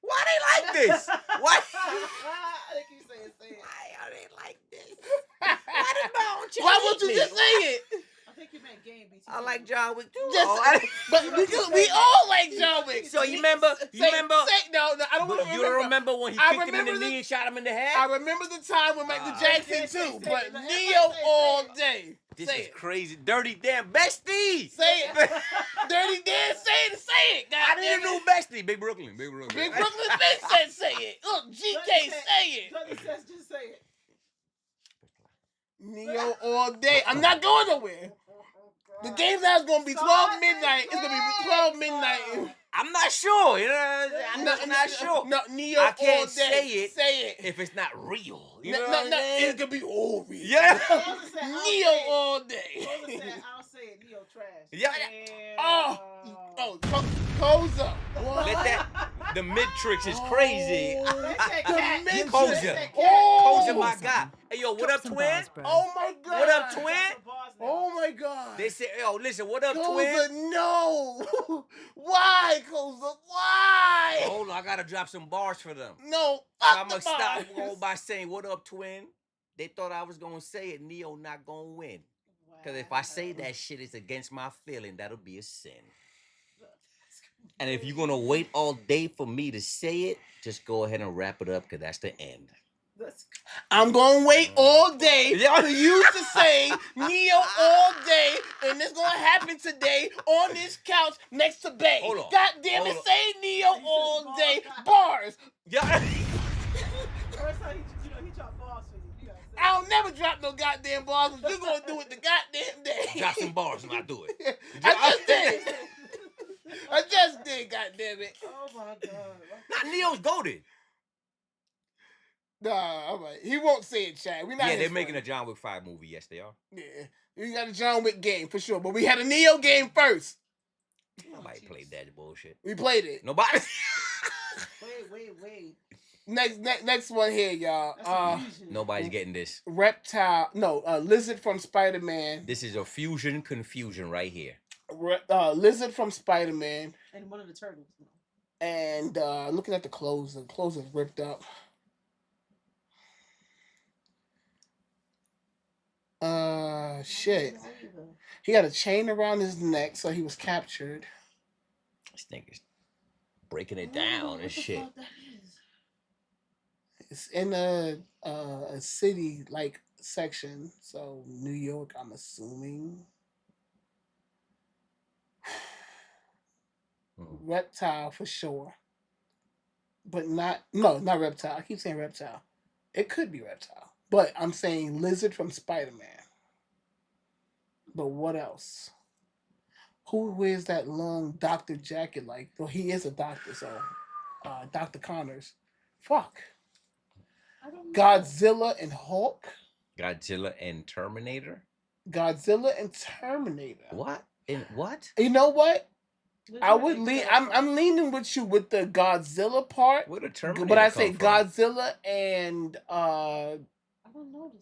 Why they like this? Why? I think you say it. Why are they like this? Why did my own chat Why won't you me? just say it? I think you meant game BT. I like John Wick too. Just, but because we all like John Wick. So you remember? No, I don't want to remember. You don't remember when he I kicked him in the remember knee and shot him in the head? I remember the time with Michael Jackson too, say but it. Neo all day. This Say is it. crazy. Dirty damn bestie. Say it. Dirty Dan, say it. God I need a new bestie. Big Brooklyn. Big Brooklyn bitch said say it. Look, GK say it. Johnny says, just say it. Neo all day. I'm not going nowhere. The game now is gonna be 12 midnight. It's gonna be 12 midnight. I'm not sure. You know, I'm not sure. No, Neo I can't all day. say it if it's not real. You know No, what I'm no, saying? it could be all real. Yeah. Neo all day. I'll say it. Neo trash. Yeah. Oh, toes up. Let that. The Matrix is crazy. The Matrix. Koza, my God. Hey, yo, what up, twin? Oh my God. What up, twin? Oh my God. They said, yo, listen, what up, Koza, twin? no. Why, Koza? Why? Hold on, I gotta drop some bars for them. No, I'm gonna stop go by saying, what up, twin? They thought I was gonna say it. Neo not gonna win. Because if I say that shit is against my feeling, that'll be a sin. And if you're gonna wait all day for me to say it, just go ahead and wrap it up, because that's the end. I'm gonna wait all day for you to say Neo all day, and it's gonna happen today on this couch next to Bay. Hold on. God damn it, say Neo all day. Bars. Yeah. First time he dropped bars for you. You gotta say I'll never drop no goddamn bars, but you're gonna do it the goddamn day. Drop some bars and I'll do it. I just did. I just did, goddammit. Oh my God. Not Neo's goated. Nah, I'm like, he won't say it, Chad. We not. Yeah, his they're making a friend. John Wick 5 movie. Yes, they are. Yeah, we got a John Wick game for sure, but we had a Neo game first. Nobody played that bullshit. We played it. Nobody. Wait. Next one here, y'all. Nobody's getting this. Reptile. No, Lizard from Spider-Man. This is a fusion confusion right here. Lizard from Spider-Man. And one of the turtles. And looking at the clothes is ripped up. Shit. He got a chain around his neck, so he was captured. This nigga's breaking it down and shit. It's in a city like section, so New York, I'm assuming. Reptile for sure, but not reptile. I keep saying reptile. It could be reptile, but I'm saying Lizard from Spider-Man. But what else? Who wears that long doctor jacket? Like, well, he is a doctor, so Dr. Connors. Fuck. Godzilla and Hulk. Godzilla and Terminator. Godzilla and Terminator. What? And what? You know what? I would lean. I'm leaning with you with the Godzilla part. Where the Terminator but I say come from? Godzilla and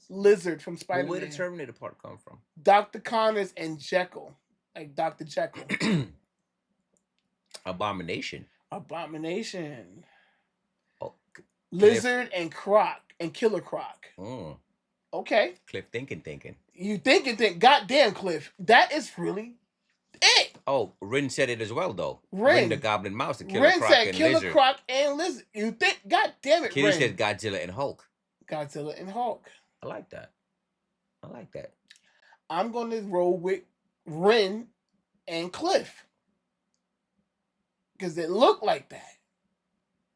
Lizard from Spider-Man. Where the Terminator part come from? Dr. Connors and Jekyll, like Dr. Jekyll. Abomination. Oh, Lizard and Croc and Killer Croc. Okay. Cliff thinking. You think. Goddamn, Cliff. That is really it. Oh, Rin said it as well, though. Rin the Goblin Mouse, the Killer Rin Croc said and Killer Lizard. Croc and Lizard. You think? God damn it, Kitty Rin. said Godzilla and Hulk. Godzilla and Hulk. I like that. I'm going to roll with Rin and Cliff. Because it looked like that.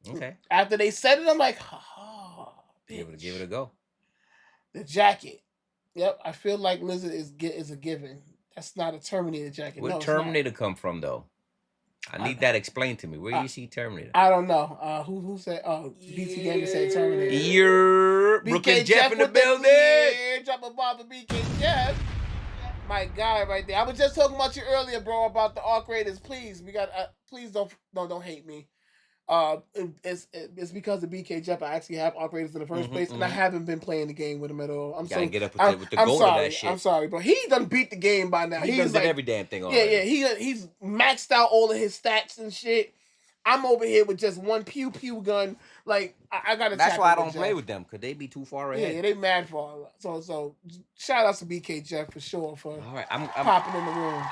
Okay. After they said it, I'm like, Give it a go. The jacket. Yep, I feel like Lizard is a given. That's not a Terminator jacket. Where Terminator come from, though? I need that explained to me. Where you see Terminator? I don't know. Who said? Oh, BT Gamer said Terminator. You're Brooklyn Jeff in the building. Drop a bomb for BK Jeff. My guy right there. I was just talking about you earlier, bro, about the arc raiders. Please, we got. Please don't hate me. It's because of BK Jeff. I actually have arc raiders in the first place, and I haven't been playing the game with him at all. Gotta get up with the goal of that shit. I'm sorry, bro. He done beat the game by now. He's done every damn thing already. Yeah. He's maxed out all of his stats and shit. I'm over here with just one pew pew gun. Like I gotta. That's why I don't play with them, because they be too far ahead. Yeah, they mad far. So shout out to BK Jeff for sure for all right. I'm popping in the room.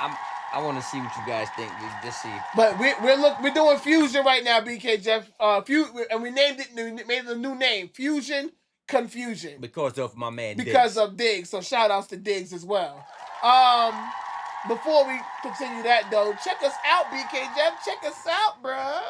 I want to see what you guys think. Just see. But we're doing Fusion right now, BK Jeff. And we made it a new name, Fusion Confusion. Because of my man. Because of Diggs. So shout outs to Diggs as well. Before we continue that though, check us out, BK Jeff. Check us out, bruh.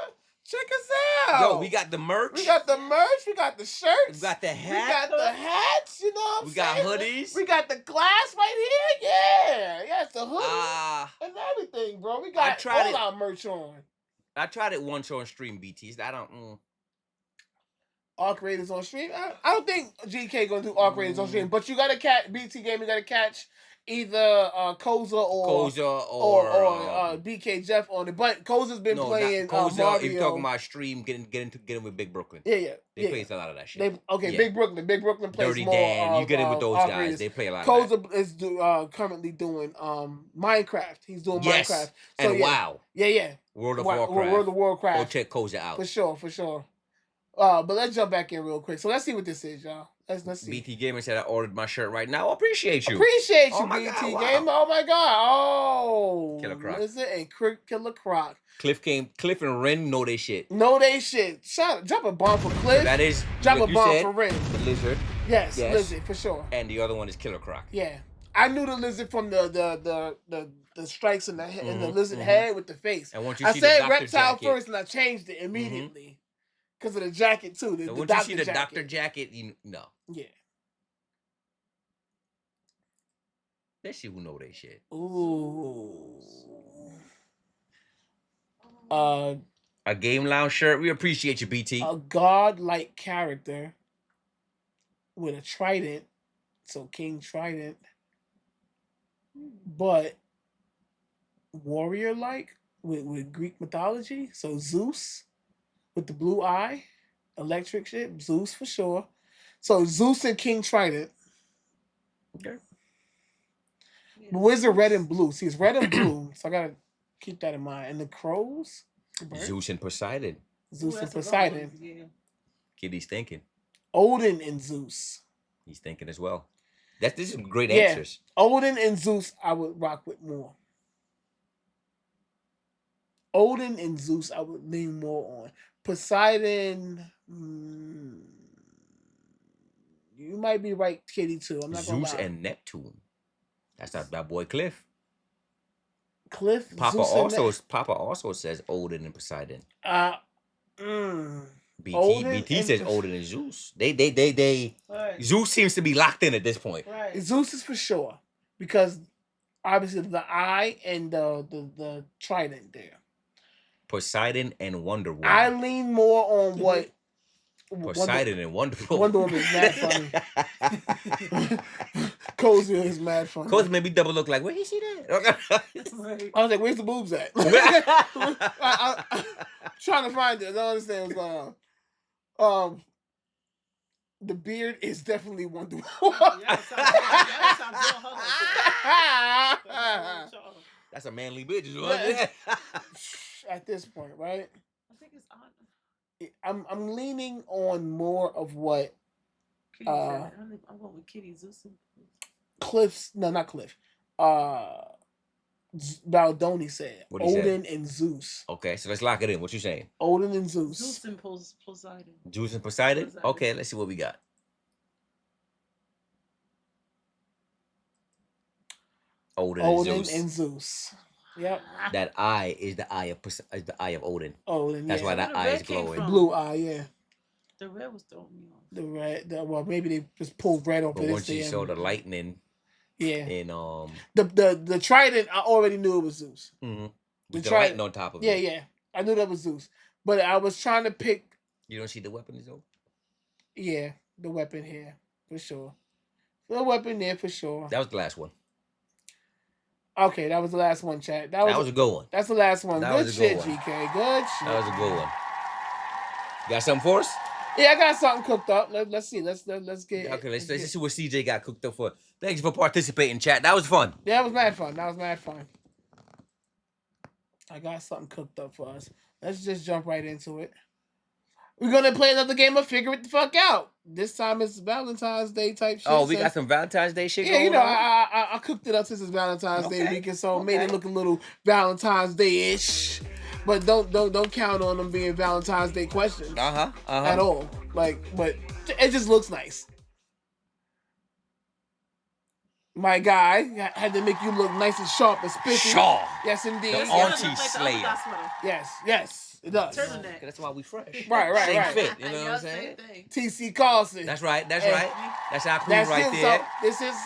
Check us out. Yo, we got the merch. We got the shirts. We got the hats. We got the hats, you know what I'm saying? We got hoodies. We got the glass right here. Yeah. Yes, the hoodie and everything, bro. We got all our merch on. I tried it once on stream, BTs. I don't... Arc Raiders on stream? I don't think GK gonna do Arc Raiders on stream, but you gotta catch BT Game. You gotta catch either Koza or BK Jeff on it. But Koza's been playing Koza. Mario. If you're talking about stream, getting with Big Brooklyn. Yeah. They play a lot of that shit. Big Brooklyn plays Dirty more. Dan, you get in with those Arc guys. Raiders. They play a lot. Koza of that. is currently doing Minecraft. He's doing Minecraft. So, and WoW. Yeah. World of Warcraft. World of Warcraft. Go check Koza out. For sure. But let's jump back in real quick. So let's see what this is, y'all. Let's see. BT Gamer said I ordered my shirt right now. Appreciate you. BT God, Gamer. Wow. Oh my God. Oh. Killer Croc. Lizard and Killer Croc. Cliff and Ren know they shit. Drop a bomb for Cliff. That is. Drop a bomb for Ren. The Lizard. Yes, Lizard for sure. And the other one is Killer Croc. Yeah, I knew the Lizard from the strikes in the lizard head with the face. And once you I see said the reptile jacket, first, and I changed it immediately because of the jacket too. Once you see the doctor jacket, you know. Yeah. Let's see who know they shit. Ooh. A Game Lounge shirt. We appreciate you, BT. A godlike character. with a trident, so King Trident, but warrior-like with Greek mythology. So Zeus with the blue eye, electric shit. Zeus for sure. So Zeus and King Trident. Okay. But where's the red and blue? See, it's red and blue, so I gotta keep that in mind. And the crows, the bird? Zeus and Poseidon. Zeus and Poseidon. Kitty's thinking. Odin and Zeus. He's thinking as well. This is great Yeah, answers. Odin and Zeus, I would rock with more. Odin and Zeus, I would lean more on. Poseidon, you might be right, Kitty, too. I'm not gonna Zeus lie. and Neptune. That's that boy Cliff. Cliff, Papa Zeus Papa also says Odin and Poseidon. BT Odin says and Odin and Zeus. They Right. Zeus seems to be locked in at this point. Right. Zeus is for sure because obviously the eye and the trident there. Poseidon and Wonder Woman. I lean more on what Poseidon and Wonder Woman. Wonder Woman is mad funny. Cozy is mad funny. Cozy made me double look like, where you see that? I was like, where's the boobs at? I'm trying to find it. I don't understand what's going on. The beard is definitely Wonder Woman. That's a manly bitch. At this point, right? I think it's odd. I'm leaning on more of what Kitty said. I went with Kitty Zeus. Cliff's not Cliff. Baldoni said What'd he say? Odin and Zeus. Okay, so let's lock it in. What you saying? Odin and Zeus. Zeus and Poseidon. Zeus and Poseidon? Okay, let's see what we got. Odin and Zeus. And Zeus. Yep. That eye is the eye of Odin. Odin. That's yeah. why that eye is glowing. The blue eye, yeah. The red was throwing me off. The red. Well, maybe they just pulled red off But of this. once you saw the lightning, yeah. And the trident, I already knew it was Zeus. Mm-hmm. With the lightning on top of it. Yeah. I knew that was Zeus, but I was trying to pick. You don't see the weapons though. Yeah, the weapon here for sure. The weapon there for sure. That was the last one. Okay, that was the last one, chat. That was a good one. That's the last one. That Good was a good shit, one. GK. Good shit. That was a good one. You got something for us? Yeah, I got something cooked up. Let's see. Let's get. Okay, let's see what CJ got cooked up for. Thanks for participating, chat. That was fun. Yeah, that was mad fun. I got something cooked up for us. Let's just jump right into it. We're gonna play another game of Figure It the Fuck Out. This time it's Valentine's Day type shit. Oh, we got some Valentine's Day shit. Yeah, going you know, on? I cooked it up since it's Valentine's Day weekend, so made it look a little Valentine's Day-ish. But don't count on them being Valentine's Day questions at all. But it just looks nice. My guy had to make you look nice and sharp and spiffy. Sharp. Yes, indeed. The auntie slayer. Yes, it does. That's why we fresh. Right. Same fit. You know what I'm saying? TC Carlson. That's right. That's our queen That's right him. there. So this is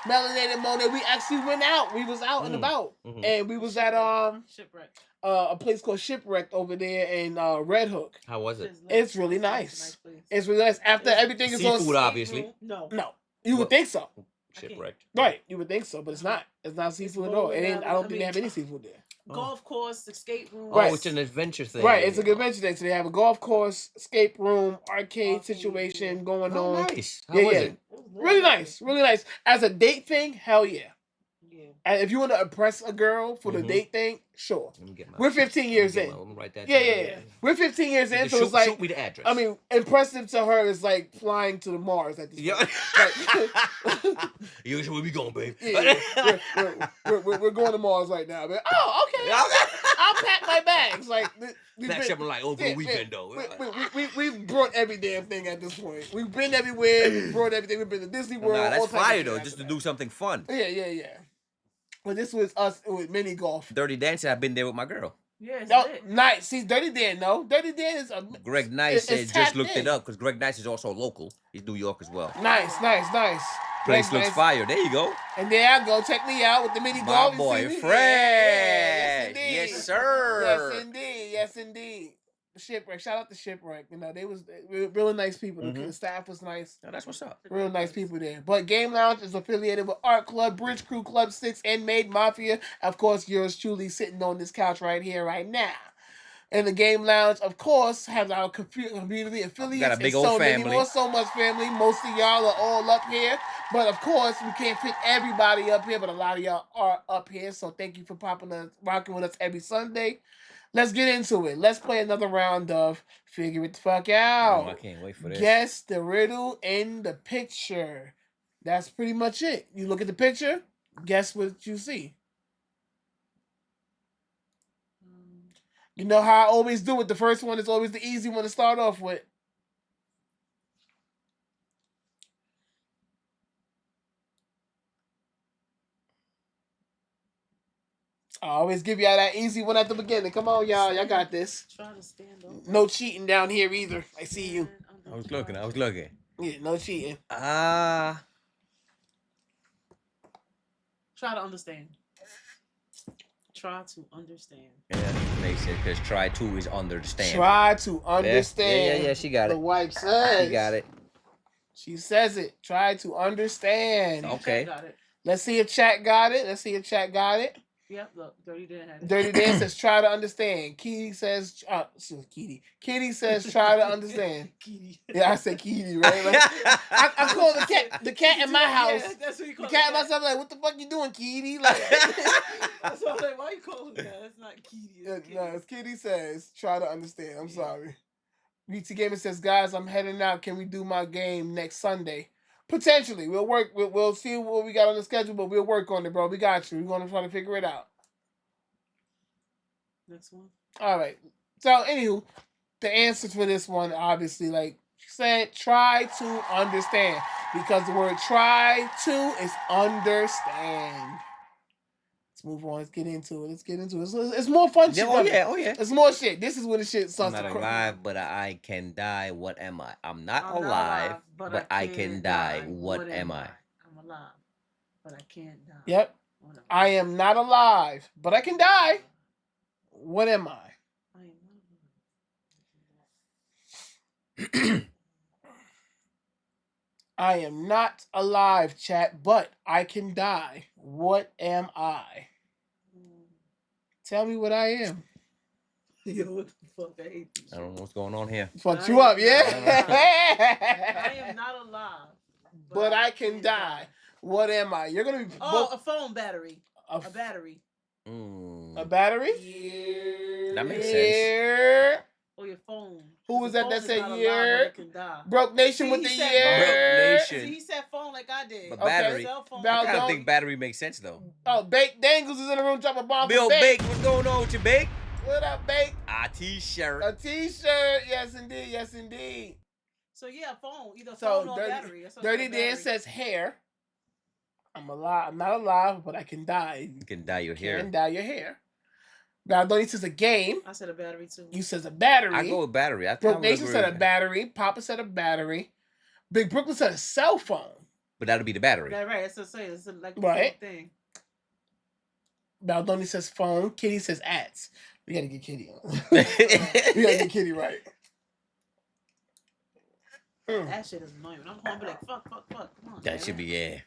Melanated Monet. We actually went out. We was out and about, and we was at Shipwreck. A place called Shipwreck over there in Red Hook. How was it? It's really nice. It's really nice. After everything is Seafood, on obviously. No. You would think so. Shipwrecked. Right, you would think so, but it's not. It's not seafood at all. It ain't. I don't think they have any seafood there. Golf course, escape room. Right. Oh, it's an adventure thing. Right, it's a good adventure thing. So they have a golf course, escape room, arcade situation going on. Nice. How was it? Really nice. As a date thing, hell yeah. And if you want to impress a girl for the date thing, sure. We're 15 years in. Yeah. We're 15 years in, so it's like, shoot me the address. I mean, impressive to her is like flying to the Mars at this point. Usually where we going, babe? We're going to Mars right now, man. Oh, okay. I'll pack my bags. Like, over the weekend, though. We've brought every damn thing at this point. We've been everywhere. We've brought everything. We've been to Disney World. Nah, that's all types fire, of though, shit just to after do something fun. that. Yeah. But this was us with mini golf. Dirty Dancing, I've been there with my girl. Yeah, nice. See, Dirty Dan, no. Dirty Dan is a... Greg Nice said it's just looked tapped it up, because Greg Nice is also local. He's New York as well. Nice. Place looks fire. There you go. And there I go. Check me out with the mini My golf. boy, You see me? Fred. Yes, indeed. Yes, sir. Yes, indeed. The Shipwreck. Shout out to Shipwreck. You know, they were really nice people. The staff was nice. Oh, that's what's up. Real nice people there. But Game Lounge is affiliated with Art Club, Bridge Crew, Club 6, and Maid Mafia. Of course, yours truly sitting on this couch right here, right now. And the Game Lounge, of course, has our community affiliates. Got a big and old so many family. more, so much family. Most of y'all are all up here. But of course, we can't fit everybody up here, but a lot of y'all are up here. So thank you for rocking with us every Sunday. Let's get into it. Let's play another round of Figure It the Fuck Out. I can't wait for this. Guess the riddle in the picture. That's pretty much it. You look at the picture, guess what you see. You know how I always do it. The first one is always the easy one to start off with. I always give y'all that easy one at the beginning. Come on, y'all. Y'all got this. Trying to stand up. No cheating down here either. I see you. I was looking. Yeah, no cheating. Try to understand. Try to understand. Yeah, makes sense because try to is understand. Try to understand. Yeah, she got it. The wife says. She got it. She says it. Try to understand. Okay. Got it. Let's see if chat got it. Yep, look, Dirty Dan had it. Dirty Dan says, try to understand. Kitty says, Kitty says, try to understand. Yeah, I said Kitty, right? Like, I call the cat in my house. Yeah, that's what you call the cat in my house, like, what the fuck you doing, Kitty? Like, that's what I'm like, why you calling that? That's not Kitty. It's Kitty. No, it's Kitty says, try to understand. I'm sorry. BT Gamer says, guys, I'm heading out. Can we do my game next Sunday? Potentially. We'll work. We'll see what we got on the schedule, but we'll work on it, bro. We got you. We're going to try to figure it out. Next one. All right. So, anywho, the answer for this one, obviously, like she said, try to understand. Because the word try to is understand. Let's move on. Let's get into it. It's more fun shit. Oh, yeah. It's more shit. This is when the shit starts I'm to not crack. alive, but I can die. What am I? I'm not alive, but I can die. What am I? I'm alive, but I can't die. Yep. I am not alive, but I can die. What am I? I am not alive, chat, but I can die. What am I? Tell me what I am. Yo, what the fuck? I hate you. I don't know what's going on here. Fucked you up, yeah? I am not alive, but I can die. What am I? You're going to be... a phone battery. A battery. A battery? That makes sense. Or your phone. Who was that said year? Die. Broke Nation with the year. Broke Nation. He said phone like I did. But battery. Cell phone. I kind of think battery makes sense, though. Oh, Bake Dangles is in the room dropping a bomb. Bill Bake, what's going on with you, Bake? What up, Bake? A t-shirt. A t-shirt. Yes, indeed. Yes, indeed. So, yeah, phone. Either phone or battery. Dirty Dan says hair. I'm alive. I'm not alive, but I can die. You can dye your hair. Can dye your hair. Valdoni says a game. I said a battery too. You says a battery. I go with battery. Brook Nation said a battery. Papa said a battery. Big Brooklyn said a cell phone. But that'll be the battery. Yeah, right. It's like the right. same thing. Valdoni says phone. Kitty says ads. We gotta get Kitty on. We gotta get Kitty right. That shit is annoying. I'm gonna be like, fuck. Come on. That should be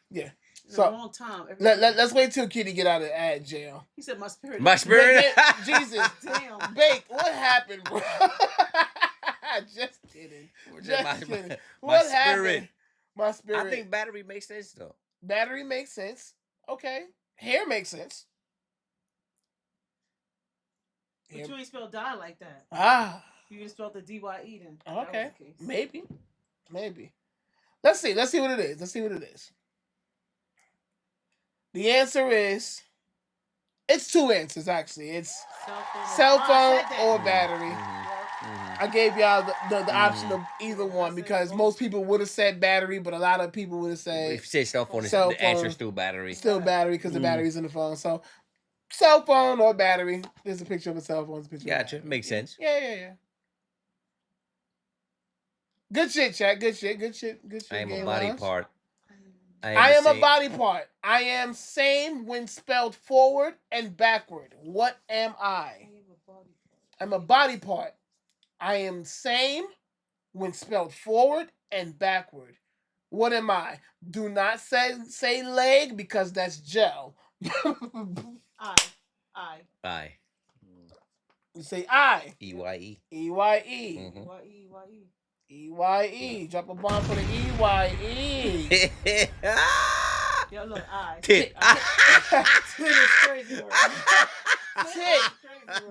Yeah. It's a long time. Let's wait till Kitty get out of ad jail. He said my spirit. My spirit. Jesus. Damn. Bake. What happened, bro? Just kidding. Kidding. What happened? My spirit. I think battery makes sense though. Battery makes sense. Okay. Hair makes sense. But you ain't spelled die like that. You just spelled the D-Y-E then. Okay. Maybe. Let's see what it is. The answer is, it's two answers actually. It's cell phone or battery. I gave y'all the option of either one because most people would have said battery, but a lot of people would have said if you say cell phone, the answer is still battery. Still battery because the battery's in the phone. So cell phone or battery. There's a picture of a cell phone. Gotcha. Makes sense. Yeah. Good shit, chat. Good shit. I am a body part. I am a body part. I am same when spelled forward and backward. What am I? I'm a body part. I am same when spelled forward and backward. What am I? Do not say leg because that's gel. I. You say I. E-Y-E. E-Y-E. Mhm. E-Y-E. E-Y-E. Drop a bomb for the E-Y-E. Yo, look, I. Tit. Tit is crazy word. Tit.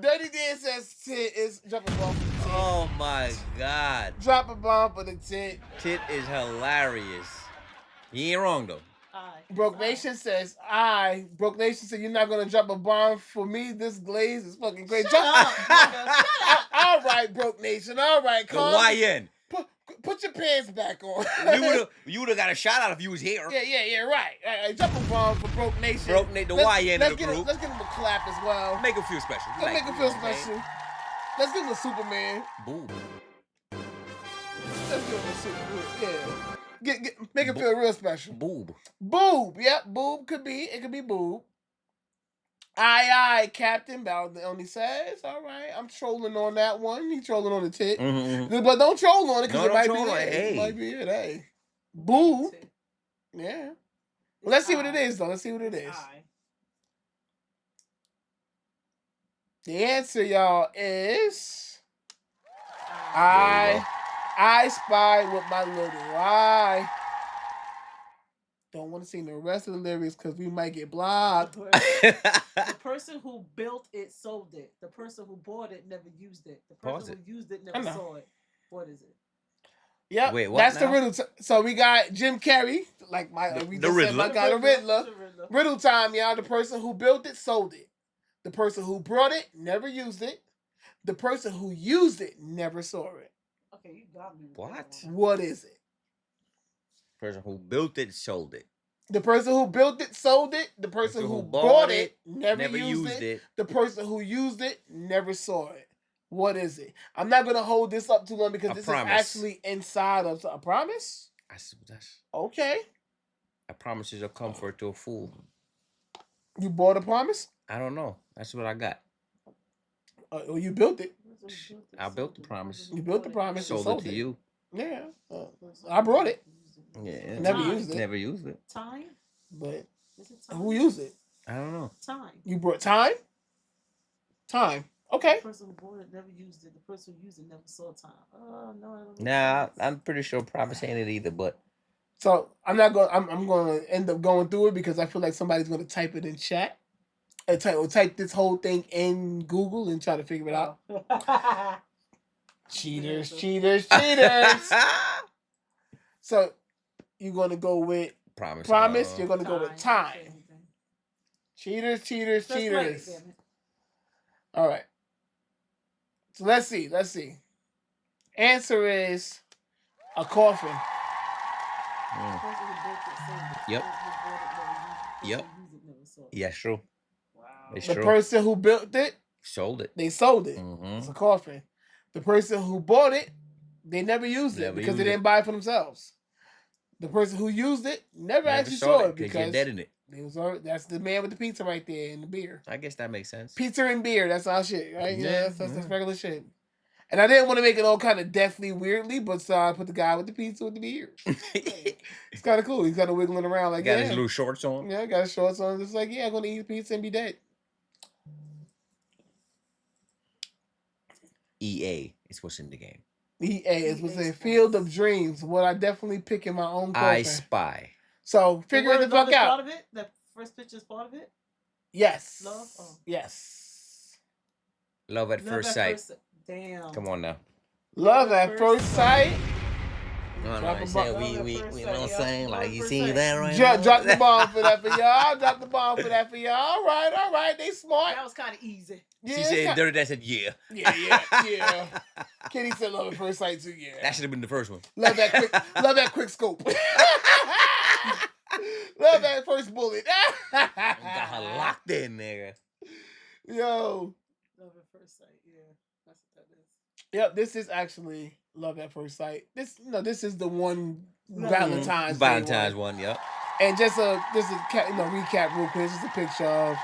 Dirty Dan says tit is drop a bomb for the tit. Oh my God. Drop a bomb for the tit. Tit is hilarious. You ain't wrong though. Broke Nation says I. Broke Nation said you're not gonna drop a bomb for me. This glaze is fucking great. Shut up, nigga. Shut up. All right, Broke Nation. All right, The YN. Put your pants back on. you would have got a shout out if you was here. Yeah, right. Drop a bomb for Broke Nation. The YN of the group. Let's give him a clap as well. Make him feel special. Let's make him feel special. Let's give him a Superman. Boom. Let's give him a Superman. Yeah. Make him feel real special. Boob. Yep, boob could be. It could be boob. Aye, Captain. Bowden only says, all right. I'm trolling on that one. He trolling on the tit. Mm-hmm. But don't troll on it because it might be it. Hey. It might be it. Hey. Boob. Yeah. Well, let's see what it is, though. Let's see what it is. The answer, y'all, is I spy with my little eye. Don't want to sing the rest of the lyrics because we might get blocked. The person who built it sold it. The person who bought it never used it. The person who used it never saw it. What is it? Yep, wait, what that's now? the riddle. So we got Jim Carrey, like we just Riddler. said, my guy, the Riddler. Riddle time, y'all. The person who built it sold it. The person who brought it never used it. The person who used it never saw it. Okay, you got me. What? What is it? Person who built it sold it. The person who built it sold it. The person who bought it never used it. The person who used it never saw it. What is it? I'm not gonna hold this up too long because this is actually inside of a promise. That's okay. A promise is a comfort to a fool. You bought a promise? I don't know. That's what I got. Well, you built it. I built the promise. You built the promise. Sold it to you. Yeah. I brought it. Yeah. Never used it. Never used it. Time? But who used it? I don't know. Time. You brought time? Time. Okay. The person who bought it never used it. The person who used it never saw time. Oh no, I don't know. Nah, I'm pretty sure promise ain't it either, but so I'm not going I'm gonna end up going through it because I feel like somebody's gonna type it in chat. And type this whole thing in Google and try to figure it out. Cheaters. So you're gonna go with promise. You're gonna go with time. Cheaters. All right. So let's see. Answer is a coffin. Yep. Yeah, true. It's the true. person who built it sold it. They sold it. Mm-hmm. It's a coffin. The person who bought it, they never used it because they didn't buy it for themselves. The person who used it never actually saw it because you're dead in it. That's the man with the pizza right there and the beer. I guess that makes sense. Pizza and beer, that's our shit, right? Yeah, that's regular shit. And I didn't want to make it all kind of deathly weirdly, but so I put the guy with the pizza with the beer. It's kind of cool. He's kind of wiggling around like got his little shorts on. Yeah, got his shorts on. Just like, I'm going to eat pizza and be dead. EA is what's in the game. EA is what's in Field of Dreams. What I definitely pick in my own coffin. I Spy. So figure it the fuck out. Part of it? The first picture is part of it? Yes. Love? Oh. Yes. Love at first sight. Damn. Come on now. Love at first sight. No, I said we you know what I'm saying? Like, you see that right now? Drop the bomb for that for y'all. Drop the bomb for that for y'all. All right. They smart. That was kind of easy. Yeah, she said dirty. That said yeah. Yeah. Kenny said love at first sight too. Yeah. That should have been the first one. Love that quick scope. Love that first bullet. Got her locked in, nigga. Yo. Love at first sight. Yeah, that's what that is. Yep, this is actually love at first sight. This is the one Valentine's one. Yep. And just a recap real quick. This is a picture of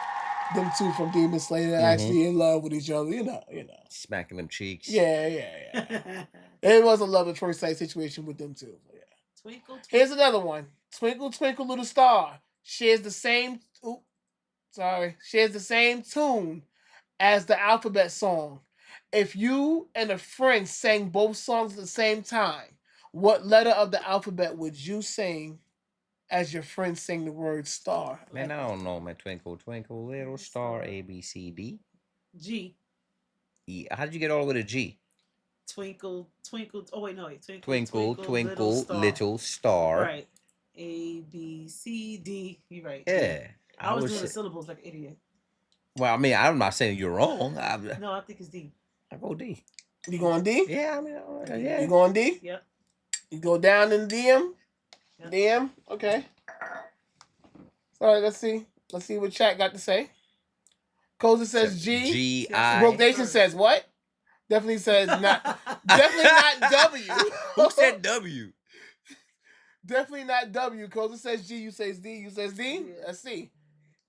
them two from Demon Slayer actually in love with each other. You know. Smacking them cheeks. Yeah. It was a love at first sight situation with them two. Yeah. Twinkle. Here's another one. Twinkle, twinkle, little star shares the same. Shares the same tune as the alphabet song. If you and a friend sang both songs at the same time, what letter of the alphabet would you sing as your friend sang the word star? Man, I don't know, man. Twinkle, twinkle, little star, A, B, C, D. G. E. How did you get all the way to G? Twinkle, twinkle. Oh, wait, no. Wait. Twinkle, twinkle, little star. Right. A, B, C, D. You're right. Yeah. I was doing the syllables like an idiot. Well, I mean, I'm not saying you're wrong. No, I think it's D. I go D. You going D? Yeah, I mean, yeah. You going D? Yep. You go down in DM? Yep. DM? Okay. All right, let's see. Let's see what chat got to say. Koza says G. G, I. Broke Nation says what? Definitely says not. Definitely not W. Who said W? Definitely not W. Koza says G. You says D. You says D. Yeah. Let's see.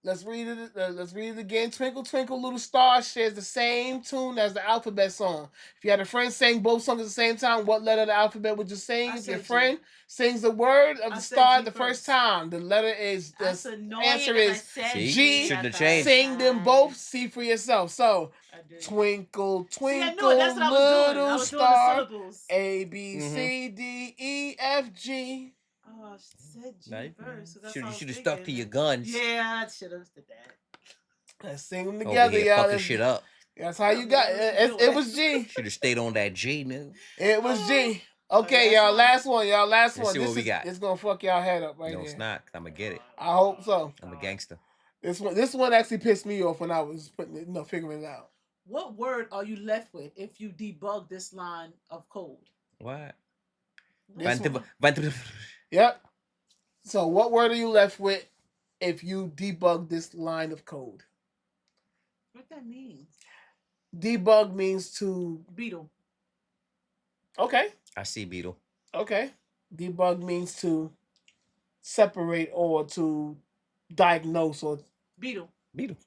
Let's read it. Let's read it again. Twinkle, twinkle, little star shares the same tune as the alphabet song. If you had a friend sing both songs at the same time, what letter of the alphabet would you sing? If your friend sings the word of the star the first time, the letter is the answer is G. Shouldn't have changed. Sing them both. See for yourself. So, twinkle, twinkle, little star. A B C D E F G. Oh, I said G first. You should have stuck to your guns. Yeah, I should have did that. Let's sing them together, y'all. Fucking shit up. That's how you got it. It was G. Should have stayed on that G, nigga. It was G. Okay, y'all. Last one, y'all. Last one. See what we got. It's gonna fuck y'all head up right No, here. it's not. I'm gonna get it. I hope so. I'm a gangster. This one actually pissed me off when I was figuring it out. What word are you left with if you debug this line of code? What? Yep. So, what word are you left with if you debug this line of code? What that mean? Debug means to beetle. Okay. I see beetle. Okay. Debug means to separate or to diagnose or beetle. Beetle.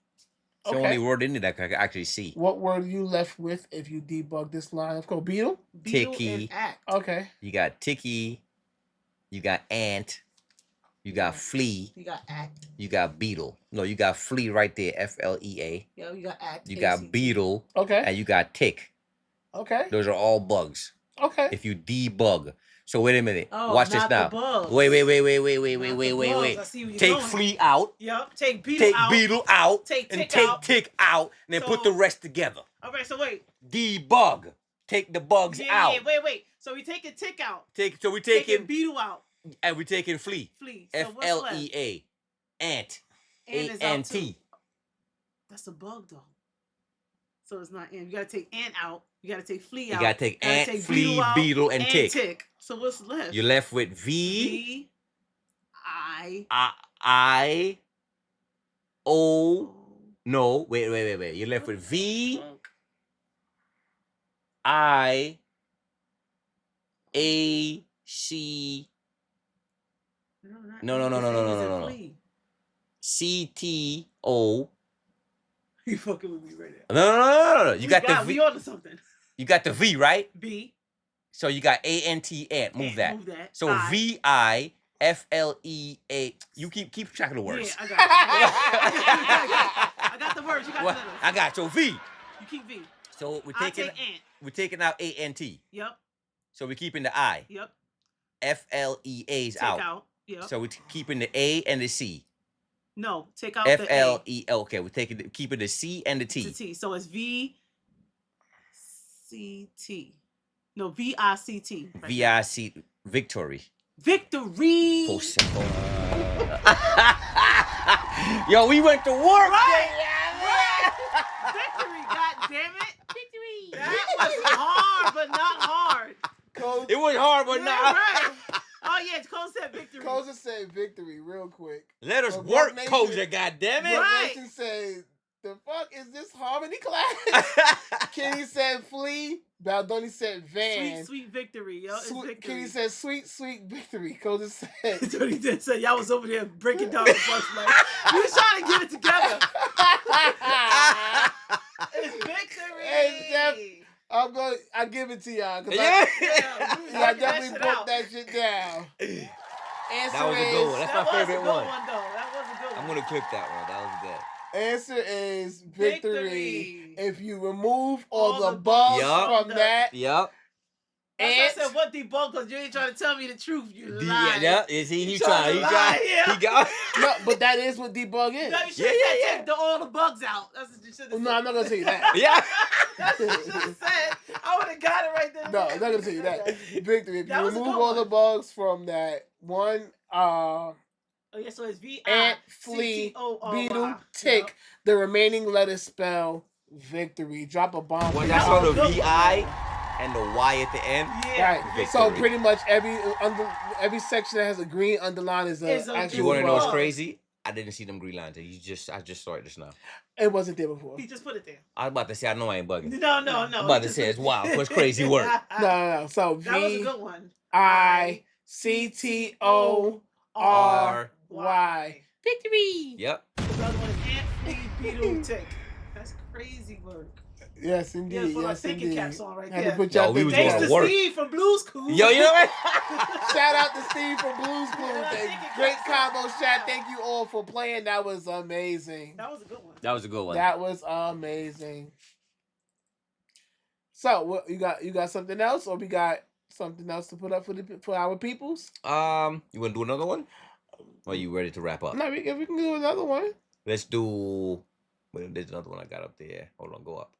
It's the only word in it that I can actually see. What word are you left with if you debug this line of code? Beetle? Ticky. Okay. You got ticky. You got ant. You got flea. You got act. You got beetle. No, you got flea right there. FLEA. Yeah, you got act. You got beetle. Okay. And you got tick. Okay. Those are all bugs. Okay. If you debug. So wait a minute. Oh, watch this now. Wait. Take flea out. Yep. Take beetle out. Beetle out. Take tick out. And then put the rest together. All right. So wait. Debug. Take the bugs out. Yeah. Wait. So we taking tick out. So we taking beetle out. And we taking flea. So FLEA. Ant. ANT. That's a bug though. So it's not ant. You gotta take ant out. You gotta take flea out. You gotta take ant, flea, beetle, and tick. So what's left? You're left with V. I. O. No, wait. You're left with V. I. A. C. No. CTO. You fucking with me right now. No. You got the V. We on to something. You got the V, right? B. So you got ANT ant. Move that. So VIFLEA. You keep track of the words. Yeah, I got the words. You got the letters. I got so V. You keep V. So we're taking out ANT. Yep. So we're keeping the I. Yep. FLEA's out. Yep. So we're keeping the A and the C. No, take out FLE. the A. Okay, we're keeping the C and the T. The T. So it's VCT. No, VICT. Right VIC. Victory. Victory. Yo, we went to work. Right. Victory. God damn it. Victory. That was hard, but not hard. It was hard, but not. Right. Oh yeah, Cole said victory. Koza said victory real quick. Let us work, Koza, goddammit. Right. Nation said The fuck is this harmony class? Kenny said flee. Baldoni said van. Sweet victory, yo. It's victory. Kenny said sweet victory. Coda said. Tony did say y'all was over there breaking down the bus like you was trying to get it together. It's victory. I give it to y'all. Yeah. I definitely broke that shit down. That was a good one. That's my favorite one. That was a good one. I'm gonna clip that one. That was good. Answer is victory. If you remove all the bugs from that. Yep. That's why I said what debug, because you ain't trying to tell me the truth. You lying. Yeah. He tried. He got. No, but that is what debug is. No, you should have said all the bugs out. That's what you should have said. No, I'm not gonna tell you that. Yeah. That's what you should have said. I would have got it right there. No, I'm not gonna tell you that. Victory. If you remove all the bugs from that one, oh yeah, so it's ant, flea, beetle, tick. The remaining letters spell victory. Drop a bomb. Well, that's on the VI and the Y at the end. Yeah. Right. Victory. So pretty much every section that has a green underline is a actual. You want to know what's crazy? I didn't see them green lines. I just saw it just now. It wasn't there before. He just put it there. I was about to say I know I ain't bugging. No. I'm about to say it's wild. It's crazy work. No. So that was a good one. VICTORY. Victory. Yep. The other one is ant, flea, beetle, tick. That's crazy work. Yes, indeed. Yes, thinking caps on right there. We was thanks to Steve from Blues Clues. Yo, you know what? Shout out to Steve from Blues Clues. Great combo chat. Thank you all for playing. That was amazing. That was a good one. That was amazing. So, what you got something else, or we got something else to put up for our peoples? You want to do another one? Or are you ready to wrap up? No, we can do another one. Let's do. Well, there's another one I got up there. Hold on, go up.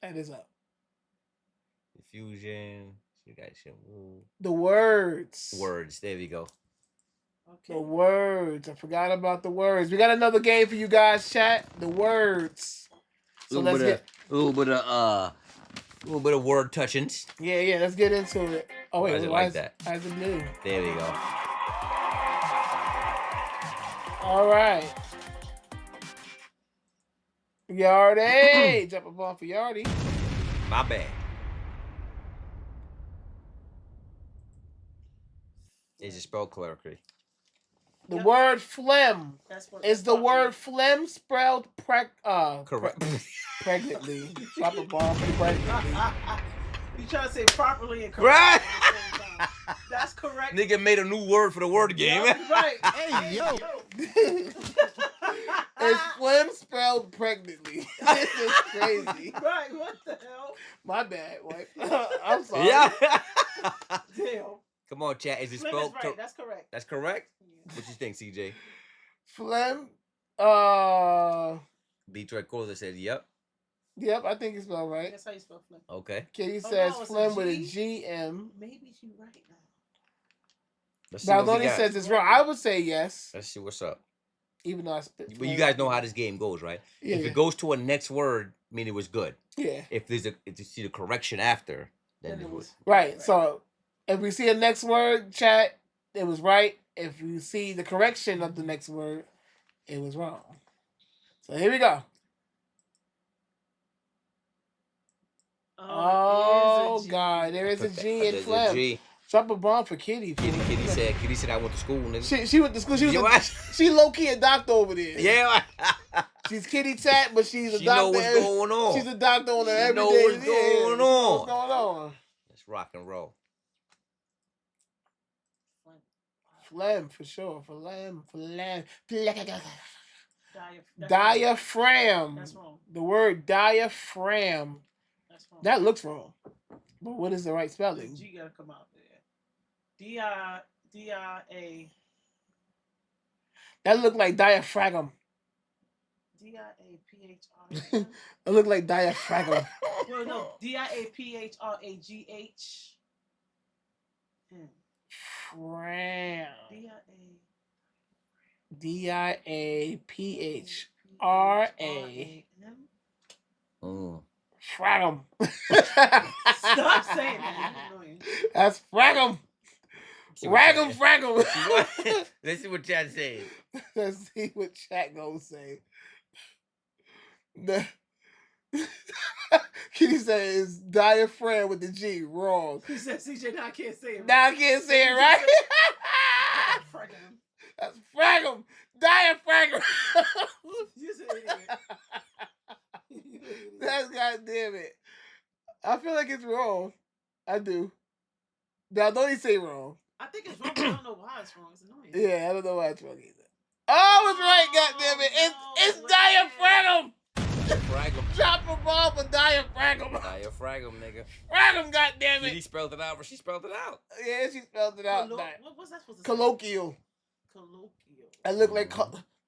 That is up. Diffusion. You guys should move. The words. Words. There we go. Okay. The words. I forgot about the words. We got another game for you guys, chat. The words. So let's get a little bit of word touchings. Yeah. Let's get into it. Oh wait, why is it why is it blue? There we go. All right. Yardy. Jump a ball for Yardy. My bad. Is it spelled correctly? The word phlegm. Is the word phlegm spelled correct? Pregnantly. Drop a ball for pregnantly. You trying to say properly and correct? Right. That's correct. Nigga made a new word for the word game. Right. Hey, yo. It's phlegm spelled pregnantly. This is crazy. Right, what the hell? My bad, wife. I'm sorry. Yeah. Damn. Come on, chat. Is it Phlegm spelled? is right. That's correct. That's correct? Yeah. What you think, CJ? Phlegm. Detroit Cola said, yep. Yep, I think it's spelled right. That's how you spell phlegm. Okay. Katie says phlegm with a GM. Maybe she's right now. Baldoni says it's wrong. I would say yes. Let's see what's up. Even though I spit. But you guys know how this game goes, right? Yeah. If it goes to a next word, mean it was good. Yeah. If you see the correction after, then it was right. So if we see a next word, chat, it was right. If you see the correction of the next word, it was wrong. So here we go. Oh God, there is a G in phlegm. Drop a bomb for Kitty. Kitty said I went to school, nigga. She went to school. She low key a doctor over there. Yeah. She's Kitty Tat, but she's a doctor. She know what's going on. She's a doctor on her every day. Know what's going on. What's going on? Let's rock and roll. Phlegm for sure. Phlegm. Diaphragm. That's wrong. The word diaphragm. That's wrong. That looks wrong. But what is the right spelling? G gotta come out there. D-I-A. That looked like diaphragm. D-I-A-P-H-R-A-M. It looked like diaphragm. Well, no. D-I-A-P-H-R-A-G-H. Fram. D-I-A. D-I-A-P-H-R-A. Fragum. Stop saying that. That's fragum. Ragum fragum. Let's see what chat says. Let's see what chat gonna say. The Kitty said it's diaphragm with the G. Wrong. He said, CJ, now I can't say it. Now I can't say it right. That's fragum. Diaphragm. You said it. That's goddamn it. I feel like it's wrong. I do. Now don't he say wrong? I think it's wrong, but I don't know why it's wrong. It's annoying. Yeah, I don't know why it's wrong either. Oh, it's right, goddamn it. It's diaphragm. Diaphragm. Drop a ball for diaphragm. Diaphragm, nigga. Fragum, goddamn it. He spelled it out, but she spelled it out. Yeah, she spelled it out. What was that supposed to Colloquial. say? Colloquial. I look like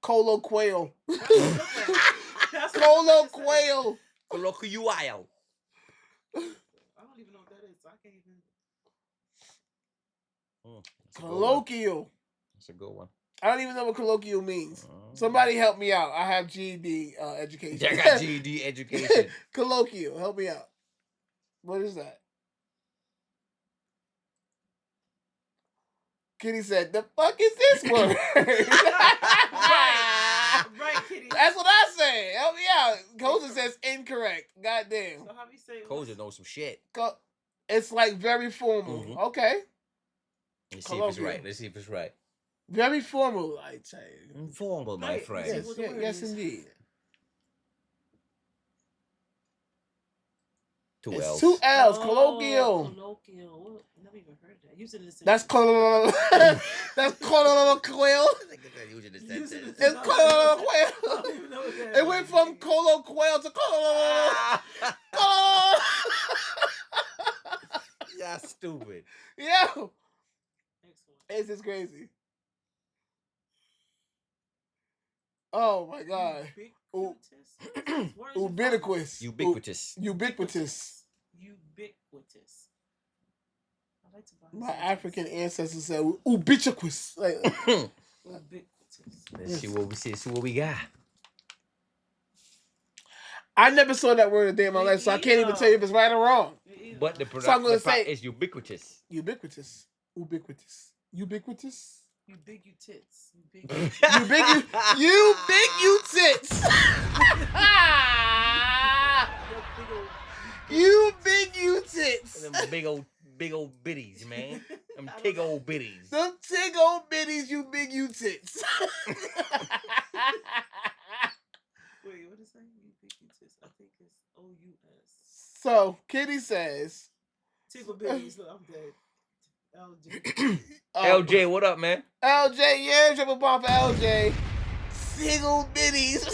Colo Quail. Colo Quail. Colloquial. I don't even know what that is. So I can't even. Colloquial. That's a good one. I don't even know what colloquial means. Somebody help me out. I have GED education. I got GED education. Colloquial. Help me out. What is that? Kitty said, the fuck is this word? Right, Kitty. That's what I say. Help me out. Koza says incorrect. Goddamn. So how we say Koza knows some shit. It's like very formal. Okay. Let's see if it's right. Let's see if it's right. Very formal, I'd say. Formal, my friend. Yes, indeed. 2 It's L's. 2 L's. Colloquial. Colloquial. Never even heard that. Using the same. That's colloquial. That's colloquial. It's colloquial. It went from colloquial to colloquial. Yeah, stupid. Yo. This is crazy. Oh my god. Ubiquitous. Ubiquitous. Ubiquitous. Ubiquitous. I like to buy My African ancestors said ubiquitous. Like, ubiquitous. Let's see what we see. See what we got. I never saw that word a day in my life, so I can't even tell you if it's right or wrong. But the So I'm gonna say is ubiquitous. Ubiquitous. Ubiquitous. Ubiquitous. You big you tits. You big You big you big you tits. You big you tits. Them big old bitties, man. Them big old bitties. Them big old bitties, you big you tits. Wait, what is that? You big you tits. I think it's OUS. So Kitty says Tickle bitties. Look, I'm dead. LJ. LJ, what up, man? LJ, yeah, triple bomb for LJ. Single bitties.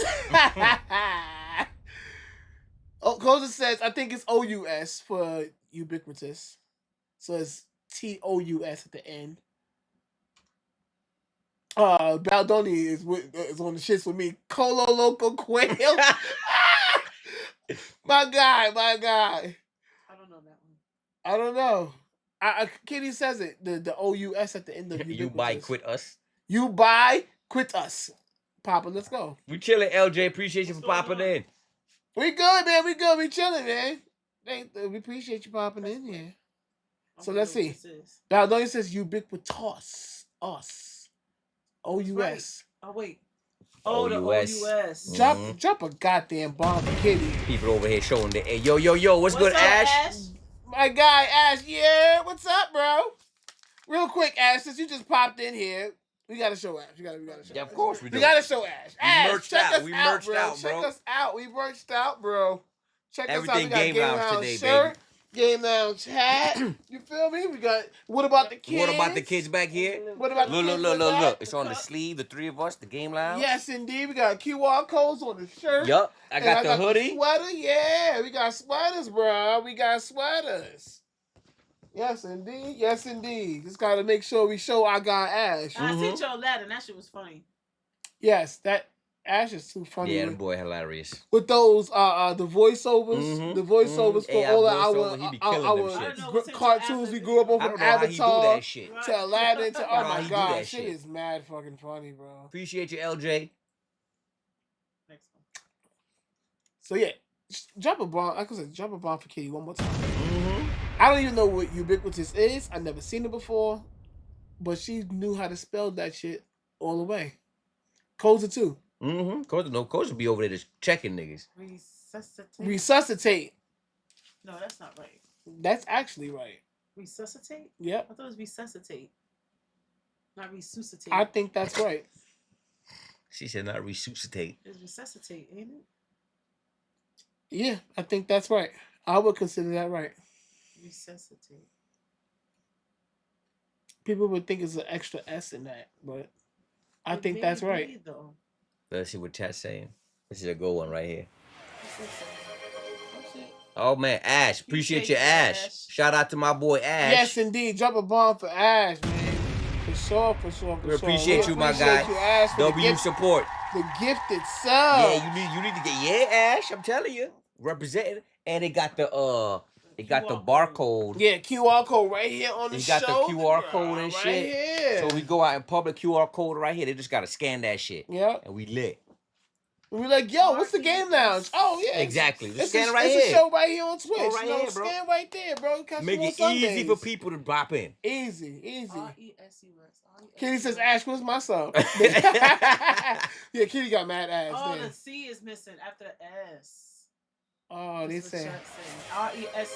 Oh, Koza says, I think it's OUS for ubiquitous. So it's TOUS at the end. Baldoni is on the shits with me. Colo Loco Quail. My guy. I don't know that one. I don't know. Kitty says it. The OUS at the end of ubiquitous. You buy, quit us. You buy, quit us. Papa, let's go. We chilling, LJ. Appreciate you for popping in. We good, man. We good. We chilling, man. We appreciate you popping in here. So let's see. Baldoni says ubiquitous. Us. OUS. Right. Oh, wait. Oh, the OUS. Drop a goddamn bomb for Kitty. People over here showing the hey, yo, what's good, up, Ash? My guy, Ash, yeah. What's up, bro? Real quick, Ash, since you just popped in here, we gotta show Ash. We gotta show Yeah, Ash. of course we do. We gotta show Ash. Ash, check us We out, merched bro. out, Check bro. us out. We merched out, bro. Check us out. Everything We got Game Lounge today, shirt, Game Lounge hat. You feel me? We got. What about the kids? What about the kids back here? What about the kids? Look. It's on the sleeve. The three of us, the Game Lounge. Yes, indeed. We got QR codes on the shirt. Yup. I got the hoodie. The sweater. Yeah, we got sweaters, bro. We got sweaters. Yes, indeed. Yes, indeed. Just gotta make sure we show our guy Ash. I seen y'all that, and that shit was funny. Yes, that Ash is too funny. Yeah, the boy hilarious. With those the voiceovers, the voiceovers for all our cartoons we grew up on, from Avatar to Aladdin to oh my god, shit is mad fucking funny, bro. Appreciate you, LJ. Next one. So yeah, drop a bomb. Like I said, drop a bomb for Kitty one more time. I don't even know what ubiquitous is. I've never seen it before, but she knew how to spell that shit all the way. Koza too. Coach, no coach will be over there just checking niggas. Resuscitate. No, that's not right. That's actually right. Resuscitate? Yep. I thought it was resuscitate. Not resuscitate. I think that's right. She said not resuscitate. It's resuscitate, ain't it? Yeah, I think that's right. I would consider that right. Resuscitate. People would think it's an extra S in that, but I think that's right. Though. Let's see what chat's saying. This is a good one right here. Oh man, Ash. Appreciate you, Ash. Shout out to my boy Ash. Yes, indeed. Drop a bomb for Ash, man. For sure. We appreciate you, my guy. You, Ash, W support. The gifted sub. Yeah, you need to get Ash. I'm telling you, representing, and it got the barcode. Yeah, QR code right here on the show. You got the QR code and right shit. Here. So we go out in public, QR code right here. They just gotta scan that shit. Yep. And we lit. We're like, yo, what's the game lounge? Oh yeah, exactly. It's scan right here. It's a show right here on Twitch. Right here, bro. Scan right there, bro. Catch Make it easy for people to drop in. Easy. R-E-S-U-S. Kitty says, Ash, where's my sub? Yeah, Kitty got mad ass. Oh, there. the C is missing after the S. Oh, they say R-E-S-U-S-C-I-T-A-T-E.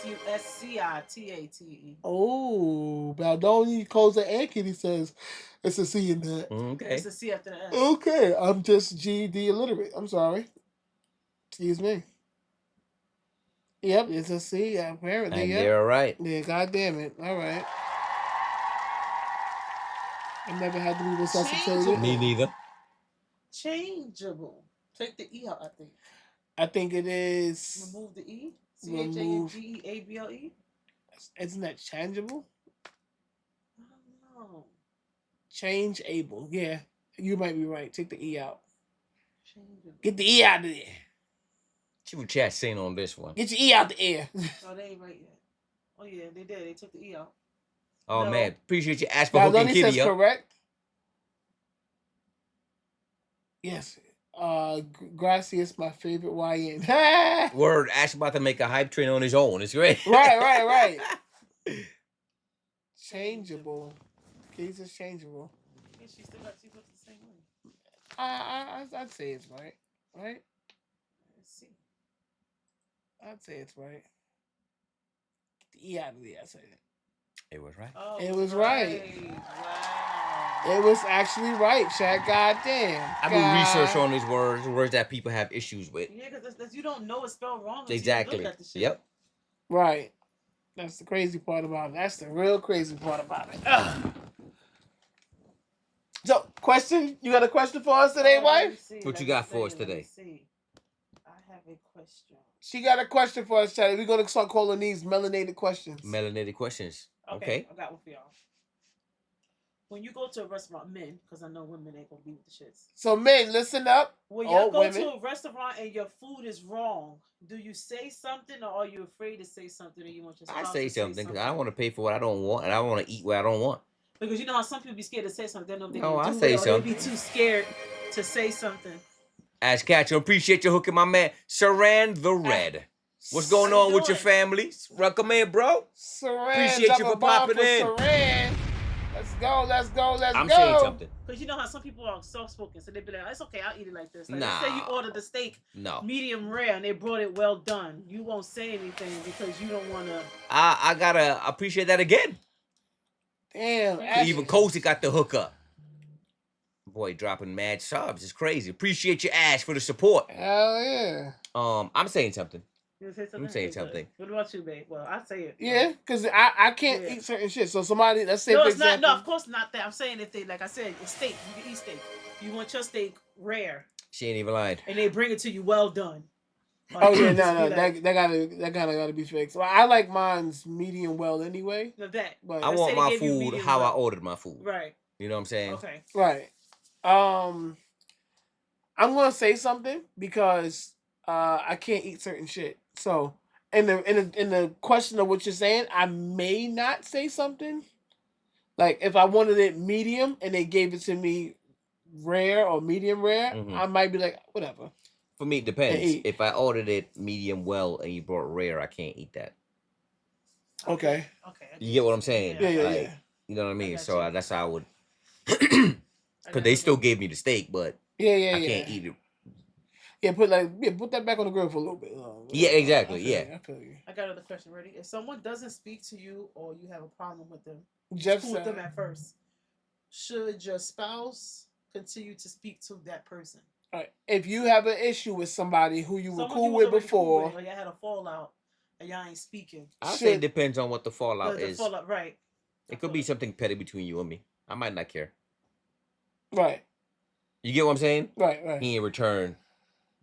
Oh, Baldoni, Koza, and Kitty says it's a C in that. Okay. It's a C after the S. Okay, I'm just GD illiterate. I'm sorry. Excuse me. Yep, it's a C, apparently. And yep. they're right. Yeah, goddamn it. All right. I never had to be resuscitated. Me neither. Changeable. Take the E out, I think. I think it is. Remove the E. C-H-A-N-G-E-A-B-L-E. Isn't that changeable? I don't know. Changeable. Yeah, you might be right. Take the E out. Changeable. Get the E out of there. See what chat's saying on this one. Get your E out the air. Oh, they ain't right yet. Oh, yeah, they did. They took the E out. Oh, No. man. Appreciate you. Ask for hooking Kitty says up. correct. Yes. Gracias, my favorite YN. Word. Ash about to make a hype train on his own. It's great. Right. Changeable. Keys is changeable. Yeah, she looks the same way. I'd say it's right. Right? Let's see. I'd say it's right. Get the E out of there. I say it. It was right. Oh, It was right. Wow. It was actually right, Shaq. Goddamn. I do research on these words that people have issues with. Yeah, because you don't know it's spelled wrong. Exactly. You look at the shit. Yep. Right. That's the crazy part about it. That's the real crazy part about it. Ugh. So, question? You got a question for us today, wife? What you got for us today? I have a question. She got a question for us, Charlie. We're going to start calling these melanated questions. Melanated questions. Okay. I got one for y'all. When you go to a restaurant, men, because I know women ain't going to be with the shits. So, men, listen up. When y'all go to a restaurant and your food is wrong, do you say something or are you afraid to say something or you want your spouse I say to something because I don't want to pay for what I don't want and I want to eat what I don't want. Because you know how some people be scared to say something. They don't know if No, they I can do say it or something. they be too scared to say something. Ash Catcher, appreciate you hooking my man Saran the Red. What's going on with your family? Welcome in, bro. Saran, appreciate you for popping in. Saran. Let's go. I'm saying something. Because you know how some people are soft-spoken, so they be like, it's okay, I'll eat it like this. Like, Nah. let's say you ordered the steak medium rare and they brought it well done. You won't say anything because you don't want to... I gotta appreciate that again. Damn. Even Cozy got the hookup. Boy, dropping mad subs. It's crazy. Appreciate you, Ash, for the support. Hell yeah. I'm saying something. You say something? I'm saying something. What about you, babe? Well, I say it. Yeah, because I can't eat certain shit. So somebody, let's say, No, for it's example, not. No, of course not that. I'm saying if they, like I said, it's steak. You can eat steak. You want your steak rare. She ain't even lying. And they bring it to you well done. Oh yeah, no, that gotta be fixed. Well, I like mine's medium well anyway. No, that. But I want my food how I ordered my food. Right. You know what I'm saying? Okay. Right. I'm gonna say something because I can't eat certain shit. So in the question of what you're saying, I may not say something. Like if I wanted it medium and they gave it to me rare or medium rare, I might be like, whatever. For me, it depends. If I ordered it medium well and you brought rare, I can't eat that. Okay. You get what I'm saying? Yeah. You know what I mean? So that's how I would. Because they still gave me the steak, but Yeah. I can't eat it. Yeah, put that back on the grill for a little bit. Yeah, exactly. I feel you. I got another question. Ready? If someone doesn't speak to you or you have a problem with them, Jeff cool with said, them at first, should your spouse continue to speak to that person? right, if you have an issue with somebody who you were Someone cool you was with already before, cool with, or y'all had a fallout and y'all ain't speaking. I say it depends on what the fallout The is. fallout, right? It could be something petty between you and me. I might not care. Right. You get what I'm saying? Right. He in return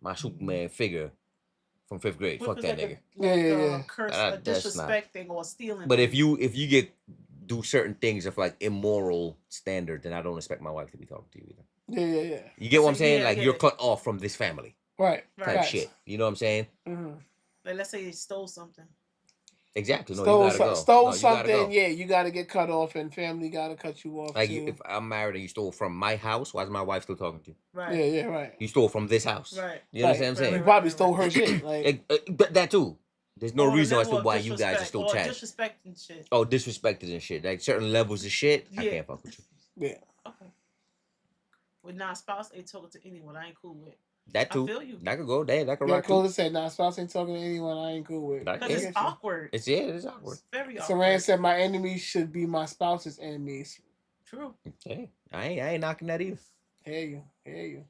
my Superman figure from 5th grade. What Fuck if that it's nigga. a curse, a That's not. disrespecting or stealing. But if you get do certain things of like immoral standard, then I don't expect my wife to be talking to you either. Yeah. You get what I'm saying? Like you're cut off from this family. Right. Type shit. You know what I'm saying? Mm-hmm. Like let's say he stole something. Exactly. No, Stole, you gotta go. stole no, you gotta something. go. Yeah, you gotta get cut off, and family gotta cut you off Like too. if I'm married and you stole from my house, why is my wife still talking to you? Right. Yeah. Right. You stole from this house. Right. You understand what I'm saying? You probably stole her shit. Like that too. There's no Or the reason as to level of why you guys are disrespect, still or chatting. disrespecting shit. Oh, disrespected and shit. Like certain levels of shit, I Yeah. can't fuck with you. Yeah. Okay. With non-spouse, ain't talking to anyone I ain't cool with. That too. I feel you. That could go. That could yeah, rock Cole too. said, "Nah, spouse ain't talking to anyone I ain't cool with." Because it's awkward. It's awkward. It's very Saran awkward. said, "My enemies should be my spouse's enemies." True. Hey, I ain't knocking that either. Hear you.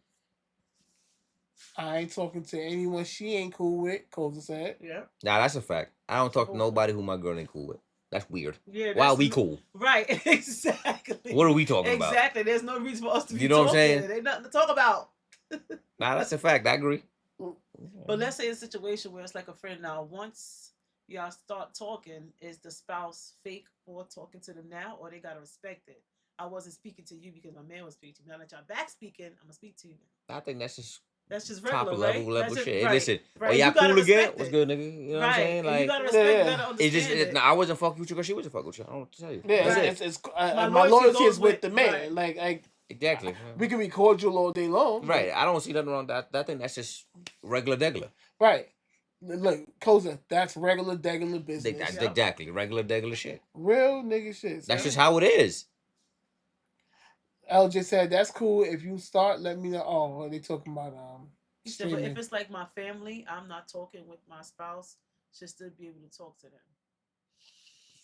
I ain't talking to anyone she ain't cool with. Koza said. Yeah. Nah, that's a fact. I don't talk to nobody who my girl ain't cool with. That's weird. Yeah. Why are we cool? Right. Exactly. What are we talking about? Exactly. There's no reason for us to be You know what I'm talking. saying? Ain't nothing to talk about. Nah, that's a fact. I agree. But let's say a situation where it's like a friend now. Once y'all start talking, is the spouse fake for talking to them now, or they gotta respect it? I wasn't speaking to you because my man was speaking to me. Now that y'all back speaking, I'm gonna speak to you now. I think that's just regular, top of level right? shit. Right, Hey, listen, right. oh You y'all gotta cool again? respect What's it. good, nigga? You know what I'm saying? And Like, you gotta respect, you gotta it's just understand it. nah, I wasn't fucking with you because she wasn't fucking with you. I don't know what to tell you. Yeah, That's it's My my loyalty is goes with the man. right. Like exactly. we can be cordial all day long. Right. I don't see nothing wrong with that. I think that's just regular degular. Right. Look, Koza, that's regular degular business. That's exactly regular degular shit. Real nigga shit. That's just how it is. LJ said that's cool. If you start, let me know. Oh, they talking about He said, but streaming. if it's like my family, I'm not talking with my spouse. Should still be able to talk to them.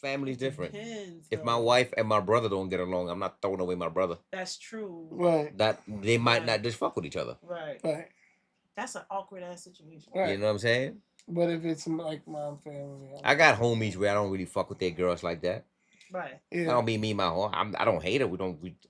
Family's different. Depends, If though. my wife and my brother don't get along, I'm not throwing away my brother. That's true. Right. That they might not just fuck with each other. Right. Right. That's an awkward ass situation. Right. You know what I'm saying? But if it's like my family, I got homies where I don't really fuck with their girls like that. Right. I don't be me, my whole. I don't hate her.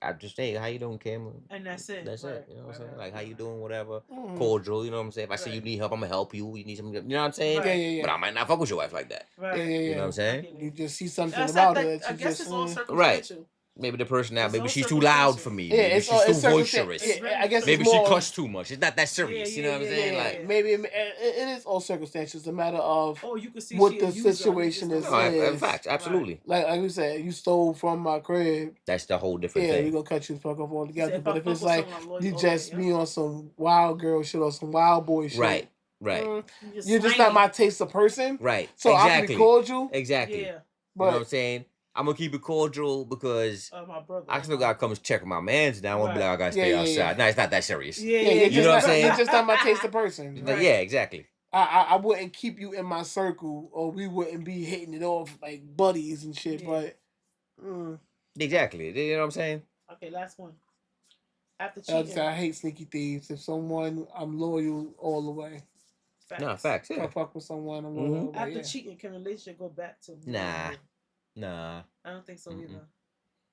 I just say, how you doing, Kim? And that's it. That's right. it. You know what I'm saying? Like, how you doing? Whatever. Mm. Cordial. You know what I'm saying? If I say you need help, I'm gonna help you. You need something. You know what I'm saying? Right. Yeah. But I might not fuck with your wife like that. Right. You know what I'm saying? You just see something That's about not her that, that I you guess just it's all Right. circumstantial. Maybe the person now, It's maybe all she's too loud circumstantial. for me. Yeah, Maybe it's she's all- too it's circumstan- boisterous. yeah, I guess Maybe it's she more- cussed too much. It's not that serious. You know what I'm saying? Like, maybe it is all circumstances. It's a matter of you can see what she the a user, situation you is. just no, don't in fact, absolutely. Like we said, you stole from my crib. That's the whole different Yeah, thing. we gonna cut you the fuck off altogether. if But I if fuck it's with like someone, I'm loyal you all just the way, be on some wild girl shit or some wild boy shit, Right. Right. You're just not my taste of person. Right. So I exactly. can be cordial. Exactly. Yeah. You know But what I'm saying? I'm gonna keep it cordial because my brother. I still gotta come check my man's down. I won't be like, I gotta stay outside. No, it's not that serious. you're you just know what I'm not, saying? You're just not my taste of person. Like, yeah, exactly. I wouldn't keep you in my circle, or we wouldn't be hitting it off like buddies and shit. But Exactly. You know what I'm saying? Okay, last one. After I cheating. hate sneaky thieves. If someone, I'm loyal all the way. No, facts, If yeah. I fuck with someone, I'm loyal all the way. After Yeah. cheating, can a relationship go back to Nah. I don't think so either.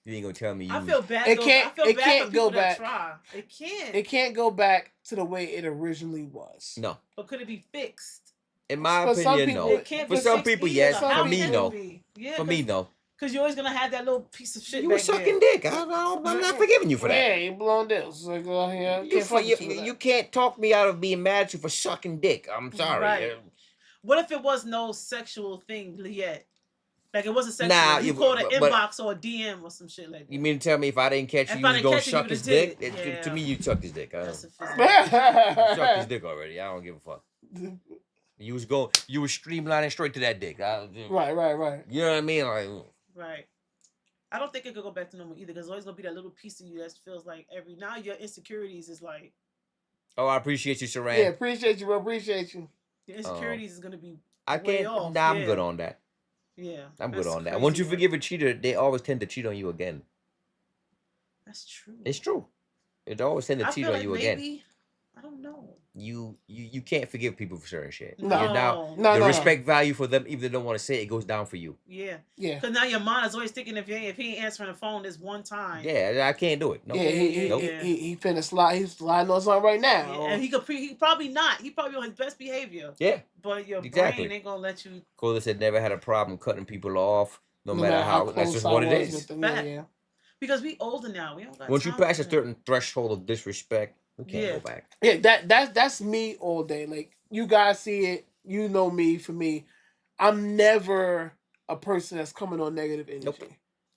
You ain't gonna tell me you. I feel bad. It though. can't. I feel It bad can't for people go back. that try. It can't. It can't go back to the way it originally was. No. But could it be fixed? In my For some opinion, people, no. It can't For be some fixed people, either. yes. How For me, can it no. be? Yeah, For me, no. Because you're always gonna have that little piece of shit. You were back sucking there. dick. I'm not forgiving you for that. Yeah, you blowing dicks. Like, yeah, You can't talk me out of being mad at you for sucking dick. I'm sorry. Right. What if it was no sexual thing yet? Like it wasn't sexual. Nah, you called an inbox or a DM or some shit like that. You mean to tell me if I didn't catch you, If you I was didn't gonna catch you, suck you his would've dick? did it. To me, you sucked his dick. That's You sucked his dick already. I don't give a fuck. You was streamlining straight to that dick. Right. You know what I mean? Like, Right. I don't think it could go back to normal either because there's always gonna be that little piece of you that feels like now your insecurities is like Oh, I appreciate you, Saran. Yeah, appreciate you, bro. Appreciate you. The insecurities is gonna be I way can't. off. Nah, I'm yeah. good on that. Yeah, I'm good that's on that. crazy Once you work. forgive a cheater, they always tend to cheat on you again. That's true. It's true. It always tend to I cheat feel on like you again. maybe I don't know. You can't forgive people for certain shit. No. You're now No, the no, respect value for them, even if they don't want to say it, goes down for you. Yeah. Yeah. Because now your mind is always thinking if he ain't answering the phone this one time. Yeah, I can't do it. No. Yeah, he finna slide. He's sliding on something right now. Yeah, and he probably not. He probably on his best behavior. Yeah. But your Exactly. brain ain't gonna let you. Cola said never had a problem cutting people off, no No matter matter how how. That's just close I what it was is. with them. Yeah, yeah. Because we older now. We don't got Once you time pass for a that. certain threshold of disrespect, we can't Yeah. go back. Yeah, that's me all day. Like you guys see it, you know me. For me, I'm never a person that's coming on negative energy. Nope.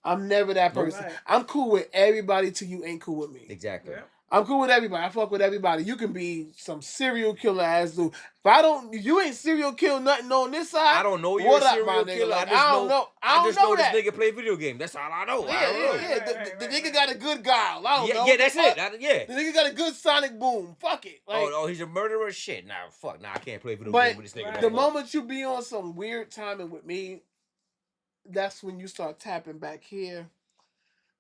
I'm never that Nope. person. Right. I'm cool with everybody till you ain't cool with me. Exactly. Yeah. I'm cool with everybody. I fuck with everybody. You can be some serial killer ass dude. If you ain't serial kill nothing on this side, I don't know you're what a up, serial my nigga? killer. Like, I don't know. I just don't know that. this nigga play video games. That's all I know. Yeah, I don't know. The nigga got a good guile. I don't know. Yeah, that's Fuck. it. Yeah. The nigga got a good sonic boom. Fuck it. Like, Oh, he's a murderer? Shit. Nah, fuck. Nah, I can't play video but games with this nigga. the no more. moment you be on some weird timing with me, that's when you start tapping back here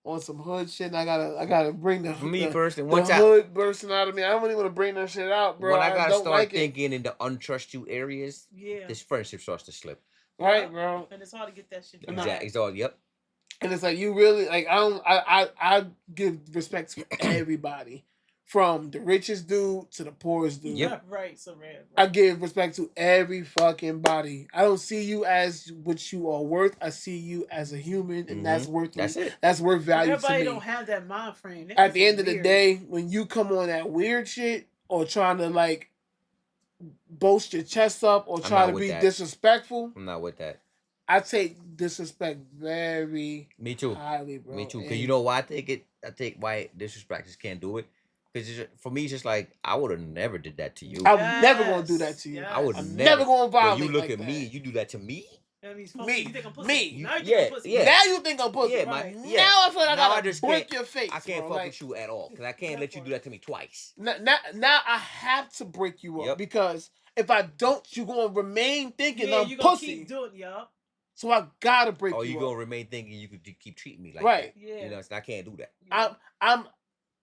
on some hood shit. And I gotta bring the For me the, personally, the once hood bursting out of me. I don't really want to bring that shit out, bro. when I gotta don't start like thinking in the untrust you areas, Yeah. this friendship starts to slip. Right, bro. And it's hard to get that shit. Exactly. It's all. Yep. And it's like you really like I give respect to everybody, from the richest dude to the poorest dude. Yep. Right, so rare. I give respect to every fucking body. I don't see you as what you are worth. I see you as a human, and that's worth. That's it. That's worth value Everybody to me. don't have that mind frame. That At is the end of the weird. day, when you come on that weird shit or trying to like boast your chest up or I'm try not to with be that. disrespectful, I'm not with that. I take disrespect very Me too. highly, bro. Me too. Because And you know why I take it? I take why disrespect just can't do it. Because for me, it's just like I would have never did that to you. I'm never gonna do that to you. I would I'm never gonna But violate. you look like at that. me, you do that to me. That means Me. You think I'm pussy. Me. Now you think Yeah, I'm pussy. yeah. Now you think I'm pussy. Yeah, Right. yeah. Now I feel like Now I gotta break can't- your face. I can't bro. fuck Like, with you at all because I can't let you do that to me twice. now I have to break you up Yep. because if I don't, you're gonna remain thinking Yeah, I'm you gonna pussy. keep doing, y'all. So I gotta break Oh, you you up. gonna remain thinking you could keep treating me like Right. that? Yeah. You know, so I can't do that. I'm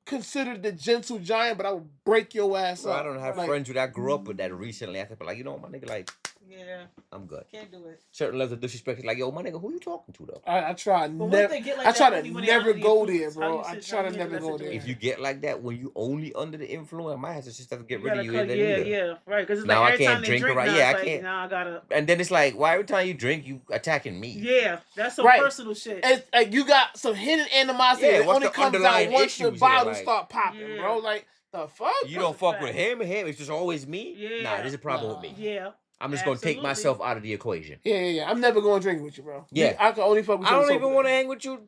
considered the gentle giant, but I will break your ass Bro, up. I don't have Like, friends that I grew up with that recently. I think, like, you know, my nigga, like, Yeah. I'm good. Can't do it. Certain levels of disrespect is like, yo, my nigga, who you talking to though? I try But once never. they get like I that, try when to they never under the go there, influence, how bro. you I sit- try how to you never handle go that there. If you get like that when you only under the influence, I might have to just have to get You rid of gotta you. cut- then yeah, either. yeah, right. Because it's Now like I every can't time they drink drink, right. now Yeah, it's I like, can't. now I gotta. And then it's like, why every time you drink, you attacking me? Yeah, that's some Right. personal shit. It's like you got some hidden animosity Yeah, that what's only the comes out underlying once the issues here, bottles like- start popping, Yeah. bro. Like the fuck. You don't fuck with him. It's just always me. Yeah. Nah, there's a problem with me. Yeah. I'm just gonna take Absolutely. myself out of the equation. Yeah. I'm never going to drink with you, bro. Yeah. I can only fuck with I you. don't on even sober want to days. hang with you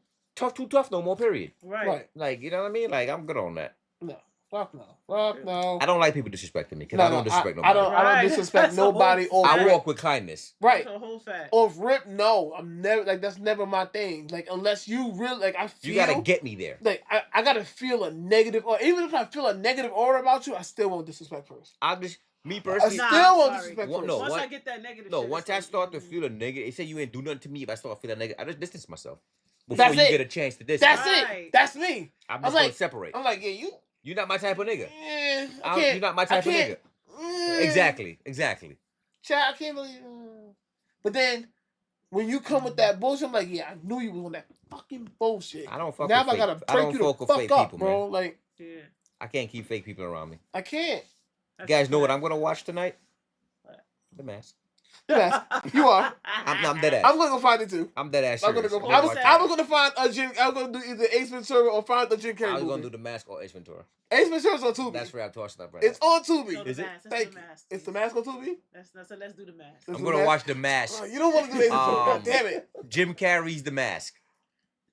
too tough no more. Period. Right. Right. Like, you know what I mean? Like, I'm good on that. No. Fuck no. Fuck no. I don't like people disrespecting me because No, I don't disrespect I nobody. don't Right. disrespect That's a whole nobody or I rip. walk with kindness. Right. That's a whole fact. Off rip, no. I'm never like that's never my thing. Like unless you really like I feel You gotta get me there. like I gotta feel a negative or even if I feel a negative aura about you, I still won't disrespect first. I just me I personally. still Nah, I'm won't sorry. disrespect What- first. no, Once what- I get that negative No, shit, once it's I like, start to feel a negative, they say you ain't do nothing to me. If I start feeling negative, I just distance myself before That's you it. get a chance to distance. That's Right. it. That's me. I'm I'm just like- gonna separate. I'm like, yeah, you You're not my type of nigga. I can't. You're not my type of nigga. Exactly. Child, I can't believe. But then when you come with that bullshit, I'm like, yeah, I knew you was on that fucking bullshit. I don't fuck now with if I gotta fake. I break don't you fuck the with fuck fake up, people, bro. man. Like Yeah. I can't keep fake people around me. I can't. You guys know what I'm gonna watch tonight? The Mask. Yes, you are. I'm dead ass. I'm gonna go find it too. I'm dead ass. I'm gonna serious. go. I'm I gonna was, watch I it. was gonna find a Jim. I was gonna do either Ace Ventura or find the Jim Carrey I was movie. gonna do The Mask or Ace Ventura. Ace Ventura's on Tubi. That's where I'm tossing up right It's now. on Tubi. No, the Is it? mask. Let's Thank do the you. mask. It's the mask on Tubi. Let's do the mask. Let's I'm do gonna the watch The Mask. Oh, you don't want to do Ace Ventura. God damn it. Jim Carrey's The Mask.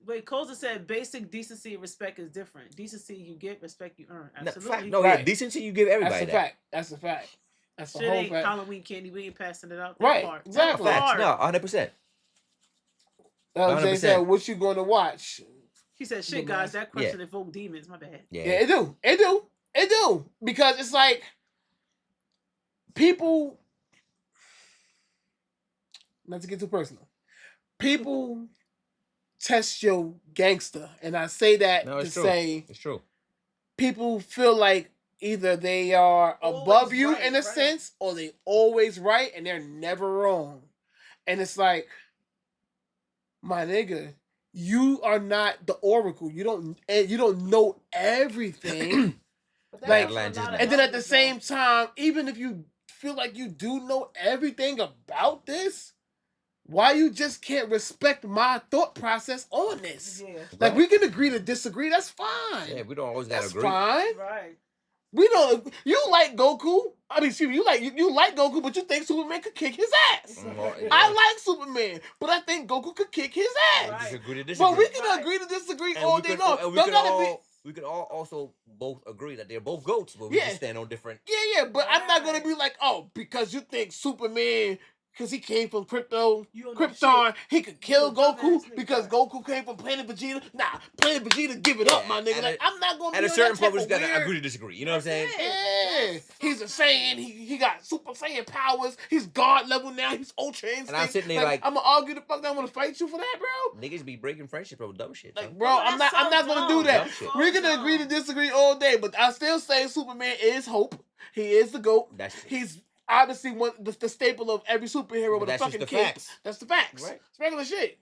Wait, Koza said basic decency and respect is different. Decency you get, respect you earn. No, Absolutely. fact, no, yeah, Right. decency you give everybody That's a that. fact. That's a fact. That's a Shit whole ain't fact. Halloween candy. We ain't passing it out. That Right, part. exactly. That Facts. part. No, 100%. Jay 100%. said, "What you gonna watch?" He said, "Shit, The guys, mask. that question invoked demons." My bad. Yeah. Yeah, it do. It do. It do, because it's like people. Not to get too personal, people test your gangster, and I say that No, to it's true. say It's true. people feel like either they are above Always you right, in a right. sense, or they always right, and they're never wrong. And it's like, my nigga, you are not the oracle. You don't know everything. But that Like, goes for a Badlands is lot of nice. and then at the elders, same time, even if you feel like you do know everything about this, why you just can't respect my thought process on this? Yeah. Like, Right. we can agree to disagree. That's fine. Yeah, we don't always gotta That's agree. fine. Right. We don't. You like Goku? I mean, excuse me. You like Goku, but you think Superman could kick his ass. Yeah. I like Superman, but I think Goku could kick his ass. Right. Disagree to disagree. But we can Right. agree to disagree And all we day could, long. and we Don't could gotta all, we could all also both agree that they're both goats, but we Yeah. just stand on different. Yeah, but I'm not gonna Right. be like, oh, because you think Superman, because he came from You don't know Krypton, he could kill You a dumbass Goku nigga. because Goku came from Planet Vegeta. Nah, Planet Vegeta, give it up, Yeah, my nigga. at Like, a- I'm not gonna At be a on certain that point, type we of just gotta weird. agree to disagree. You know what I'm saying? Yeah, he's a Saiyan. He got Super Saiyan powers. He's God level now. He's Ultra Instinct. And I'm sitting there like- I'm gonna argue the fuck. I want to fight you for that, bro. Niggas be breaking friendship over dumb shit. Like, Like, bro, But I'm that's not so gonna dumb. do that. Dumb shit. We're gonna agree to disagree all day, but I still say Superman is hope. He is the GOAT. That's He's obviously the staple of every superhero But with a that's just fucking the cape. facts. That's the facts. Right. It's regular shit.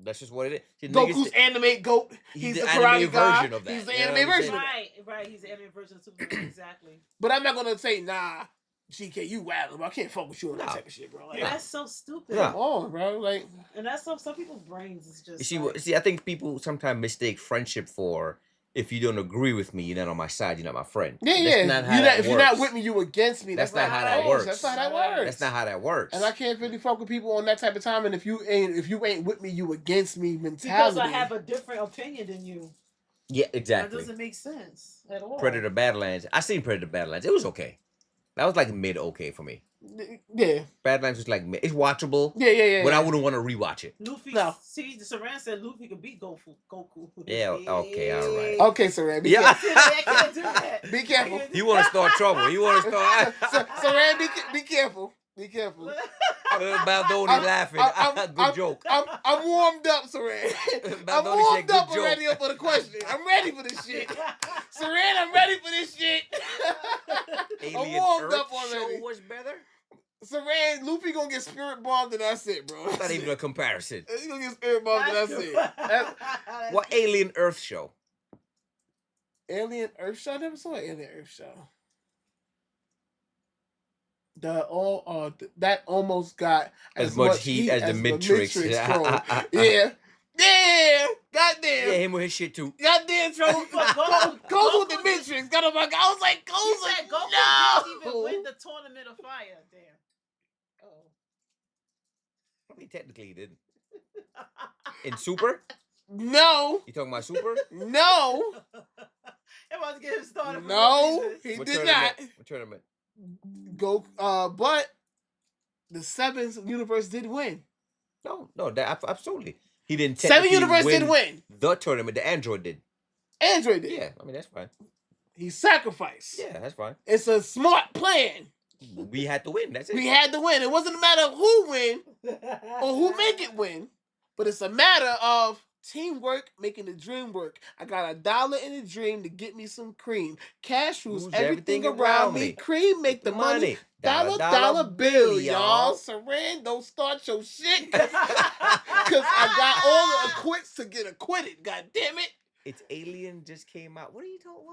that's just what it is. See, Goku's niggas, anime GOAT. He's He's the the anime karate guy. version of that. He's the You know anime what I'm version of that. Right. Right. He's the anime version of Superman. Exactly. But I'm not gonna say, nah, GK, you wild, bro. I can't fuck with you on that No. type of shit, bro. Like, Yeah, that's so stupid. Yeah. come on, bro. Like, And that's some people's brains is just. you see, like, see, I think people sometimes mistake friendship for if you don't agree with me, you're not on my side, you're not my friend. yeah, That's yeah. not how that If you're not works. with me, you against me. That's not how it that goes. works. That's not how that works. That's not how that works. And I can't really fuck with people on that type of time. And if you ain't with me, you against me mentality. because I have a different opinion than you. Yeah, That exactly. doesn't make sense at all. Predator Badlands. I seen Predator Badlands. It was okay. That was like mid okay for me. Yeah. Badlands was like mid. It's watchable. Yeah. But I wouldn't want to rewatch it. Luffy. No. See, Saran said Luffy could beat Goku. Yeah, okay, all right. Okay, Saran, be Yeah. careful. I can't do that. Be careful. You want to start trouble. You want to start. Saran, be careful. Be careful. Baldoni laughing. Good joke. I'm warmed up, Saran. I'm Baldoni warmed said up good already joke. for the question. I'm ready for this shit. Saran, I'm ready for this shit. I'm Alien warmed Earth up already. show was better. Saran, Luffy gonna get spirit bombed and that's it, bro. Not even a comparison. He's gonna get spirit bombed and that's it. That's- What Alien Earth show? Alien Earth Show? I never saw an Alien Earth Show. That almost got As much heat as the Matrix. bro. Yeah. Goddamn. Yeah, him with his shit too. Goddamn, Goes with the Matrix. Got him. I was like, He goes said like, Goku no. didn't even win the tournament of fire. Damn. Oh. I mean, technically he didn't. In Super? No. You talking about Super? No. I'm about to get him started. for No. reason. He What did tournament? not. What tournament? But the Seventh Universe did win. No, that absolutely. He didn't. Seven technically Universe did win. The tournament. The Android did. Android did. Yeah, I mean that's fine. He sacrificed. Yeah, that's fine. It's a smart plan. We had to win. That's it. We had to win. It wasn't a matter of who win or who make it win, but it's a matter of teamwork making the dream work. I got $1 in a dream to get me some cream. Cash rules Rules everything around me. Cream make the money. Dollar bill, y'all. Saran, don't start your shit. Cause I got all the acquits to get acquitted. God damn it. It's Alien just came out. What are you talking?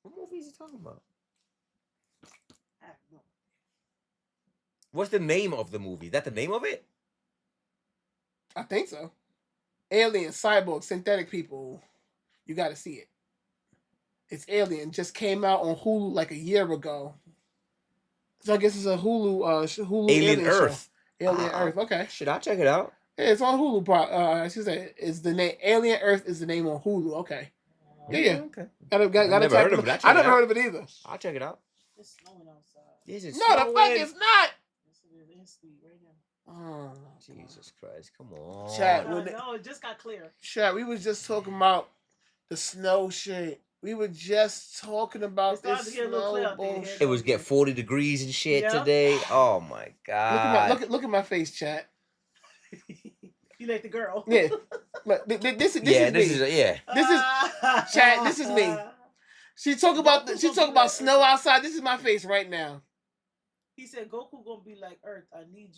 What movie is he talking about? I don't know. What's the name of the movie? Is that the name of it? I think so. Alien, cyborg, synthetic people. You got to see it. It's Alien. Just came out on Hulu like a year ago. So I guess it's a Hulu Alien Earth. Show. Alien Earth. Okay. Should I check it out? Yeah, it's on Hulu. She said it's the name. Alien Earth is the name on Hulu. Okay. Yeah. Okay. Gotta never heard of it. I never heard of it either. I'll check it out. It's snowing outside. This is No, the fuck it's not. Yes, it is. It's sweet right now. Oh, Jesus Christ! Come on. Chat. No, it just got clear. Chat. We was just talking about The snow shit. We were just talking about started this to get a little clear snow out there. bullshit. It was get 40 degrees and shit Yeah. today. Oh my Look god. at my face, chat. You like the girl. Yeah. Look, this is me. This is Chat. This is me. She talk about snow outside. This is my face right now. He said Goku gonna be like Earth. I need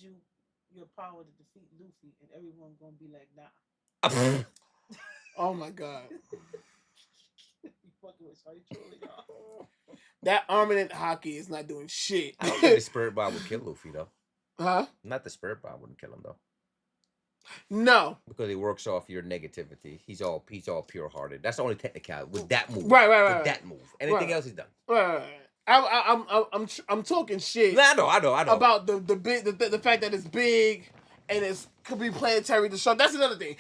your power to defeat Luffy, and everyone gonna be like, nah. Oh my god. You fucking with Shorty Truly, y'all. That armament hockey is not doing shit. I don't think the spirit bomb would kill Luffy though. Huh? Not the spirit bomb wouldn't kill him though. No. Because it works off your negativity. He's all pure hearted. That's the only technicality with that move. Right. With that move. Anything else he's done. Right. I'm talking shit. I know. About the fact that it's big and it could be planetary destruction. That's another thing.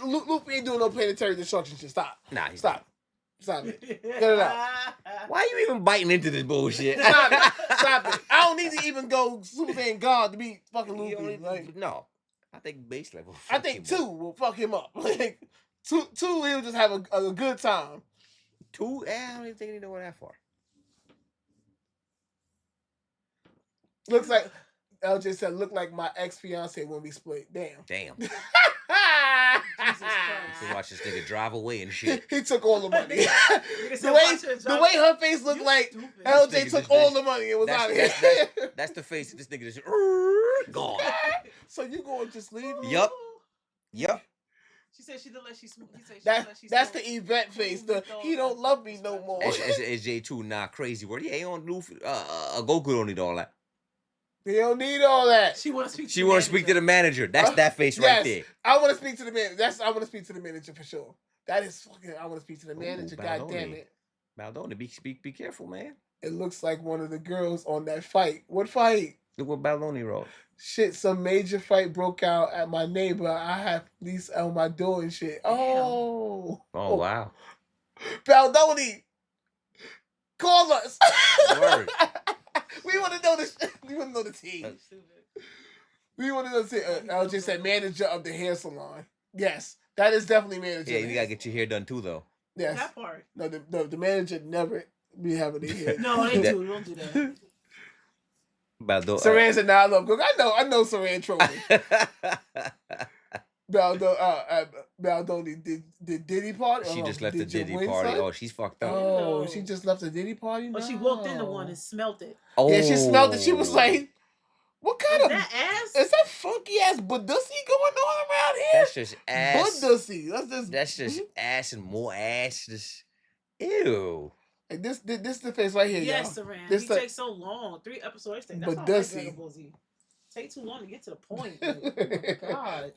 Luffy ain't doing no planetary destruction shit. Stop. Nah, Stop it. Get it out. Why are you even biting into this bullshit? Stop it. I don't need to even go Super Saiyan God to be fucking Luffy. No. I think base level. I think 2 will fuck him up. Like two, he'll just have a good time. 2? I don't even think he know that far. Looks like LJ said. Look like my ex-fiance when we split. Damn. Jesus Christ. To watch this nigga drive away and shit. He took all the money. the way her face looked like LJ took all the money and was out of here. That's the face of this nigga just gone. So you gonna just leave me? Yup. She said she didn't let she smoke. That's the event face. He don't love me no more. It's J2 nah crazy word. He ain't on Luffy. Goku don't need all that. He don't need all that. She want to speak. She want to speak to the manager. That's that face right there. I want to speak to the manager. I want to speak to the manager for sure. That is fucking. I want to speak to the manager. God damn it. Baldoni, be careful, man. It looks like one of the girls on that fight. What fight? Look what Baldoni wrote. Shit, some major fight broke out at my neighbor. I have police on my door and shit. Oh wow. Baldoni, call us. Word. We want to know this. We want to know the team. We want to know the team. LJ said manager of the hair salon. Yes, that is definitely manager. Yeah, you gotta get your hair done too, though. Yes. That part. No, the manager never be having their hair. No, they do. Don't do that. Saran said, "Nah, I love Cook. I know Saran trolling." Baldoni did Diddy party? She just left the Diddy party. Son? Oh, she's fucked up. Oh, she just left the Diddy party? But she walked into one and smelt it. Oh. Yeah, she smelled it. She was like, what kind of... that ass? Is that funky ass budussy going on around here? That's just ass. Budussy. That's just ass and more ass. Just, ew. Hey, this is the face right here, yes, y'all. Saran. This He takes so long. 3 episodes. That's not like Dragon Ball Z. Take too long to get to the point. Like, oh my God.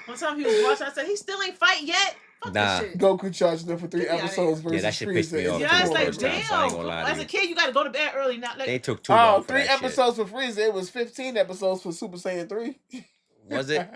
One time he was watching, I said, he still ain't fight yet? Fuck this shit. Goku charged them for 3 episodes versus that shit pissed me off. Yeah, it's like, first time, so I ain't gonna lie to damn. As you. a kid, you got to go to bed early. Not like, They took too long for 3 that episodes for Frieza. It was 15 episodes for Super Saiyan 3. Was it?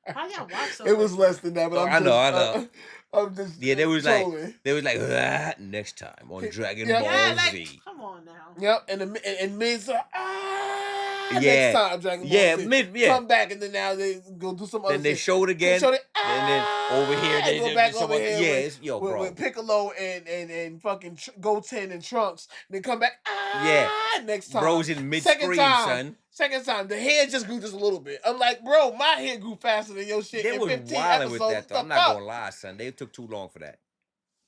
How y'all watch so It was less than that, but I know. I'm just Yeah, they was trolling. like next time on Dragon Ball like, Z. come on now. Yep, and Mid's like, Yeah. next time Dragon Ball Z. Mid, Come back, and then now they go do some other Then they shit. show it again. They showed it, and then over here they go back some over other, here yeah, with, yo, bro. with Piccolo and fucking Goten and Trunks. And then come back, next time. Bro's in mid-scream, son. Second time, the hair just grew just a little bit. I'm like, bro, my hair grew faster than your shit. They in was 15 wilding with episodes. that, though. I'm not gonna lie, son. They took too long for that.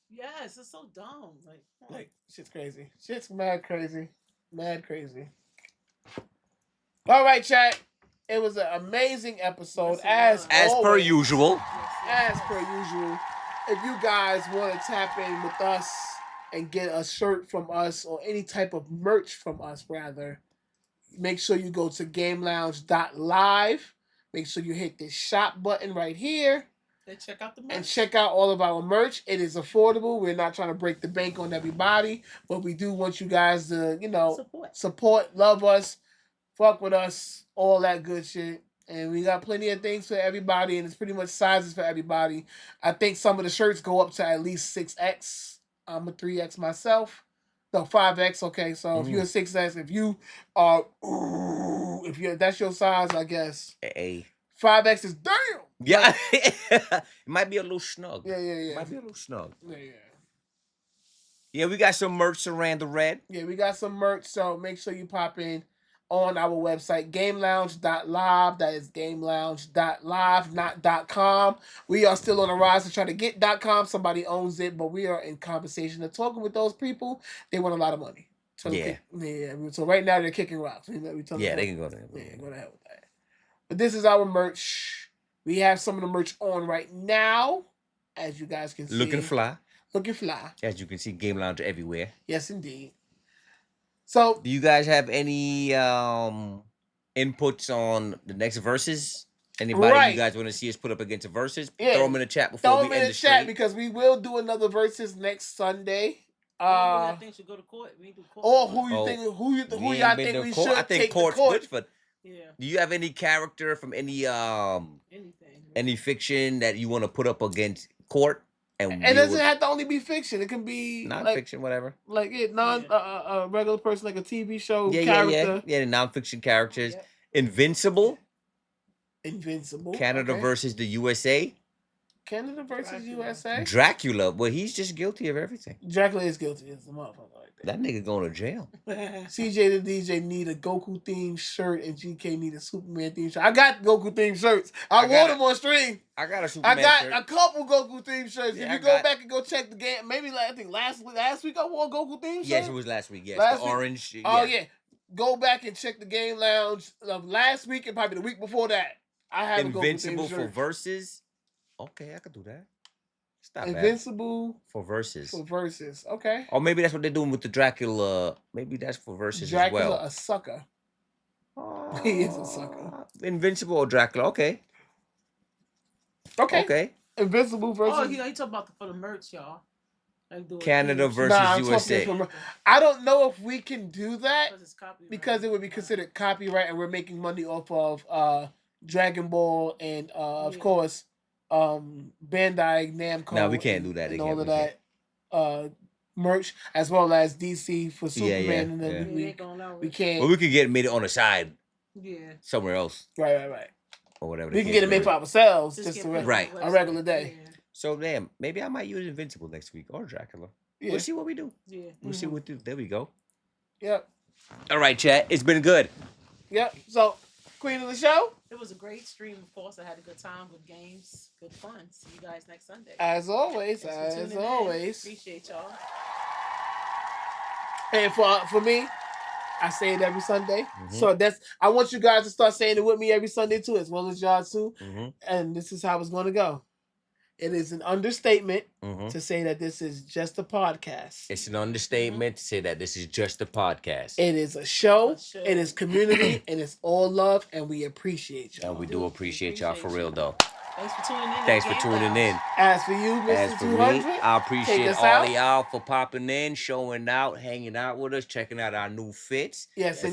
Yes, it's so dumb. Like, shit's crazy. Shit's mad crazy. Mad crazy. All right, chat. It was an amazing episode, as per always. usual. As per usual. If you guys want to tap in with us and get a shirt from us or any type of merch from us, rather, make sure you go to GameLounge.live. Make sure you hit this shop button right here. And check out the merch. And check out all of our merch. It is affordable. We're not trying to break the bank on everybody, but we do want you guys to, support, love us, fuck with us, all that good shit. And we got plenty of things for everybody, and it's pretty much sizes for everybody. I think some of the shirts go up to at least 6X. I'm a 3X myself. No, 5X. Okay, so if you're a 6X, if you are, that's your size, I guess. Hey. 5X is damn. Yeah, it might be a little snug. Yeah. It might be a little snug. Yeah. Yeah, we got some merch around the red. Yeah, we got some merch, so make sure you pop in on our website, gamelounge.live. That is gamelounge.live, not .com. We are still on the rise to try to get .com. Somebody owns it, but we are in conversation and talking with those people. They want a lot of money. So Yeah. So right now they're kicking rocks. Yeah, they can go there. Yeah, go to hell with that. But this is our merch. We have some of the merch on right now, as you guys can see. Looking fly. Looking fly. As you can see, Game Lounge everywhere. Yes, indeed. So, do you guys have any inputs on the next verses? Anybody you guys want to see us put up against a verses? Yeah. Throw them in the chat before we end the stream. Because we will do another verses next Sunday. I think should go to court. We do court. Or who y'all think we should I think take court's to court? good for. Yeah. Do you have any character from any fiction that you want to put up against court? And it doesn't have to only be fiction. It can be non-fiction, whatever. Like a regular person, like a TV show character. Yeah, the non-fiction characters. Invincible. Canada okay. versus the USA. Canada versus USA. Dracula. Well, he's just guilty of everything. Dracula is guilty as a motherfucker like that. That nigga going to jail. CJ the DJ need a Goku themed shirt and GK need a Superman themed shirt. I got Goku themed shirts. I wore them on stream. I got a Superman shirt. A couple Goku themed shirts. If you go back and go check the game, maybe I think last week I wore a Goku themed shirt. Yes, it was last week. Yes, the orange. Oh yeah. Go back and check the Game Lounge of last week and probably the week before that. I have Invincible for verses. Okay, I could do that. Stop Invincible for verses. For verses, okay. Or maybe that's what they're doing with the Dracula. Maybe that's for verses Dracula, as well. a sucker. He is a sucker. Invincible or Dracula? Okay. Invincible versus. Oh, he talking about for the merch, y'all. Like Canada versus USA. I don't know if we can do that because it would be considered copyright, and we're making money off of Dragon Ball and of course Bandai Namco. No, we can't do that. And all of that merch, as well as DC for Superman. And then we can't. Well, we could get it made on the side. Yeah. Somewhere else. Right. Or whatever. We can get it made for ourselves just a regular day. Yeah. So damn, maybe I might use Invincible next week or Dracula. Yeah. We'll see what we do. Yeah. We'll see what we do. There we go. Yep. All right, chat. It's been good. Yep. So, queen of the show. It was a great stream, of course. I had a good time, good games, good fun. See you guys next Sunday. As always. Appreciate y'all. And for me, I say it every Sunday. So I want you guys to start saying it with me every Sunday too, as well as y'all too. And this is how it's going to go. It is an understatement to say that this is just a podcast. It's an understatement to say that this is just a podcast. It is a show. It is community. And it's all love. And we appreciate y'all. And we do appreciate y'all for real, though. Thanks for tuning in. As for you, Mr. 200, me, I appreciate all of y'all for popping in, showing out, hanging out with us, checking out our new fits. Yes,